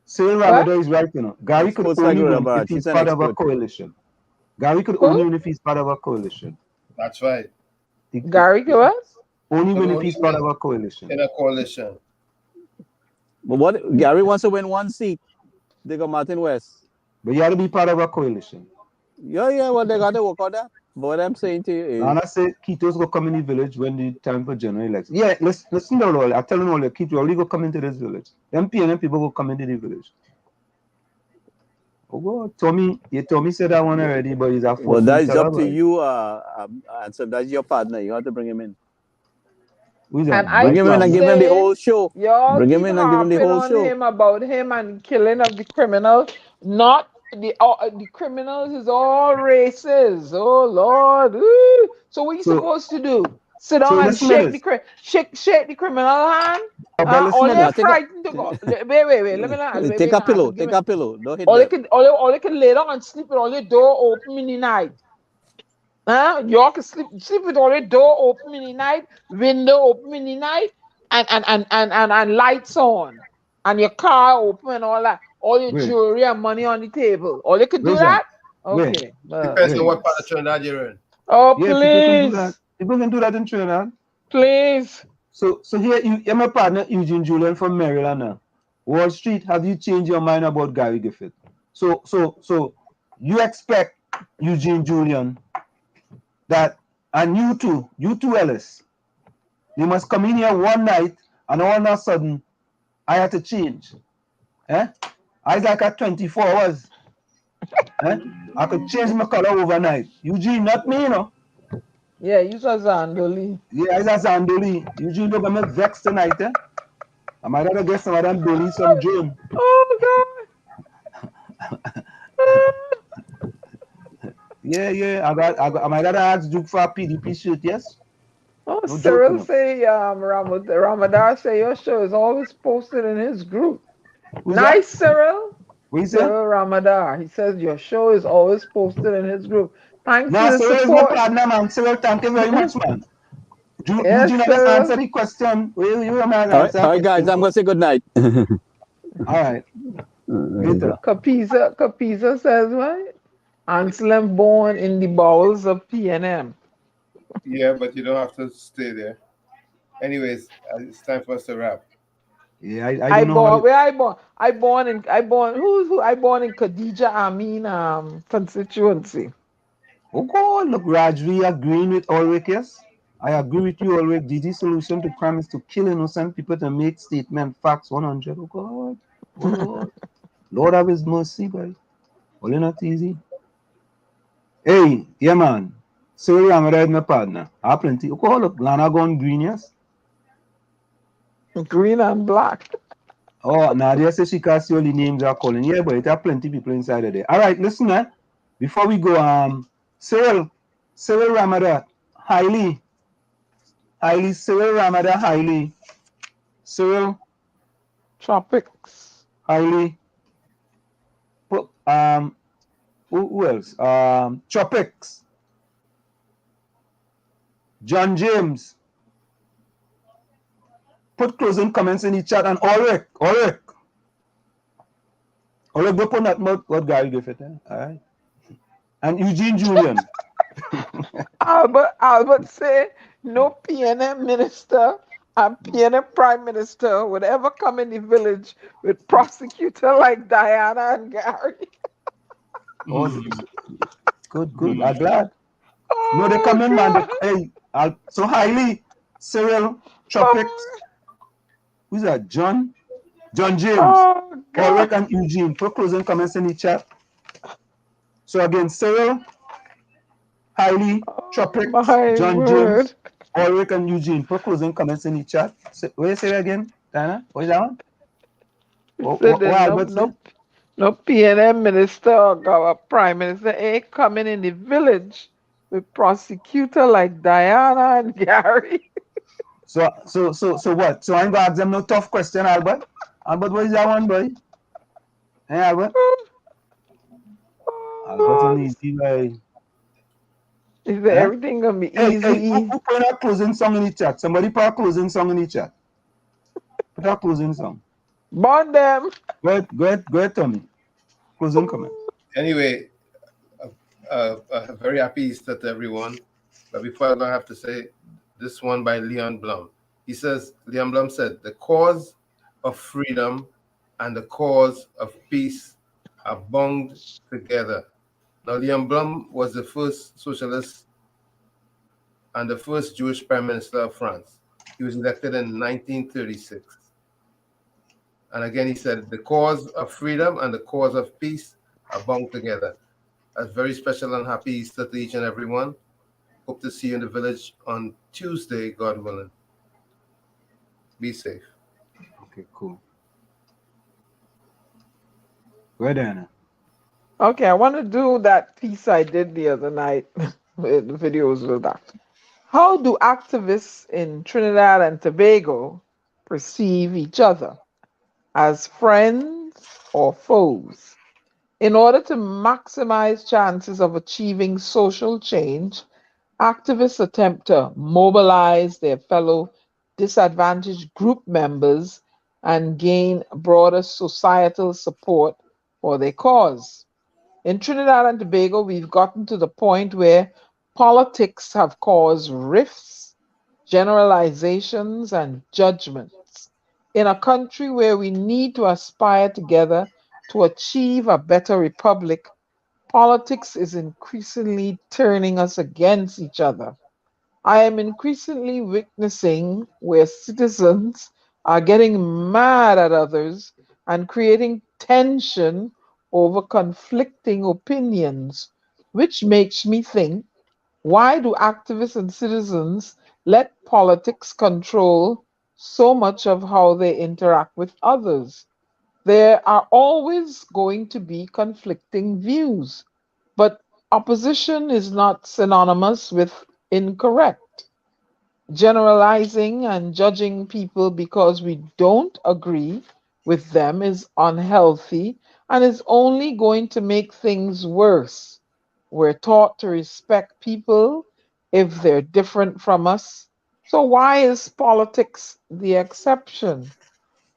Cyril What? Ramadan is right, you know. Gary could Exposed like only Rhoda win if Barrett. he's She's an part of a expert. coalition. Gary could only Who? win if he's part of a coalition. That's right. Gary what? Only Could win if only he's part win of a coalition. in a coalition. But what Gary wants to win one seat. They got Martin West. But you have to be part of a coalition. Yeah, well, they got to work on that. But what I'm saying to you is, And I say Kito's go come in the village when the time for general election. Yeah, listen to all. I'm telling all you, Kito only go come into this village. Them PNM people go come into the village. Oh God, Tommy said that one already, but he's a well, force that is up himself. to you, Ansem. That's your partner. You have to bring him in. Who's And that? I Bring him in keep and Vice give him the saying, whole show. y'all Bring him keep in and give him the harping whole on show. him about him and killing of the criminals. Not the criminals is all races. Oh Lord. Ooh. So what you So supposed to do? Sit down and listen to shake this. shake the criminal hand? But listen All to you're Now this. frightened to go. Wait. Let me not. Wait, take a Answer. pillow. Give Take me. a pillow. Don't hit All you them. can all you can lay down and sleep with all your door open in the night. Y'all can sleep with all your door open in the night, window open in the night, and lights on, and your car open and all that. All your Where? jewelry and money on the table. All you can do Where's that? that? Where? Okay. Depends Where? on what part of Please. Trinidad you're in. Oh, Yeah, people can do that. please. People can do that in Trinidad. Please. So here you're my partner Eugene Julian from Maryland now. Wall Street, have you changed your mind about Gary Griffith? So you expect Eugene Julian that, and you too Ellis, you must come in here one night and all of a sudden I had to change. Eh? I was like at 24 hours. Eh? I could change my color overnight. Eugene, not me, you know. Yeah, you saw Zandoli. Yeah, I was Andoli. Eugene, don't get me vexed tonight, eh? I might have to get some of them Billy, some June. Oh Yeah. I might have to ask Duke for a PDP shirt, yes? God. Oh, No Cyril joking. say Ramadan say your show is always posted in his group. Who's Nice, that? Cyril. What you say? Cyril Ramadar. He says your show is always posted in his group. Thanks for No, the Cyril is my support. partner, man. Cyril, thank you very much, man. Yes, Eugene, just answer Cyril. the question. You man, All right, answer the all right, guys. question. I'm gonna say good night. All right. Later. Capiza says what? Anselm born in the bowels of PNM. Yeah, but you don't have to stay there. Anyways, it's time for us to wrap. Yeah, I I don't know how born you, where I born who I born in Khadija Amin constituency. oh God, look, Raj, we agreeing with Ulrich, yes? I agree with you, Ulrich. The solution to crime is to kill innocent people to make statement facts 100. Oh God. Oh Lord. Lord have his mercy, boy. Only not easy. Hey, yeah, man. Cyril Ramada is my partner. I have plenty. Okay, look, Lana gone green, yes? Green and black. Oh, Nadia says she can't see all the names are calling. Yeah, but it have plenty people inside of there. All right, listen, man. Before we go, Cyril Ramada, Hailey, Cyril Ramada, Hailey, Cyril, Tropics. Hailey, who else? Tropics, John James. Put closing comments in the chat, and Ulrich, go put that what Gary Griffith, all right? And Eugene Julian. Albert say no PNM minister and PNM prime minister would ever come in the village with prosecutor like Diana and Gary. Oh, good. I'm glad. No, they come in, man. So Hailey, Cyril, Tropics. Who's that? John James, Ulrich, and Eugene. Put closing comments in the chat. So again, Cyril, Hailey, Tropics, John James, Ulrich, and Eugene. Put closing comments in the chat. What you say again, Diana? What is that one? No PNM minister or prime minister ain't coming in the village with prosecutor like Diana and Gary. So what? So I ain't gonna ask them no tough question, Albert. Albert, what is that one, boy? Hey, Albert. Albert on easy, boy. Is everything gonna be easy? Who put a closing song in the chat? Somebody put a closing song in the chat. Put a closing song. Burn them. Go ahead, Tommy. Closing comment. Anyway, very happy Easter to everyone. But before I have to say this one by Leon Blum. Leon Blum said, the cause of freedom and the cause of peace are bound together. Now, Leon Blum was the first socialist and the first Jewish prime minister of France. He was elected in 1936. And again, he said, the cause of freedom and the cause of peace are bound together. A very special and happy Easter to each and every one. Hope to see you in the village on Tuesday, God willing. Be safe. Okay, cool. Where, Diana? Okay, I want to do that piece I did the other night. The videos with that. How do activists in Trinidad and Tobago perceive each other? As friends or foes? In order to maximize chances of achieving social change, activists attempt to mobilize their fellow disadvantaged group members and gain broader societal support for their cause. In Trinidad and Tobago, we've gotten to the point where politics have caused rifts, generalizations, and judgments. In a country where we need to aspire together to achieve a better republic, politics is increasingly turning us against each other. I am increasingly witnessing where citizens are getting mad at others and creating tension over conflicting opinions, which makes me think, why do activists and citizens let politics control so much of how they interact with others? There are always going to be conflicting views, but opposition is not synonymous with incorrect. Generalizing and judging people because we don't agree with them is unhealthy and is only going to make things worse. We're taught to respect people if they're different from us. So why is politics the exception?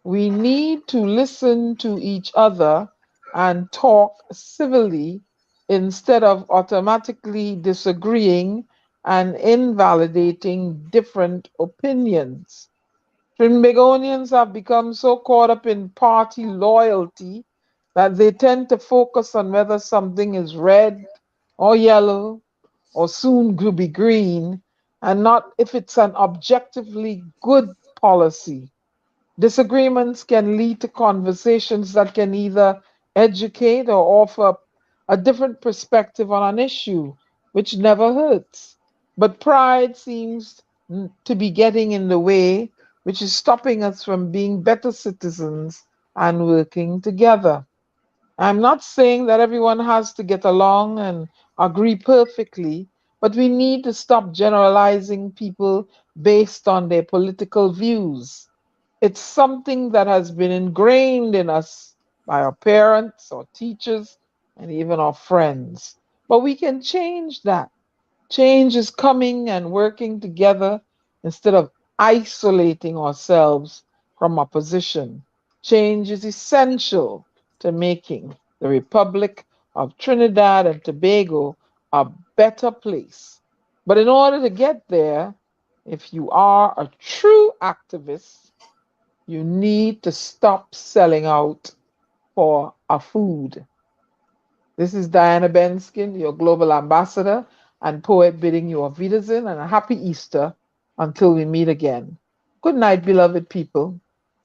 We need to listen to each other and talk civilly instead of automatically disagreeing and invalidating different opinions. Trinbagonians have become so caught up in party loyalty that they tend to focus on whether something is red or yellow or soon to be green, and not if it's an objectively good policy. Disagreements can lead to conversations that can either educate or offer a different perspective on an issue, which never hurts. But pride seems to be getting in the way, which is stopping us from being better citizens and working together. I'm not saying that everyone has to get along and agree perfectly, but we need to stop generalizing people based on their political views. It's something that has been ingrained in us by our parents, our teachers, and even our friends. But we can change that. Change is coming and working together instead of isolating ourselves from opposition. Change is essential to making the Republic of Trinidad and Tobago a better place. But in order to get there, if you are a true activist, you need to stop selling out for a food. This is Diana Benskin, your global ambassador and poet, bidding you a Wiedersehen and a happy Easter until we meet again. Good night, beloved people.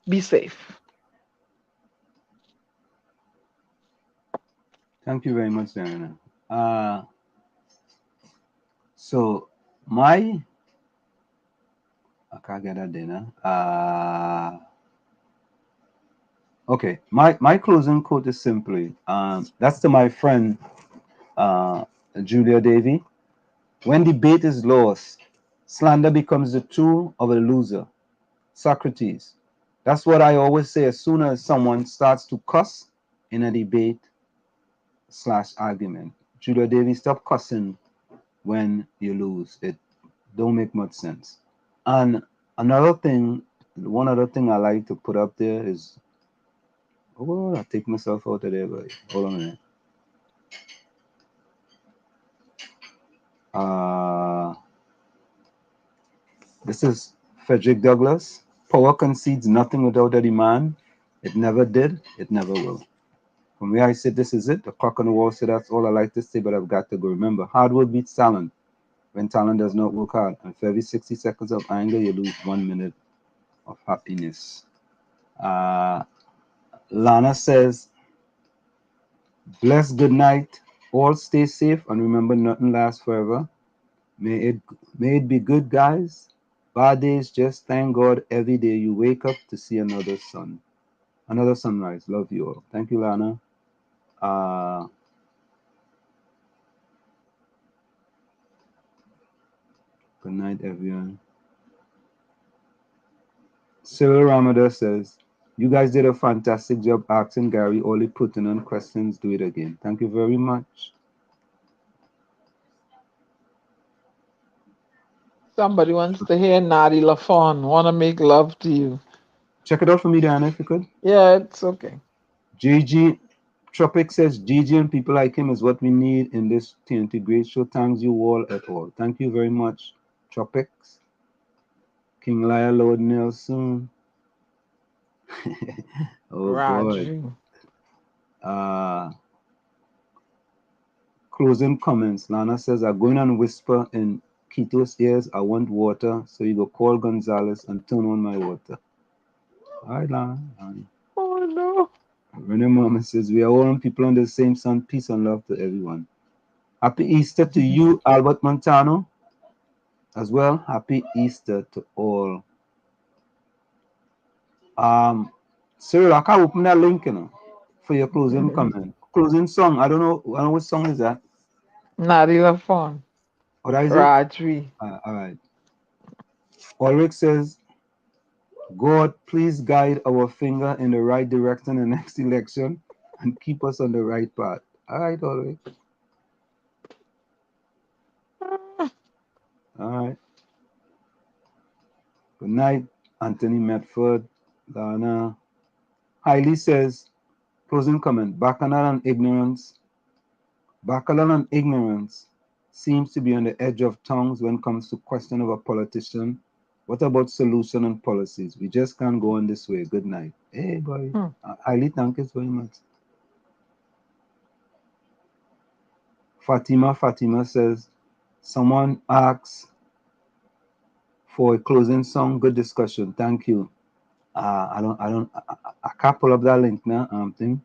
Be safe. Thank you very much, Diana. So I can't get that dinner. Okay, my closing quote is simply, that's to my friend Julia Davy. When debate is lost, slander becomes the tool of a loser. Socrates. That's what I always say. As soon as someone starts to cuss in a debate / argument, Julia Davy, stop cussing when you lose. It don't make much sense. And one other thing I like to put up there is, oh, I take myself out of there, but hold on a minute. This is Frederick Douglass. Power concedes nothing without a demand. It never did. It never will. From where I sit, this is it. The clock on the wall said that's all I like to say, but I've got to go. Remember, hard work beats talent when talent does not work hard. And for every 60 seconds of anger, you lose 1 minute of happiness. Lana says, bless, good night. All stay safe and remember nothing lasts forever. May it be good, guys. Bad days, just thank God every day you wake up to see another sunrise. Love you all. Thank you, Lana. Good night, everyone. Cyril Ramada says, you guys did a fantastic job asking Gary all the pertinent questions. Do it again. Thank you very much. Somebody wants to hear Nadi Lafon. Want to make love to you. Check it out for me, Diana, if you could. Yeah, it's okay. GG Tropic says, GG and people like him is what we need in this TNT Great Show. Thanks you all at all. Thank you very much, Tropics. King Liar Lord Nelson. Oh, Raju. God. Closing comments. Lana says, I'm going and whisper in Keto's ears, I want water. So you go call Gonzalez and turn on my water. All right, Lana. Oh, no. Renee Mama says, we are all people under the same sun. Peace and love to everyone. Happy Easter to you, Albert Montano, as well. Happy Easter to all. Cyril, I can't open that link, for your closing comment. Closing song. I don't know what song is that. Nadi Lafon. What is it? Rajvi. All right. Ulrich says, God, please guide our finger in the right direction in the next election and keep us on the right path. All right, Ulrich. All right. Good night, Anthony Medford, Dana. Hailey says, closing comment, Bacchanal and ignorance seems to be on the edge of tongues when it comes to question of a politician. What about solution and policies? We just can't go on this way. Good night. Hey, boy. Hailey, thank you very much. Fatima says, someone asks for a closing song. Good discussion. Thank you. I can't pull up that link now. Thing.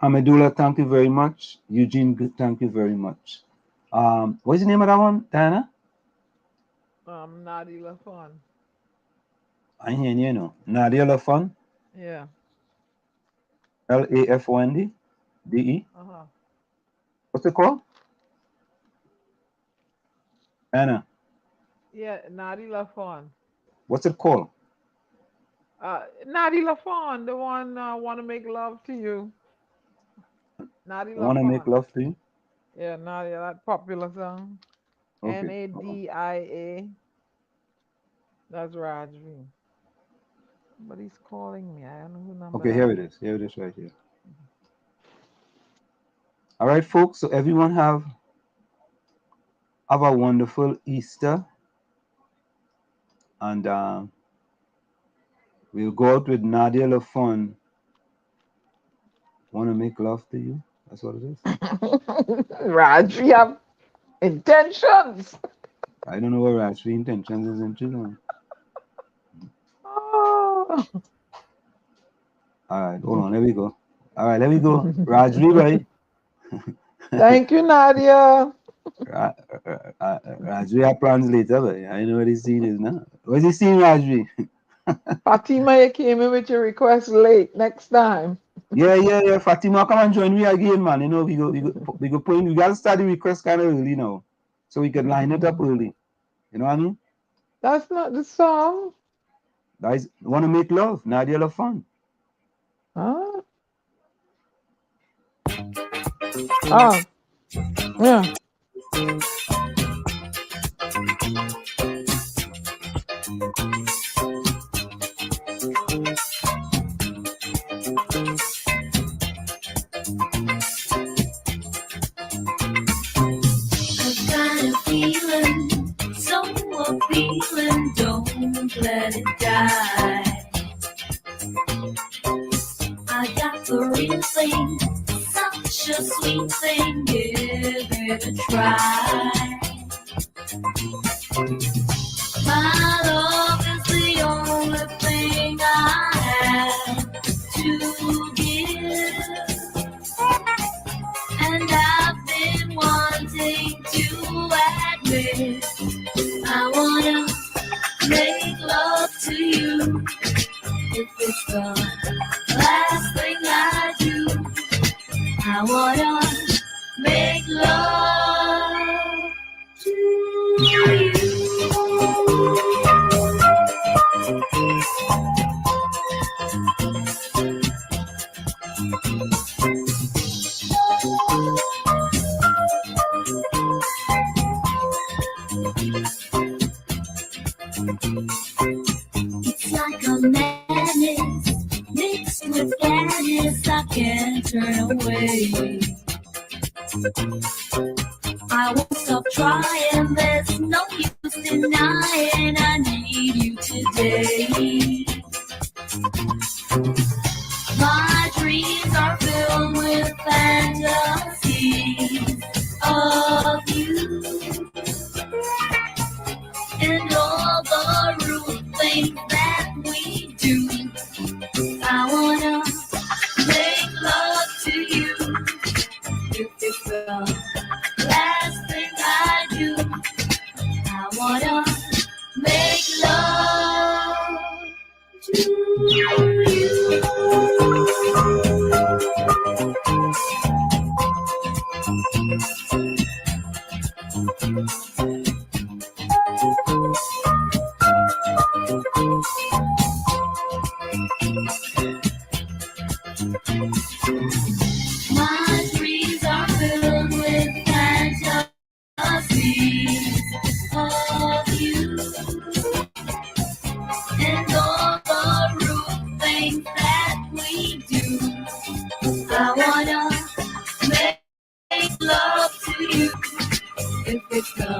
Amedula, thank you very much. Eugene, thank you very much. What's the name of that one, Diana? Nadia LaFon. I hear you know. Nadia LaFon. Yeah. LAFOND DE. What's it called? Anna. Yeah, Nadia LaFon. What's it called? Nadia LaFon, the one wanna make love to you. Nadia LaFon. Wanna make love to you? Yeah, Nadia, that popular song. Okay. Nadia. That's Rajvi. Somebody's calling me. I don't know who number. Okay, here it is. Here it is right here. All right, folks. So everyone have a wonderful Easter. And we'll go out with Nadia LaFon. Want to make love to you? That's what it is. Rajvi have intentions. I don't know what Rajvi intentions is into. Oh. All right, hold on. There we go. All right, there we go. Rajvi, right? Thank you, Nadia. Rajvi have plans later, but I know what his scene is now. What's his scene, Rajvi? Fatima, you came in with your request late. Next time. Yeah. Fatima, come and join me again, man. You know, we gotta start the request kind of early now, so we can line it up early. You know what I mean? That's not the song. Guys, want to make love? Nadia LaFon. Huh? Oh, yeah. Feeling, don't let it die. I got the real thing, such a sweet thing, give it a try. My love is the only thing I have to give, and I've been wanting to admit I wanna make love to you. If it's the last thing I do, I wanna make love to you. It's like a madness mixed with gladness I can't turn away. I won't stop trying, there's no use denying I need you today. My dreams are filled with fantasies of you and all the rude things that we do. I wanna make love to you. If it's the last thing I do, I wanna make love to you. My dreams are filled with fantasies of you and all the rude things that we do. I wanna make love to you. If it's the